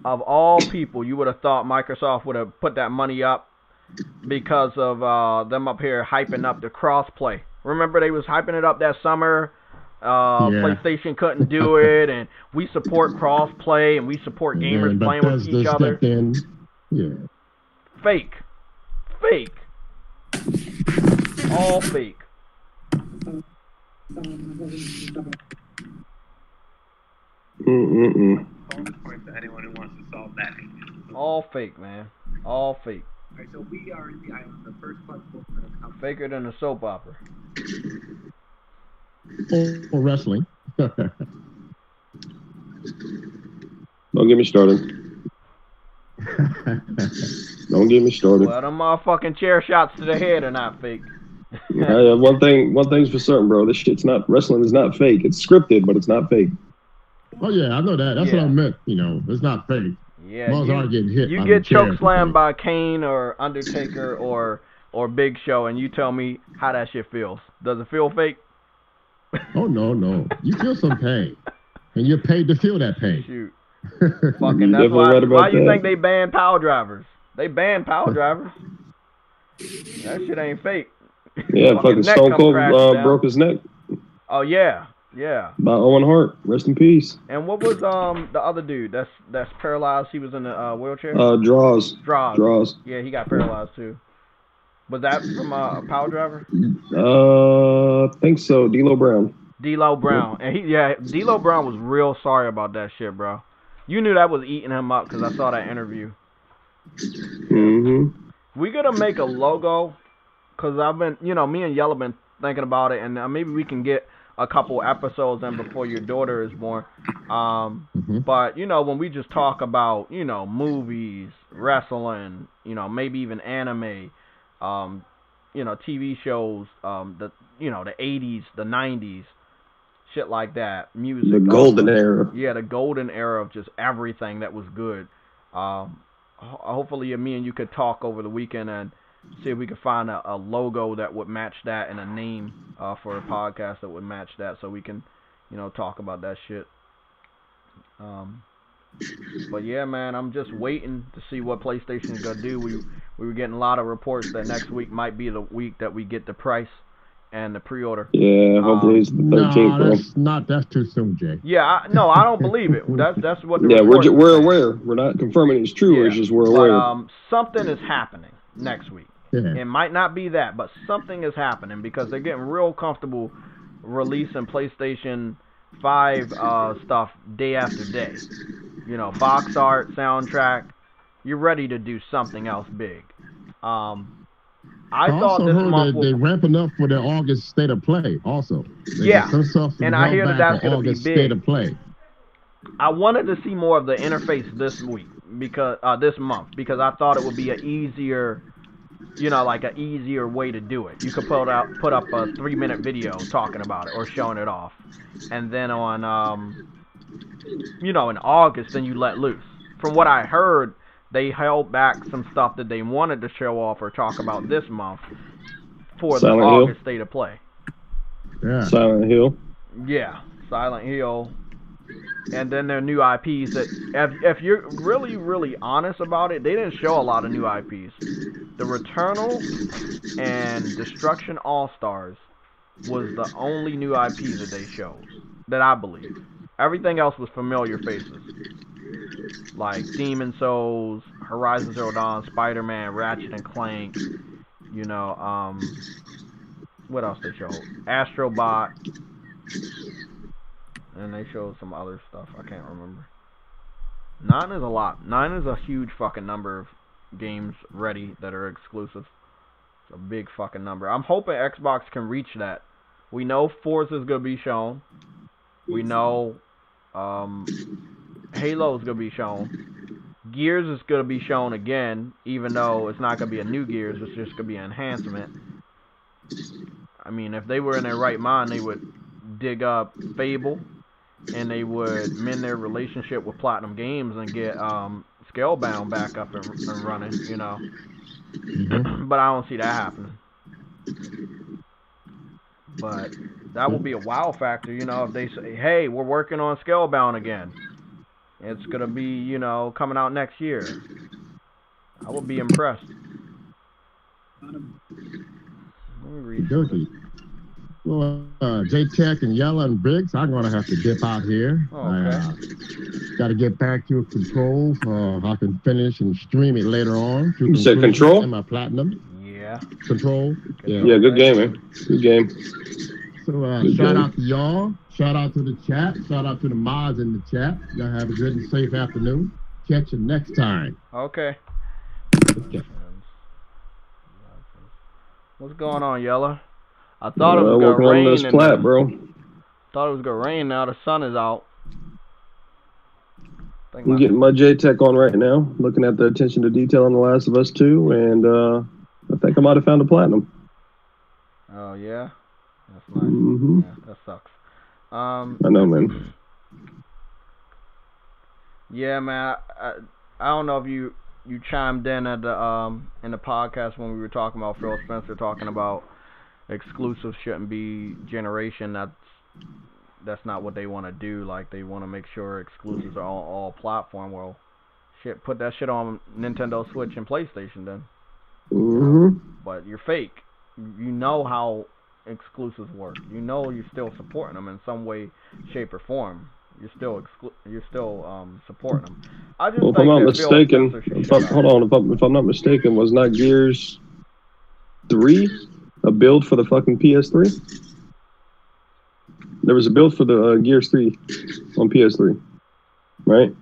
Of all people, you would have thought Microsoft would have put that money up because of them up here hyping up the crossplay. Remember they was hyping it up that summer. PlayStation couldn't do it, and we support crossplay, and we support gamers playing with each other. Yeah. Fake. All fake. Mm-mm-mm. Bonus points to anyone who wants to solve that. All fake, man. All fake. Alright, so we are in the island. The first question is going to come. Faker than a soap opera. Or wrestling. Don't get me started. Don't get me started. Well, them motherfucking chair shots to the head are not fake. One thing's for certain, bro. This shit's not, wrestling is not fake. It's scripted, but it's not fake. Oh yeah, I know that. That's what I meant. You know, it's not fake. Yeah, Most are getting hit. You get choke slammed by Kane or Undertaker or Big Show, and you tell me how that shit feels. Does it feel fake? Oh no. You feel some pain, and you're paid to feel that pain. Shoot. Fucking that's why. Right why you that. think they banned power drivers? They banned power drivers. That shit ain't fake. Yeah, fucking Stone Cold broke his neck. Oh yeah. By Owen Hart. Rest in peace. And what was the other dude that's paralyzed? He was in a wheelchair. Draws. Yeah, he got paralyzed too. Was that from a power driver? I think so. D'Lo Brown. And D'Lo Brown was real sorry about that shit, bro. You knew that was eating him up because I saw that interview. Mm-hmm. We gotta make a logo because I've been, me and Yellow been thinking about it, and maybe we can get a couple episodes in before your daughter is born. But when we just talk about movies, wrestling, maybe even anime, TV shows, the 80s, the 90s, shit like that, music. The golden era. Yeah, the golden era of just everything that was good. Hopefully, me and you could talk over the weekend and see if we could find a logo that would match that and a name for a podcast that would match that, so we can, talk about that shit. But yeah, man, I'm just waiting to see what PlayStation's gonna do. We were getting a lot of reports that next week might be the week that we get the price and the pre-order. Yeah, hopefully it's the 13th. No, that's too soon, Jay. Yeah, I don't believe it. That's what. We're aware. We're not confirming it's true. It's just we're aware. But something is happening next week. Yeah. It might not be that, but something is happening because they're getting real comfortable releasing PlayStation 5 stuff day after day. Box art, soundtrack. You're ready to do something else big. I thought this month they're ramping up for their August state of play. Also, some stuff and I hear that's going to be big. State of play. I wanted to see more of the interface this week because this month because I thought it would be an easier. An easier way to do it. You could put up a 3-minute video talking about it or showing it off, and then on in August, then you let loose. From what I heard, they held back some stuff that they wanted to show off or talk about this month for the August state of play. Yeah. Silent Hill. Yeah, Silent Hill. And then their new IPs that, if you're really, really honest about it, they didn't show a lot of new IPs. The Returnal and Destruction All-Stars was the only new IP that they showed, that I believe. Everything else was familiar faces. Like Demon Souls, Horizon Zero Dawn, Spider-Man, Ratchet and Clank, what else they showed? Astrobot. And they showed some other stuff. I can't remember. 9 is a lot. 9 is a huge fucking number of games ready that are exclusive. It's a big fucking number. I'm hoping Xbox can reach that. We know Forza is going to be shown. We know Halo is going to be shown. Gears is going to be shown again, even though it's not going to be a new Gears. It's just going to be an enhancement. I mean, if they were in their right mind, they would dig up Fable. And they would mend their relationship with Platinum Games and get Scalebound back up and running, Mm-hmm. But I don't see that happening. But that would be a wow factor, if they say, hey, we're working on Scalebound again. It's going to be, coming out next year. I would be impressed. Let me read something. Well, JayTech and Yella and Briggs, I'm going to have to dip out here. Okay. Got to get back to Control. I can finish and stream it later on. You said Control? And my Platinum. Yeah. Control. Yeah, good game, man. Good game. So shout out to y'all. Shout out to the chat. Shout out to the mods in the chat. Y'all have a good and safe afternoon. Catch you next time. Okay. Okay. What's going on, Yella? I thought it was gonna working rain. on this plat, bro. Thought it was gonna rain. Now the sun is out. I'm getting my JTech on right now, looking at the attention to detail on The Last of Us 2, and I think I might have found a platinum. Oh yeah, that's nice. Mm-hmm. Yeah, that sucks. I know, man. Yeah, man. I don't know if you chimed in at the podcast when we were talking about Phil Spencer talking about exclusives shouldn't be generation. That's not what they want to do. Like, they want to make sure exclusives are on all platform. Well, shit, put that shit on Nintendo Switch and PlayStation then. Mm-hmm. But you're fake. You know how exclusives work. You know you're still supporting them in some way, shape, or form. You're still supporting them. I just Well, if think I'm not that mistaken, Phil Spencer should hold on. If I'm not mistaken, was not Gears 3 a build for the fucking PS3? There was a build for the Gears 3 on PS3, right?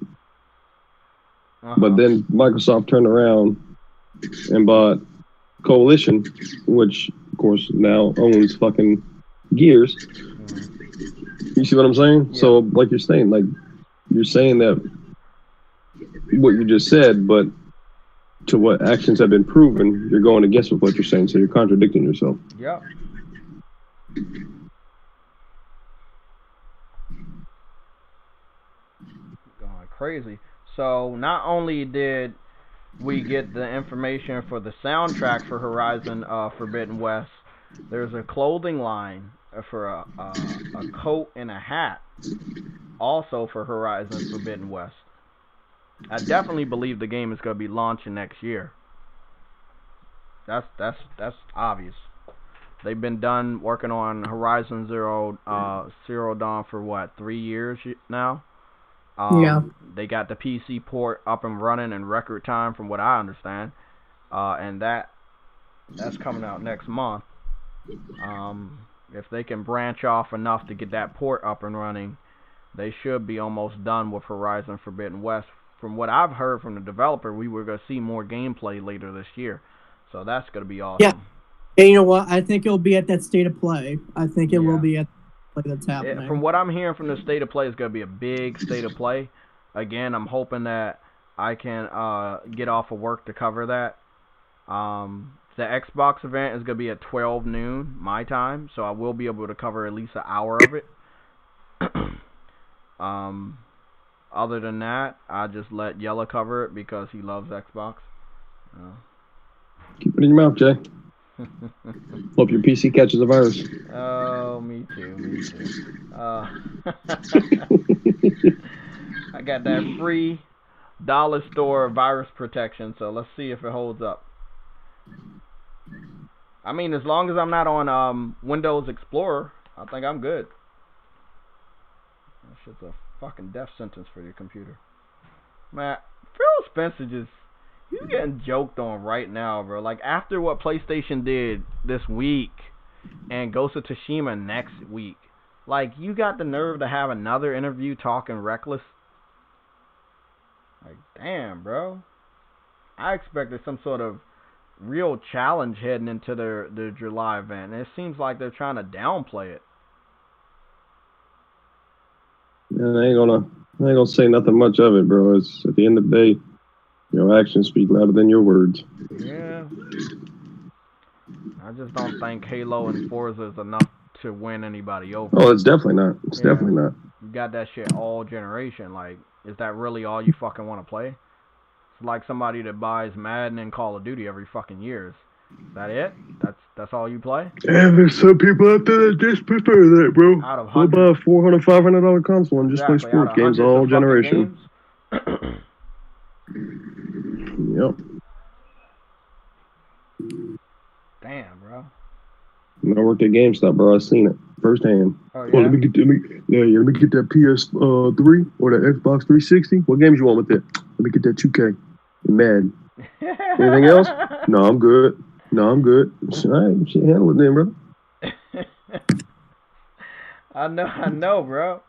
But then Microsoft turned around and bought Coalition, which, of course, now owns fucking Gears. You see what I'm saying? Yeah. So, like you're saying that what you just said, but to what actions have been proven, you're going against with what you're saying, so you're contradicting yourself. Yep. Going crazy. So not only did we get the information for the soundtrack for Horizon Forbidden West, there's a clothing line for a coat and a hat also for Horizon Forbidden West. I definitely believe the game is going to be launching next year. That's obvious. They've been done working on Horizon Zero Dawn for what, 3 years now? Yeah. They got the PC port up and running in record time, from what I understand, and that's coming out next month. If they can branch off enough to get that port up and running, they should be almost done with Horizon Forbidden West. From what I've heard from the developer, we were going to see more gameplay later this year, so that's going to be awesome. Yeah, and you know what? I think it'll be at that state of play. I think it will be at the play that's happening. From what I'm hearing from the state of play, it's going to be a big state of play. Again, I'm hoping that I can get off of work to cover that. The Xbox event is going to be at 12 noon my time, so I will be able to cover at least an hour of it. Other than that, I just let Yella cover it because he loves Xbox. Keep it in your mouth, Jay. Hope your PC catches a virus. Oh, me too. I got that free dollar store virus protection, so let's see if it holds up. I mean, as long as I'm not on Windows Explorer, I think I'm good. That shit's a fucking death sentence for your computer. Man, Phil Spencer he's getting joked on right now, bro. Like, after what PlayStation did this week and Ghost of Tsushima next week, like, you got the nerve to have another interview talking reckless? Like, damn, bro. I expected some sort of real challenge heading into their July event, and it seems like they're trying to downplay it. Man, I ain't gonna say nothing much of it, bro. It's at the end of the day, your actions speak louder than your words. Yeah. I just don't think Halo and Forza is enough to win anybody over. Oh, it's definitely not. It's definitely not. You got that shit all generation. Like, is that really all you fucking want to play? It's like somebody that buys Madden and Call of Duty every fucking year. Is that it? That's all you play? Yeah, there's some people out there that just prefer that, bro. Out of They'll buy a $400, $500 console and just play Exactly, sports games all generation. Yep. Damn, bro. I worked at GameStop, bro. I seen it firsthand. Oh, yeah? Well, let me get that PS3 or the Xbox 360. What games you want with it? Let me get that 2K. Mad. Anything else? No, I'm good. All right, shit, handle it then, brother. I know, bro.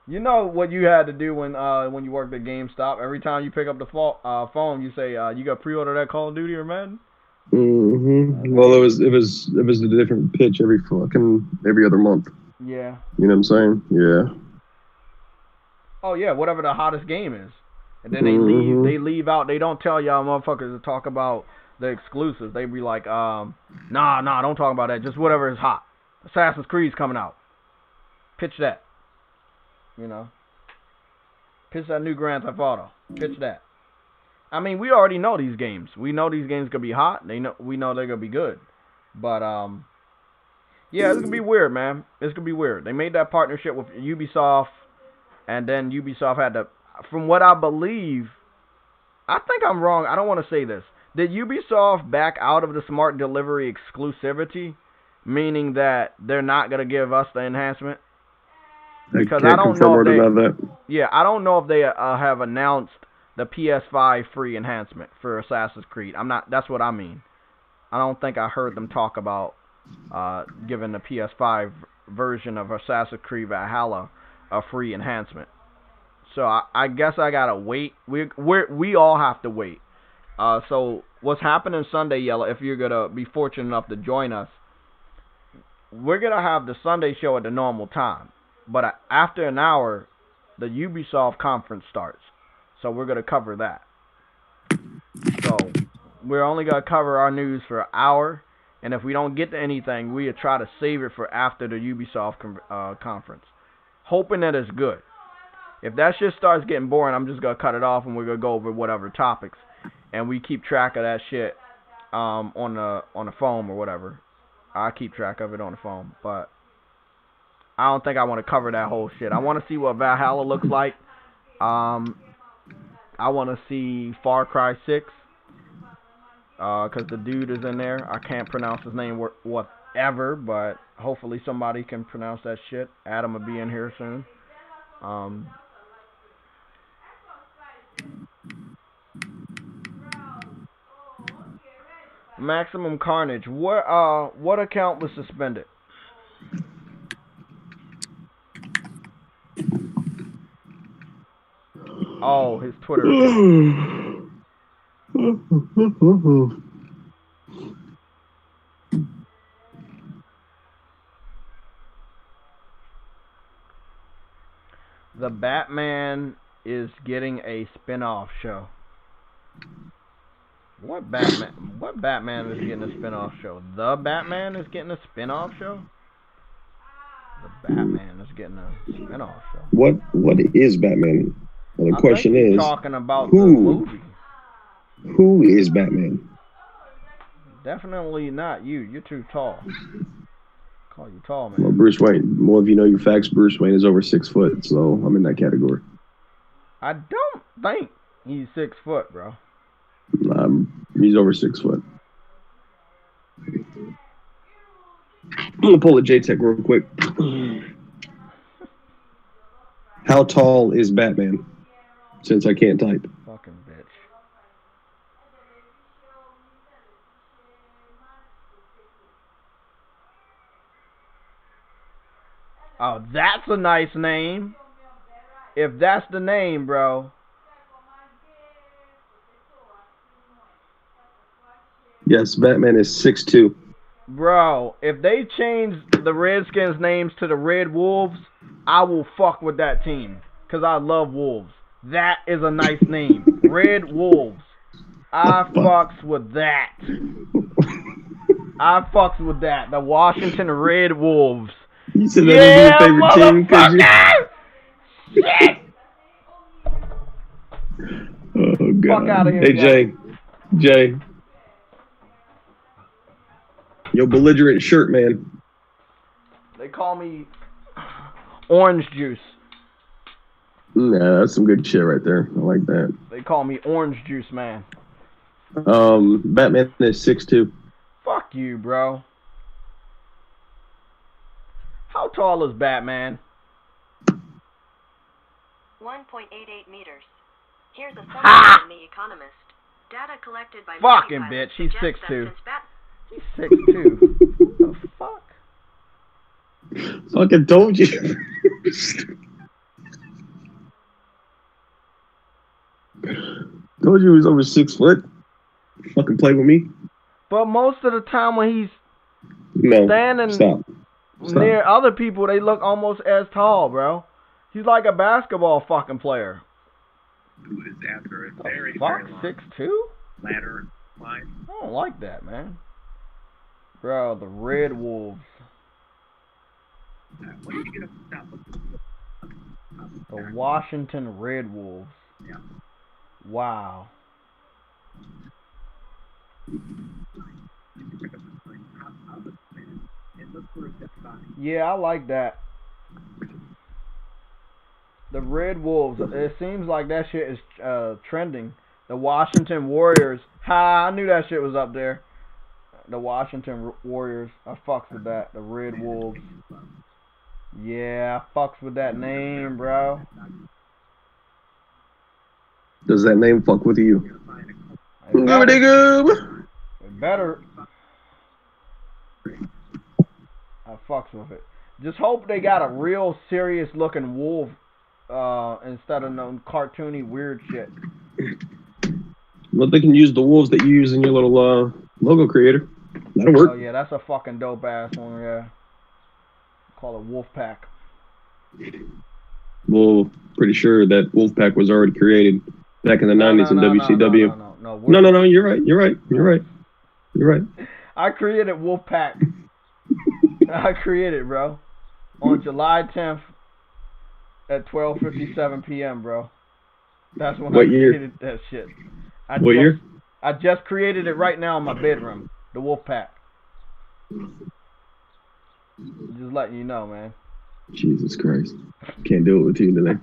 You know what you had to do when you worked at GameStop? Every time you pick up the phone, you say you got pre-order that Call of Duty or Madden. Well, it was a different pitch every other month. Yeah. You know what I'm saying? Yeah. Oh yeah, whatever the hottest game is, and then they leave out. They don't tell y'all motherfuckers to talk about the exclusives. They be like, nah, don't talk about that. Just whatever is hot. Assassin's Creed's coming out. Pitch that. You know. Pitch that new Grand Theft Auto. Pitch that. I mean, we already know these games. We know these games gonna be hot. We know they're gonna be good. But yeah, it's gonna be weird, man. It's gonna be weird. They made that partnership with Ubisoft, and then Ubisoft had to. From what I believe, I think I'm wrong. I don't want to say this. Did Ubisoft back out of the smart delivery exclusivity, meaning that they're not gonna give us the enhancement? Because I don't know if they. Yeah, I don't know if they have announced the PS5 free enhancement for Assassin's Creed. That's what I mean. I don't think I heard them talk about giving the PS5 version of Assassin's Creed Valhalla a free enhancement. So I guess I gotta wait. We all have to wait. So what's happening Sunday, Yellow? If you're gonna be fortunate enough to join us, we're gonna have the Sunday show at the normal time. But after an hour, the Ubisoft conference starts. So we're going to cover that. So we're only going to cover our news for an hour. And if we don't get to anything, we'll try to save it for after the Ubisoft conference. Hoping that it's good. If that shit starts getting boring, I'm just going to cut it off and we're going to go over whatever topics. And we keep track of that shit on the phone or whatever. I keep track of it on the phone. But I don't think I want to cover that whole shit. I want to see what Valhalla looks like. I want to see Far Cry 6. Because the dude is in there. I can't pronounce his name whatever, but hopefully somebody can pronounce that shit. Adam will be in here soon. Maximum Carnage. What account was suspended? Oh, his Twitter account. The Batman is getting a spin-off show. What Batman is getting a spin-off show? The Batman is getting a spin-off show? The Batman is getting a spin-off show. What is Batman? Well, the question is, talking about the movie. Who is Batman? Definitely not you. You're too tall. Call you tall, man. Well, Bruce Wayne. Well, if you know your facts, Bruce Wayne is over 6 foot, so I'm in that category. I don't think he's 6 foot, bro. He's over 6 foot. I'm gonna pull a JTech real quick. How tall is Batman? Since I can't type. Fucking bitch. Oh, that's a nice name. If that's the name, bro. Yes, Batman is 6'2". Bro, if they change the Redskins' names to the Red Wolves, I will fuck with that team. Because I love Wolves. That is a nice name. Red Wolves. I fucks with that. I fucks with that. The Washington Red Wolves. You said that was your favorite team because you... Shit! Oh, God. Fuck out of here, hey, Jay. Yo, belligerent shirt, man. They call me Orange Juice. Nah, that's some good shit right there. I like that. They call me Orange Juice, man. Batman is 6'2". Fuck you, bro. How tall is Batman? 1.88 meters. Here's a summary from The Economist. Data collected by fucking bitch. He's 6'2". He's 6'2". What the fuck? So Fucking told you. Told you he was over 6 foot. Fucking play with me. But most of the time when he's No. standing Stop. near other people, they look almost as tall, bro. He's like a basketball fucking player. Who is after a very, Fuck, very long 6'2"? ladder climb. I don't like that, man. Bro, the Red Wolves. When did you get up to stop looking? The Washington Red Wolves. Yeah. Wow. Yeah, I like that. The Red Wolves. It seems like that shit is trending. The Washington Warriors. Ha! I knew that shit was up there. The Washington Warriors. I fucks with that. The Red Wolves. Yeah, I fucks with that name, bro. Does that name fuck with you? It better. I fucks with it. Just hope they got a real serious looking wolf instead of no cartoony weird shit. Well, they can use the wolves that you use in your little logo creator. That'll work. Oh yeah, that's a fucking dope ass one. Yeah. Call it Wolfpack. Well, pretty sure that Wolfpack was already created back in the 90s in WCW. No, you're right. I created Wolfpack. I created it, bro. On July 10th at 12:57 p.m., bro. That's when I created that shit. What year? I just created it right now in my bedroom. The Wolfpack. Just letting you know, man. Jesus Christ. Can't do it with you today.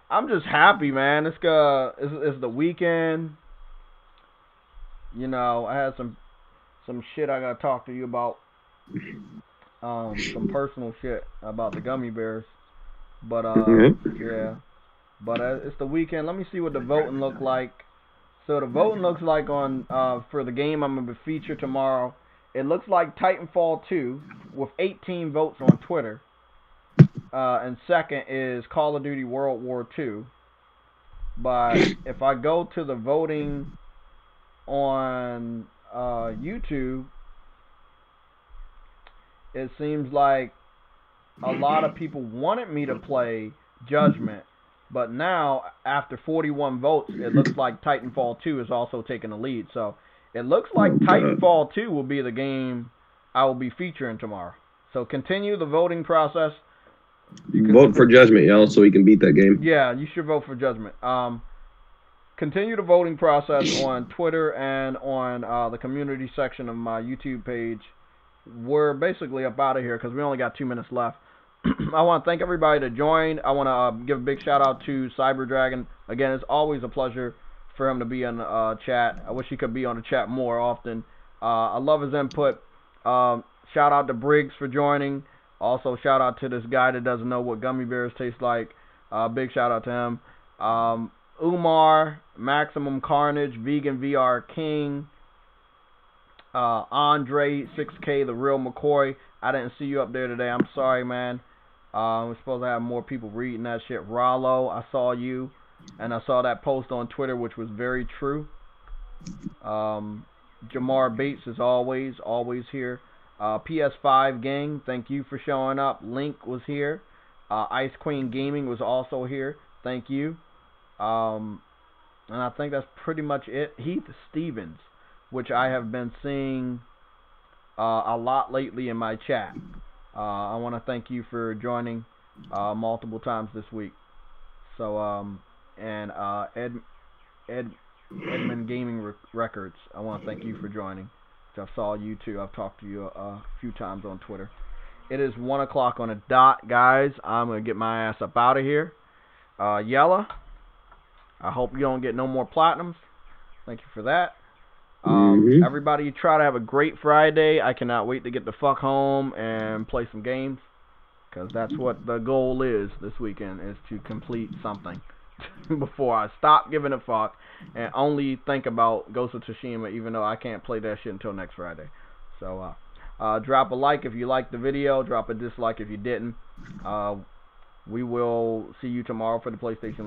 I'm just happy, man. It's the weekend. You know, I had some shit I gotta talk to you about. Some personal shit about the gummy bears. But yeah. But it's the weekend. Let me see what the voting look like. So the voting looks like on for the game I'm gonna be featured tomorrow. It looks like Titanfall 2 with 18 votes on Twitter. And second is Call of Duty World War II. But if I go to the voting on YouTube, it seems like a lot of people wanted me to play Judgment. But now, after 41 votes, it looks like Titanfall 2 is also taking the lead. So it looks like Titanfall 2 will be the game I will be featuring tomorrow. So continue the voting process. Vote for Judgment, y'all, so he can beat that game. Yeah, you should vote for Judgment. Continue the voting process on Twitter and on the community section of my YouTube page. We're basically up out of here because we only got 2 minutes left. I want to thank everybody that joined. I want to give a big shout out to Cyber Dragon. Again, it's always a pleasure for him to be on the chat. I wish he could be on the chat more often. I love his input. Shout out to Briggs for joining. Also, shout out to this guy that doesn't know what gummy bears taste like. Big shout out to him. Umar, Maximum Carnage, Vegan VR King, Andre, 6K, The Real McCoy. I didn't see you up there today. I'm sorry, man. We're supposed to have more people reading that shit. Rollo, I saw you. And I saw that post on Twitter, which was very true. Jamar Bates is always here. PS5 gang, thank you for showing up. Link was here. Ice Queen Gaming was also here. Thank you. And I think that's pretty much it. Heath Stevens, which I have been seeing a lot lately in my chat. I want to thank you for joining multiple times this week. So, and Edmund Gaming Records, I want to thank you for joining. I saw you too. I've talked to you a few times on Twitter. It is 1 o'clock on a dot, guys. I'm going to get my ass up out of here. Yella, I hope you don't get no more platinums. Thank you for that. Everybody try to have a great Friday. I cannot wait to get the fuck home and play some games. Because that's what the goal is this weekend, is to complete something. Before I stop giving a fuck and only think about Ghost of Tsushima, even though I can't play that shit until next Friday. So, Drop a like if you liked the video. Drop a dislike if you didn't. We will see you tomorrow for the PlayStation